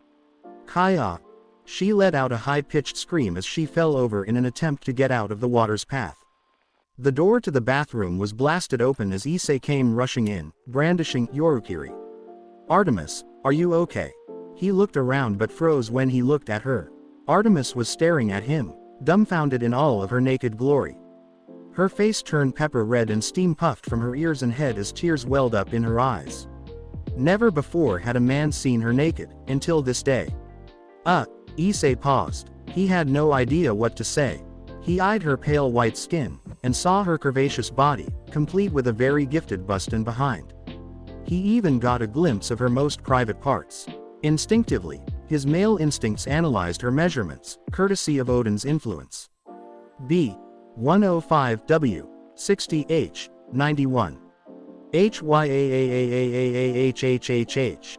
Kaya! She let out a high-pitched scream as she fell over in an attempt to get out of the water's path. The door to the bathroom was blasted open as Issei came rushing in, brandishing Yorukiri. Artemis, are you okay? He looked around but froze when he looked at her. Artemis was staring at him, dumbfounded in all of her naked glory. Her face turned pepper red and steam puffed from her ears and head as tears welled up in her eyes. Never before had a man seen her naked, until this day. Issei paused. He had no idea what to say. He eyed her pale white skin, and saw her curvaceous body, complete with a very gifted bust and behind. He even got a glimpse of her most private parts. Instinctively, his male instincts analyzed her measurements, courtesy of Odin's influence. B. 105W, 60H, 91. HYAAAAAHHHH.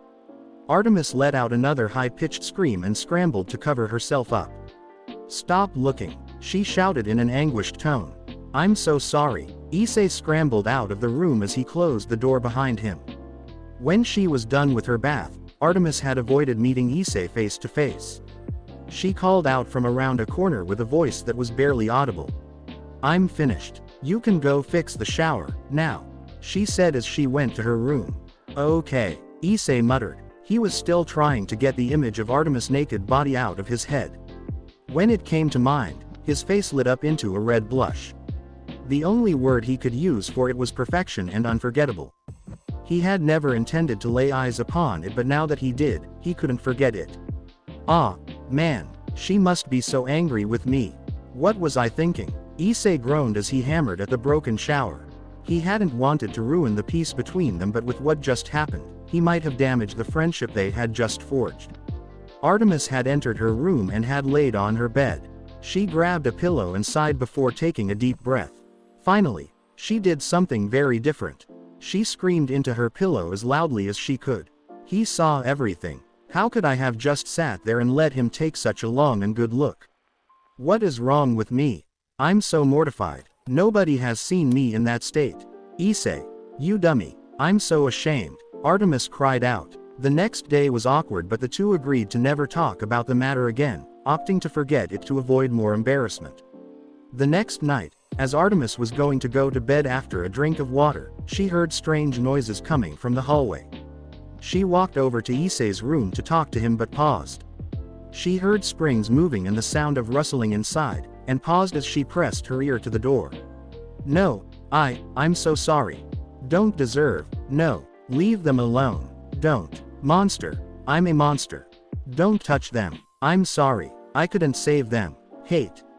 Artemis let out another high-pitched scream and scrambled to cover herself up. Stop looking, she shouted in an anguished tone. I'm so sorry. Issei scrambled out of the room as he closed the door behind him. When she was done with her bath, Artemis had avoided meeting Issei face to face. She called out from around a corner with a voice that was barely audible. I'm finished. You can go fix the shower, now, she said as she went to her room. Okay, Issei muttered. He was still trying to get the image of Artemis' naked body out of his head. When it came to mind, his face lit up into a red blush. The only word he could use for it was perfection and unforgettable. He had never intended to lay eyes upon it, but now that he did, he couldn't forget it. Ah, man, she must be so angry with me. What was I thinking? Issei groaned as he hammered at the broken shower. He hadn't wanted to ruin the peace between them, but with what just happened, he might have damaged the friendship they had just forged. Artemis had entered her room and had laid on her bed. She grabbed a pillow and sighed before taking a deep breath. Finally, she did something very different. She screamed into her pillow as loudly as she could. He saw everything. How could I have just sat there and let him take such a long and good look? What is wrong with me? I'm so mortified. Nobody has seen me in that state. Issei, you dummy. I'm so ashamed. Artemis cried out. The next day was awkward, but the two agreed to never talk about the matter again, opting to forget it to avoid more embarrassment. The next night, as Artemis was going to go to bed after a drink of water, she heard strange noises coming from the hallway. She walked over to Issei's room to talk to him but paused. She heard springs moving and the sound of rustling inside, and paused as she pressed her ear to the door. No, I'm so sorry. Don't deserve, no, leave them alone. Don't. Monster, I'm a monster. Don't touch them. I'm sorry, I couldn't save them.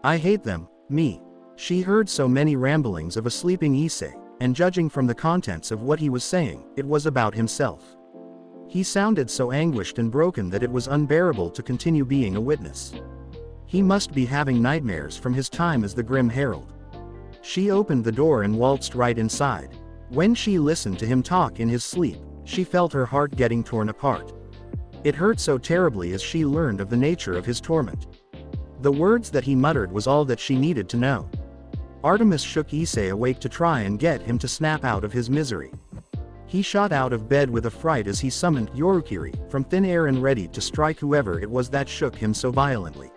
I hate them, me. She heard so many ramblings of a sleeping Issei, and judging from the contents of what he was saying, it was about himself. He sounded so anguished and broken that it was unbearable to continue being a witness. He must be having nightmares from his time as the Grim Herald. She opened the door and waltzed right inside. When she listened to him talk in his sleep, she felt her heart getting torn apart. It hurt so terribly as she learned of the nature of his torment. The words that he muttered was all that she needed to know. Artemis shook Issei awake to try and get him to snap out of his misery. He shot out of bed with a fright as he summoned Yorukiri from thin air and ready to strike whoever it was that shook him so violently.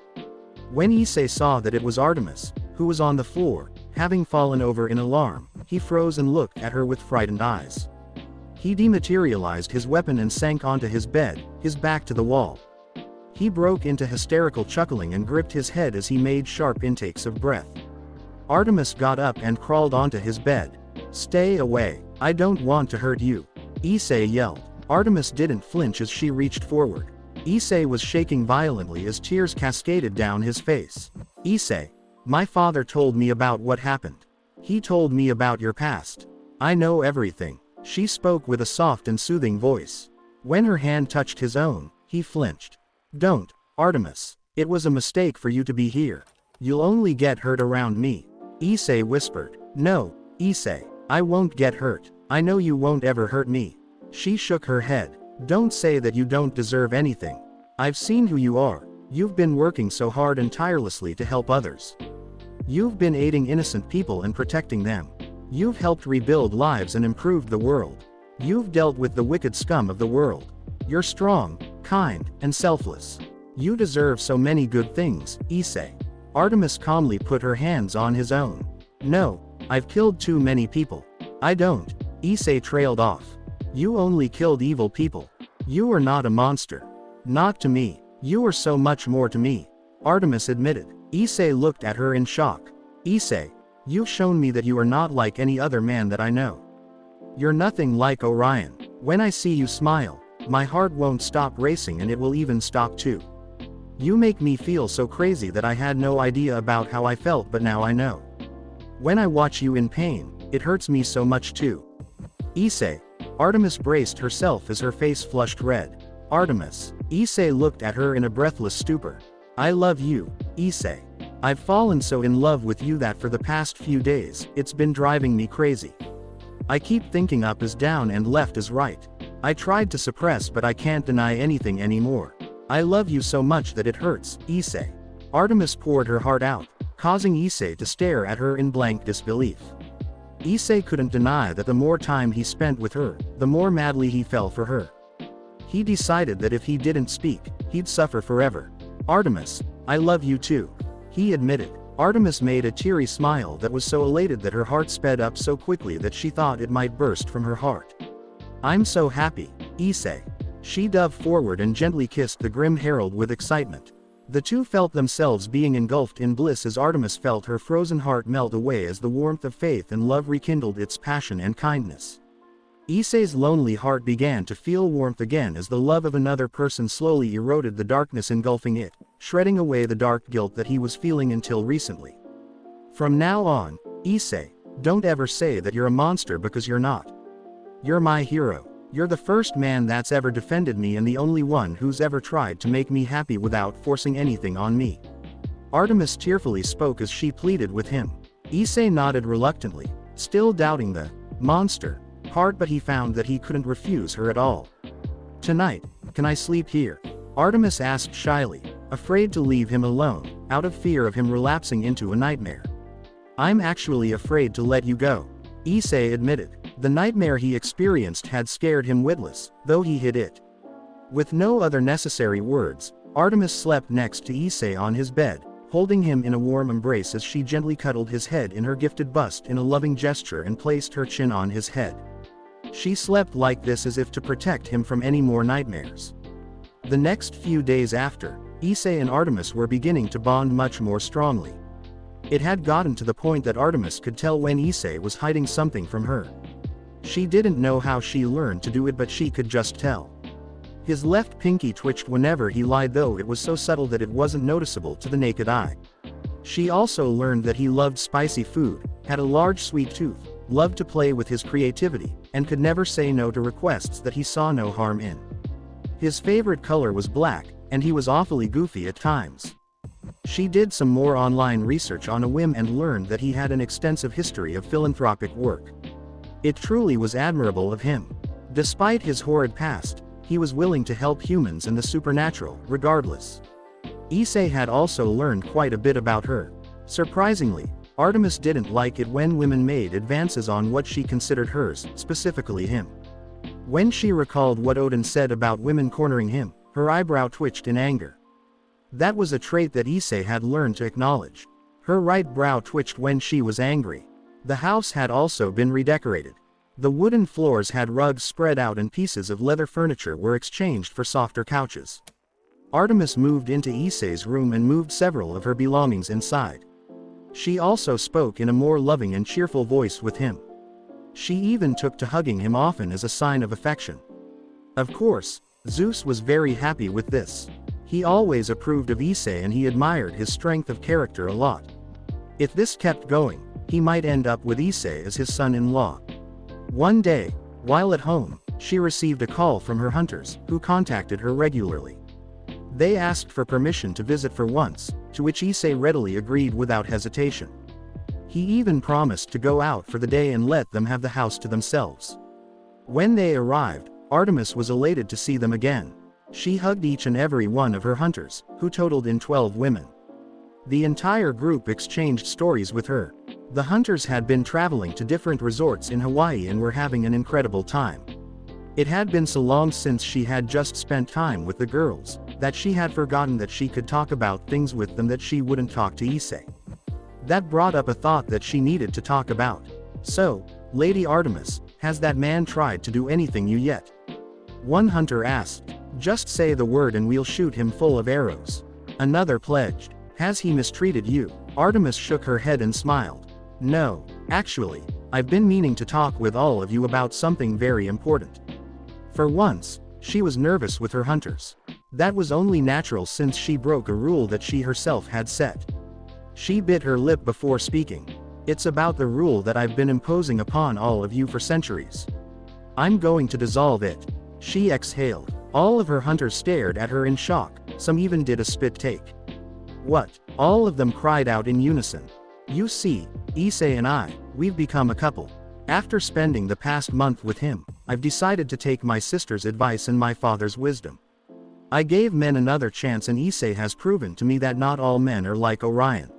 When Issei saw that it was Artemis, who was on the floor, having fallen over in alarm, he froze and looked at her with frightened eyes. He dematerialized his weapon and sank onto his bed, his back to the wall. He broke into hysterical chuckling and gripped his head as he made sharp intakes of breath. Artemis got up and crawled onto his bed. Stay away, I don't want to hurt you. Issei yelled. Artemis didn't flinch as she reached forward. Issei was shaking violently as tears cascaded down his face. Issei, my father told me about what happened. He told me about your past. I know everything. She spoke with a soft and soothing voice. When her hand touched his own, he flinched. Don't, Artemis. It was a mistake for you to be here. You'll only get hurt around me. Issei whispered. No, Issei, I won't get hurt. I know you won't ever hurt me. She shook her head. Don't say that you don't deserve anything. I've seen who you are. You've been working so hard and tirelessly to help others. You've been aiding innocent people and protecting them. You've helped rebuild lives and improved the world. You've dealt with the wicked scum of the world. You're strong, kind, and selfless. You deserve so many good things, Issei. Artemis calmly put her hands on his own. No, I've killed too many people. I don't. Issei trailed off. You only killed evil people. You are not a monster. Not to me. You are so much more to me. Artemis admitted. Issei looked at her in shock. Issei, you've shown me that you are not like any other man that I know. You're nothing like Orion. When I see you smile, my heart won't stop racing and it will even stop too. You make me feel so crazy that I had no idea about how I felt, but now I know. When I watch you in pain, it hurts me so much too. Issei. Artemis braced herself as her face flushed red. Artemis. Issei looked at her in a breathless stupor. I love you, Issei. I've fallen so in love with you that for the past few days, it's been driving me crazy. I keep thinking up is down and left is right. I tried to suppress, but I can't deny anything anymore. I love you so much that it hurts, Issei. Artemis poured her heart out, causing Issei to stare at her in blank disbelief. Issei couldn't deny that the more time he spent with her, the more madly he fell for her. He decided that if he didn't speak, he'd suffer forever. Artemis, I love you too. He admitted. Artemis made a teary smile that was so elated that her heart sped up so quickly that she thought it might burst from her heart. I'm so happy, Issei. She dove forward and gently kissed the Grim Herald with excitement. The two felt themselves being engulfed in bliss as Artemis felt her frozen heart melt away as the warmth of faith and love rekindled its passion and kindness. Issei's lonely heart began to feel warmth again as the love of another person slowly eroded the darkness engulfing it, shredding away the dark guilt that he was feeling until recently. From now on, Issei, don't ever say that you're a monster because you're not. You're my hero. You're the first man that's ever defended me and the only one who's ever tried to make me happy without forcing anything on me." Artemis tearfully spoke as she pleaded with him. Issei nodded reluctantly, still doubting the monster part, but he found that he couldn't refuse her at all. "Tonight, can I sleep here?" Artemis asked shyly, afraid to leave him alone, out of fear of him relapsing into a nightmare. "I'm actually afraid to let you go," Issei admitted. The nightmare he experienced had scared him witless, though he hid it. With no other necessary words, Artemis slept next to Issei on his bed, holding him in a warm embrace as she gently cuddled his head in her gifted bust in a loving gesture and placed her chin on his head. She slept like this as if to protect him from any more nightmares. The next few days after, Issei and Artemis were beginning to bond much more strongly. It had gotten to the point that Artemis could tell when Issei was hiding something from her. She didn't know how she learned to do it, but she could just tell. His left pinky twitched whenever he lied, though it was so subtle that it wasn't noticeable to the naked eye. She also learned that he loved spicy food, had a large sweet tooth, loved to play with his creativity, and could never say no to requests that he saw no harm in. His favorite color was black, and he was awfully goofy at times. She did some more online research on a whim and learned that he had an extensive history of philanthropic work. It truly was admirable of him. Despite his horrid past, he was willing to help humans and the supernatural, regardless. Issei had also learned quite a bit about her. Surprisingly, Artemis didn't like it when women made advances on what she considered hers, specifically him. When she recalled what Odin said about women cornering him, her eyebrow twitched in anger. That was a trait that Issei had learned to acknowledge. Her right brow twitched when she was angry. The house had also been redecorated. The wooden floors had rugs spread out and pieces of leather furniture were exchanged for softer couches. Artemis moved into Issei's room and moved several of her belongings inside. She also spoke in a more loving and cheerful voice with him. She even took to hugging him often as a sign of affection. Of course, Zeus was very happy with this. He always approved of Issei and he admired his strength of character a lot. If this kept going, he might end up with Issei as his son-in-law. One day, while at home, she received a call from her hunters, who contacted her regularly. They asked for permission to visit for once, to which Issei readily agreed without hesitation. He even promised to go out for the day and let them have the house to themselves. When they arrived, Artemis was elated to see them again. She hugged each and every one of her hunters, who totaled in 12 women. The entire group exchanged stories with her. The hunters had been traveling to different resorts in Hawaii and were having an incredible time. It had been so long since she had just spent time with the girls, that she had forgotten that she could talk about things with them that she wouldn't talk to Issei. That brought up a thought that she needed to talk about. "So, Lady Artemis, has that man tried to do anything you yet?" One hunter asked. "Just say the word and we'll shoot him full of arrows." Another pledged. "Has he mistreated you?" Artemis shook her head and smiled. "No, actually, I've been meaning to talk with all of you about something very important." For once, she was nervous with her hunters. That was only natural since she broke a rule that she herself had set. She bit her lip before speaking. "It's about the rule that I've been imposing upon all of you for centuries. I'm going to dissolve it." She exhaled. All of her hunters stared at her in shock, some even did a spit take. "What?" All of them cried out in unison. "You see, Issei and I, we've become a couple. After spending the past month with him, I've decided to take my sister's advice and my father's wisdom. I gave men another chance and Issei has proven to me that not all men are like Orion.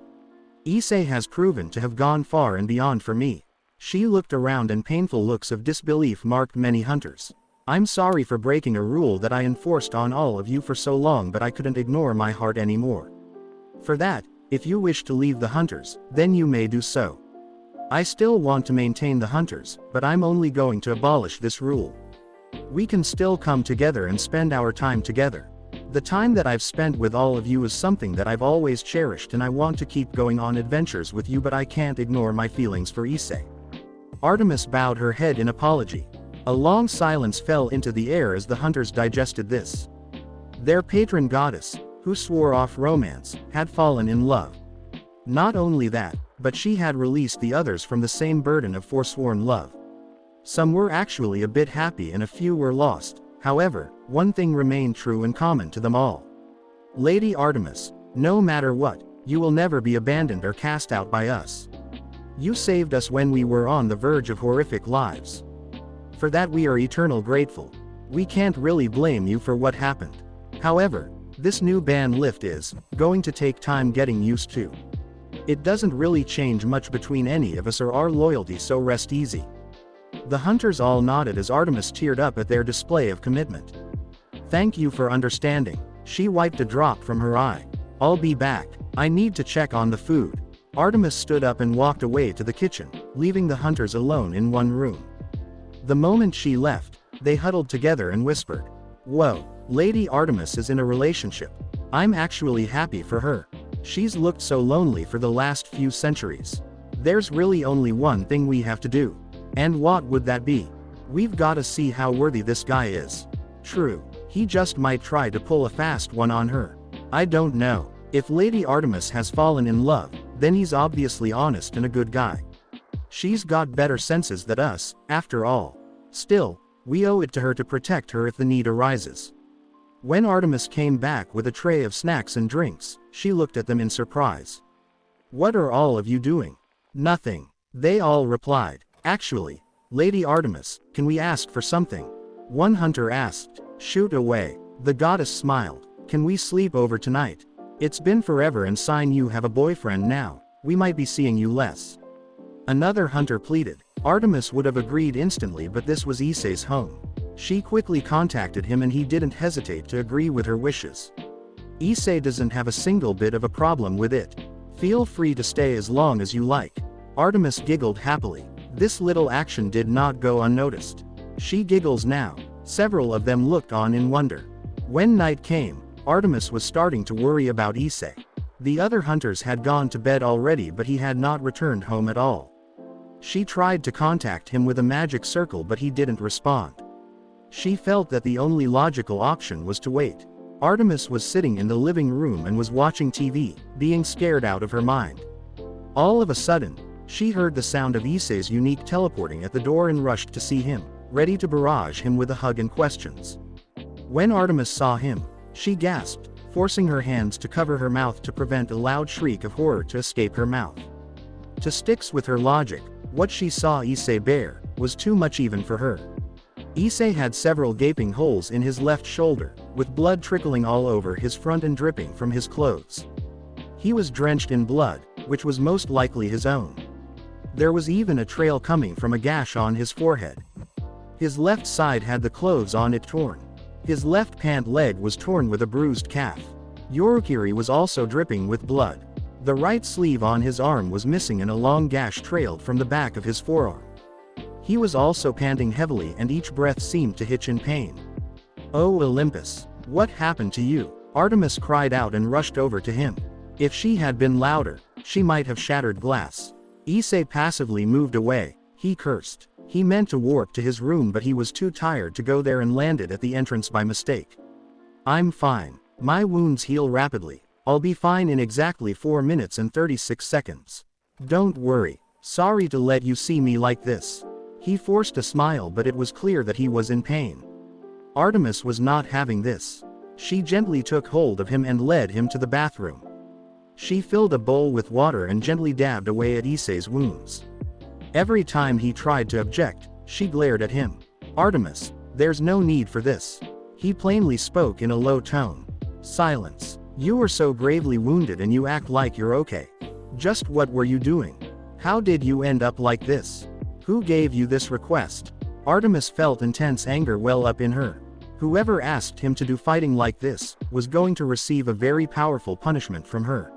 Issei has proven to have gone far and beyond for me." She looked around and painful looks of disbelief marked many hunters. "I'm sorry for breaking a rule that I enforced on all of you for so long, but I couldn't ignore my heart anymore. For that, if you wish to leave the hunters, then you may do so. I still want to maintain the hunters, but I'm only going to abolish this rule. We can still come together and spend our time together. The time that I've spent with all of you is something that I've always cherished and I want to keep going on adventures with you, but I can't ignore my feelings for Issei." Artemis bowed her head in apology. A long silence fell into the air as the hunters digested this. Their patron goddess, who swore off romance, had fallen in love. Not only that, but she had released the others from the same burden of forsworn love. Some were actually a bit happy and a few were lost. However, one thing remained true and common to them all. Lady Artemis, no matter what, you will never be abandoned or cast out by us. You saved us when we were on the verge of horrific lives. For that we are eternally grateful. We can't really blame you for what happened. However, this new ban lift is going to take time getting used to. It doesn't really change much between any of us or our loyalty, so rest easy. The hunters all nodded as Artemis teared up at their display of commitment. Thank you for understanding. She wiped a drop from her eye. I'll be back. I need to check on the food. Artemis stood up and walked away to the kitchen, leaving the hunters alone in one room. The moment she left, they huddled together and whispered, "Whoa, Lady Artemis is in a relationship. I'm actually happy for her. She's looked so lonely for the last few centuries. There's really only one thing we have to do. And what would that be? We've got to see how worthy this guy is. True, he just might try to pull a fast one on her. I don't know. If Lady Artemis has fallen in love, then he's obviously honest and a good guy. She's got better senses than us, after all. Still, we owe it to her to protect her if the need arises." When Artemis came back with a tray of snacks and drinks, she looked at them in surprise. "What are all of you doing?" "Nothing," they all replied. "Actually, Lady Artemis, can we ask for something?" One hunter asked. "Shoot away." The goddess smiled. "Can we sleep over tonight? It's been forever and sign you have a boyfriend now, we might be seeing you less." Another hunter pleaded. Artemis would have agreed instantly, but this was Issei's home. She quickly contacted him and he didn't hesitate to agree with her wishes. Issei doesn't have a single bit of a problem with it. "Feel free to stay as long as you like." Artemis giggled happily. This little action did not go unnoticed. She giggles now. Several of them looked on in wonder. When night came, Artemis was starting to worry about Issei. The other hunters had gone to bed already, but he had not returned home at all. She tried to contact him with a magic circle, but he didn't respond. She felt that the only logical option was to wait. Artemis was sitting in the living room and was watching TV, being scared out of her mind. All of a sudden, she heard the sound of Issei's unique teleporting at the door and rushed to see him, ready to barrage him with a hug and questions. When Artemis saw him, she gasped, forcing her hands to cover her mouth to prevent a loud shriek of horror to escape her mouth. To sticks with her logic, what she saw Issei bear was too much even for her. Issei had several gaping holes in his left shoulder, with blood trickling all over his front and dripping from his clothes. He was drenched in blood, which was most likely his own. There was even a trail coming from a gash on his forehead. His left side had the clothes on it torn. His left pant leg was torn with a bruised calf. Yorukiri was also dripping with blood. The right sleeve on his arm was missing and a long gash trailed from the back of his forearm. He was also panting heavily and each breath seemed to hitch in pain. "Oh Olympus, what happened to you?" Artemis cried out and rushed over to him. If she had been louder, she might have shattered glass. Issei passively moved away. He cursed. He meant to warp to his room, but he was too tired to go there and landed at the entrance by mistake. "I'm fine. My wounds heal rapidly. I'll be fine in exactly 4 minutes and 36 seconds. Don't worry. Sorry to let you see me like this." He forced a smile, but it was clear that he was in pain. Artemis was not having this. She gently took hold of him and led him to the bathroom. She filled a bowl with water and gently dabbed away at Issei's wounds. Every time he tried to object, she glared at him. "Artemis, there's no need for this." He plainly spoke in a low tone. "Silence. You were so gravely wounded and you act like you're okay. Just what were you doing? How did you end up like this? Who gave you this request?" Artemis felt intense anger well up in her. Whoever asked him to do fighting like this was going to receive a very powerful punishment from her.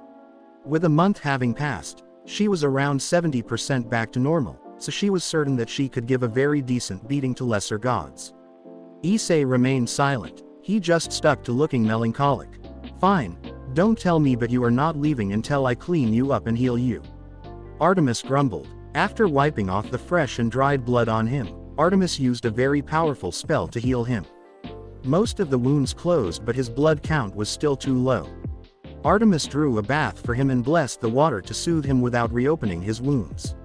With a month having passed, she was around 70% back to normal, so she was certain that she could give a very decent beating to lesser gods. Issei remained silent. He just stuck to looking melancholic. "Fine, don't tell me, but you are not leaving until I clean you up and heal you." Artemis grumbled. After wiping off the fresh and dried blood on him, Artemis used a very powerful spell to heal him. Most of the wounds closed, but his blood count was still too low. Artemis drew a bath for him and blessed the water to soothe him without reopening his wounds.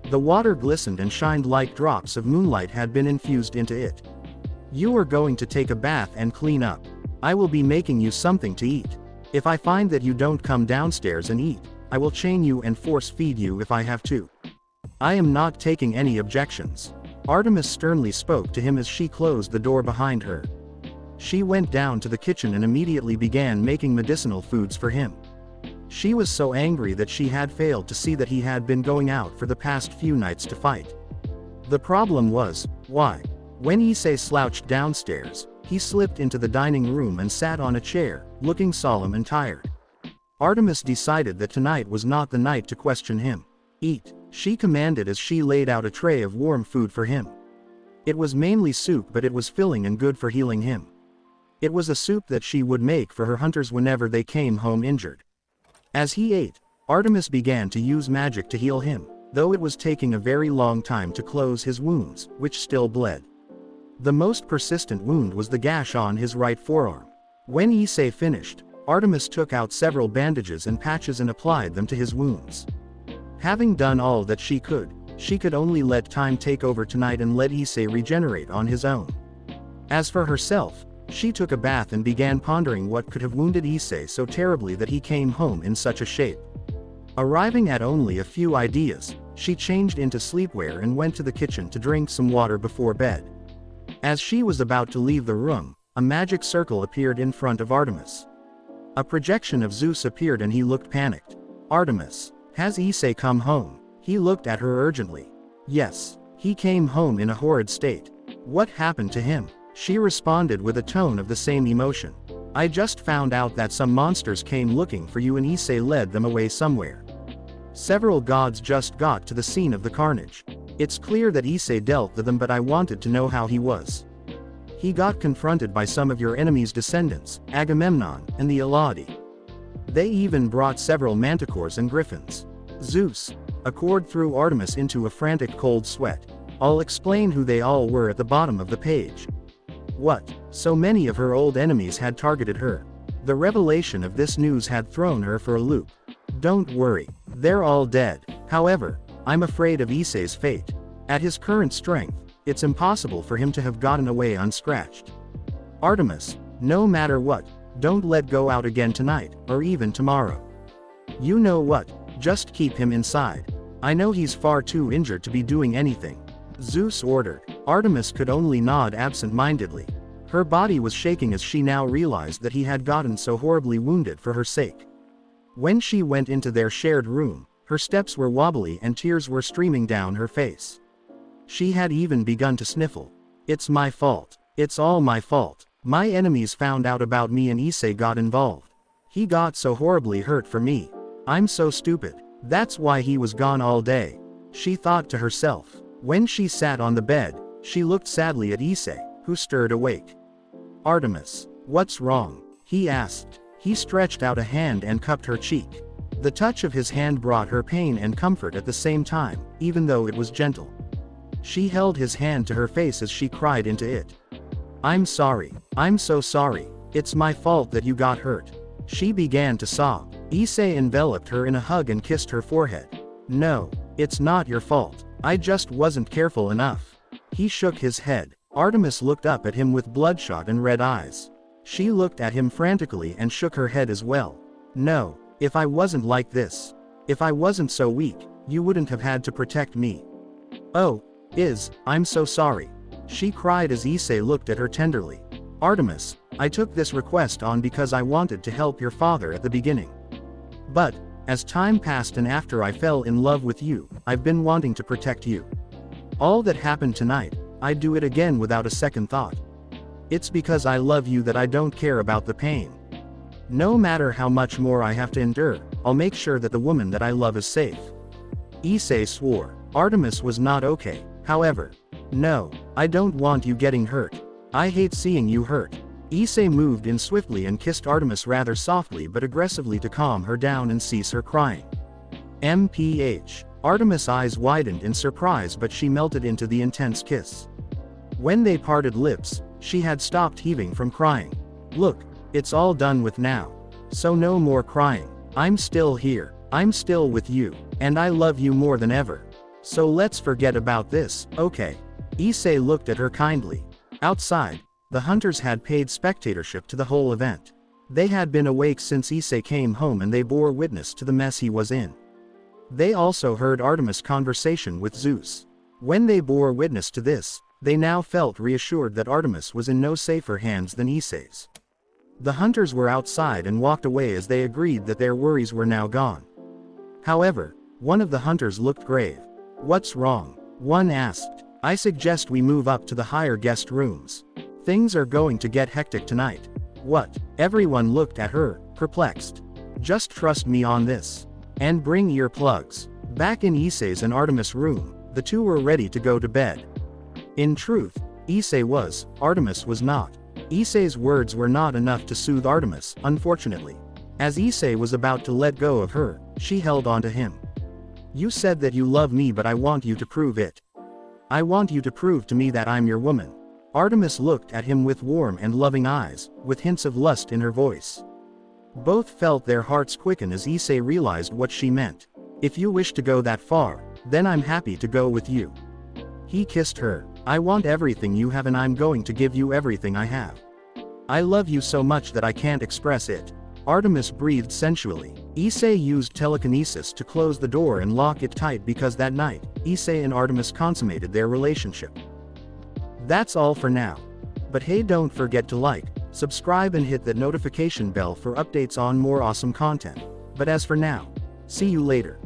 The water glistened and shined like drops of moonlight had been infused into it. You are going to take a bath and clean up. I will be making you something to eat. If I find that you don't come downstairs and eat, I will chain you and force feed you if I have to. I am not taking any objections. Artemis sternly spoke to him as she closed the door behind her. She went down to the kitchen and immediately began making medicinal foods for him. She was so angry that she had failed to see that he had been going out for the past few nights to fight. The problem was, why? When Issei slouched downstairs, he slipped into the dining room and sat on a chair, looking solemn and tired. Artemis decided that tonight was not the night to question him. Eat, she commanded as she laid out a tray of warm food for him. It was mainly soup, but it was filling and good for healing him. It was a soup that she would make for her hunters whenever they came home injured. As he ate, Artemis began to use magic to heal him, though it was taking a very long time to close his wounds, which still bled. The most persistent wound was the gash on his right forearm. When Issei finished, Artemis took out several bandages and patches and applied them to his wounds. Having done all that she could only let time take over tonight and let Issei regenerate on his own. As for herself, she took a bath and began pondering what could have wounded Issei so terribly that he came home in such a shape. Arriving at only a few ideas, she changed into sleepwear and went to the kitchen to drink some water before bed. As she was about to leave the room, a magic circle appeared in front of Artemis. A projection of Zeus appeared and he looked panicked. Artemis, has Issei come home? He looked at her urgently. Yes, he came home in a horrid state. What happened to him? She responded with a tone of the same emotion. I just found out that some monsters came looking for you and Issei led them away somewhere. Several gods just got to the scene of the carnage. It's clear that Issei dealt with them, but I wanted to know how he was. He got confronted by some of your enemy's descendants, Agamemnon, and the Eladi. They even brought several manticores and griffins. Zeus, a cord threw Artemis into a frantic cold sweat. I'll explain who they all were at the bottom of the page. What? So many of her old enemies had targeted her. The revelation of this news had thrown her for a loop. Don't worry, they're all dead. However, I'm afraid of Issei's fate. At his current strength, it's impossible for him to have gotten away unscratched. Artemis, no matter what, don't let go out again tonight, or even tomorrow. You know what, just keep him inside. I know he's far too injured to be doing anything. Zeus ordered. Artemis could only nod absent-mindedly. Her body was shaking as she now realized that he had gotten so horribly wounded for her sake. When she went into their shared room, her steps were wobbly and tears were streaming down her face. She had even begun to sniffle. It's my fault. It's all my fault. My enemies found out about me and Issei got involved. He got so horribly hurt for me. I'm so stupid. That's why he was gone all day. She thought to herself. When she sat on the bed, she looked sadly at Issei, who stirred awake. Artemis, what's wrong? He asked. He stretched out a hand and cupped her cheek. The touch of his hand brought her pain and comfort at the same time, even though it was gentle. She held his hand to her face as she cried into it. I'm sorry. I'm so sorry. It's my fault that you got hurt. She began to sob. Issei enveloped her in a hug and kissed her forehead. No, it's not your fault. I just wasn't careful enough. He shook his head. Artemis looked up at him with bloodshot and red eyes. She looked at him frantically and shook her head as well. No, if I wasn't like this, if I wasn't so weak, you wouldn't have had to protect me. Oh, I'm so sorry. She cried as Issei looked at her tenderly. Artemis, I took this request on because I wanted to help your father at the beginning. But, as time passed and after I fell in love with you, I've been wanting to protect you. All that happened tonight, I'd do it again without a second thought. It's because I love you that I don't care about the pain. No matter how much more I have to endure, I'll make sure that the woman that I love is safe. Issei swore. Artemis was not okay, however. No, I don't want you getting hurt. I hate seeing you hurt. Issei moved in swiftly and kissed Artemis rather softly but aggressively to calm her down and cease her crying. MPH. Artemis' eyes widened in surprise, but she melted into the intense kiss. When they parted lips, she had stopped heaving from crying. Look, it's all done with now. So no more crying. I'm still here. I'm still with you, and I love you more than ever. So let's forget about this, okay? Issei looked at her kindly. Outside, the hunters had paid spectatorship to the whole event. They had been awake since Issei came home and they bore witness to the mess he was in. They also heard Artemis' conversation with Zeus. When they bore witness to this, they now felt reassured that Artemis was in no safer hands than Issei's. The hunters were outside and walked away as they agreed that their worries were now gone. However, one of the hunters looked grave. "What's wrong?" one asked. "I suggest we move up to the higher guest rooms. Things are going to get hectic tonight." "What?" Everyone looked at her, perplexed. "Just trust me on this. And bring earplugs." Back in Issei's and Artemis' room, the two were ready to go to bed. In truth, Issei was, Artemis was not. Issei's words were not enough to soothe Artemis, unfortunately. As Issei was about to let go of her, she held on to him. "You said that you love me, but I want you to prove it. I want you to prove to me that I'm your woman." Artemis looked at him with warm and loving eyes, with hints of lust in her voice. Both felt their hearts quicken as Issei realized what she meant. "If you wish to go that far, then I'm happy to go with you." He kissed her. "I want everything you have and I'm going to give you everything I have. I love you so much that I can't express it." Artemis breathed sensually. Issei used telekinesis to close the door and lock it tight because that night, Issei and Artemis consummated their relationship. That's all for now. But hey, don't forget to like, subscribe and hit that notification bell for updates on more awesome content. But as for now, see you later.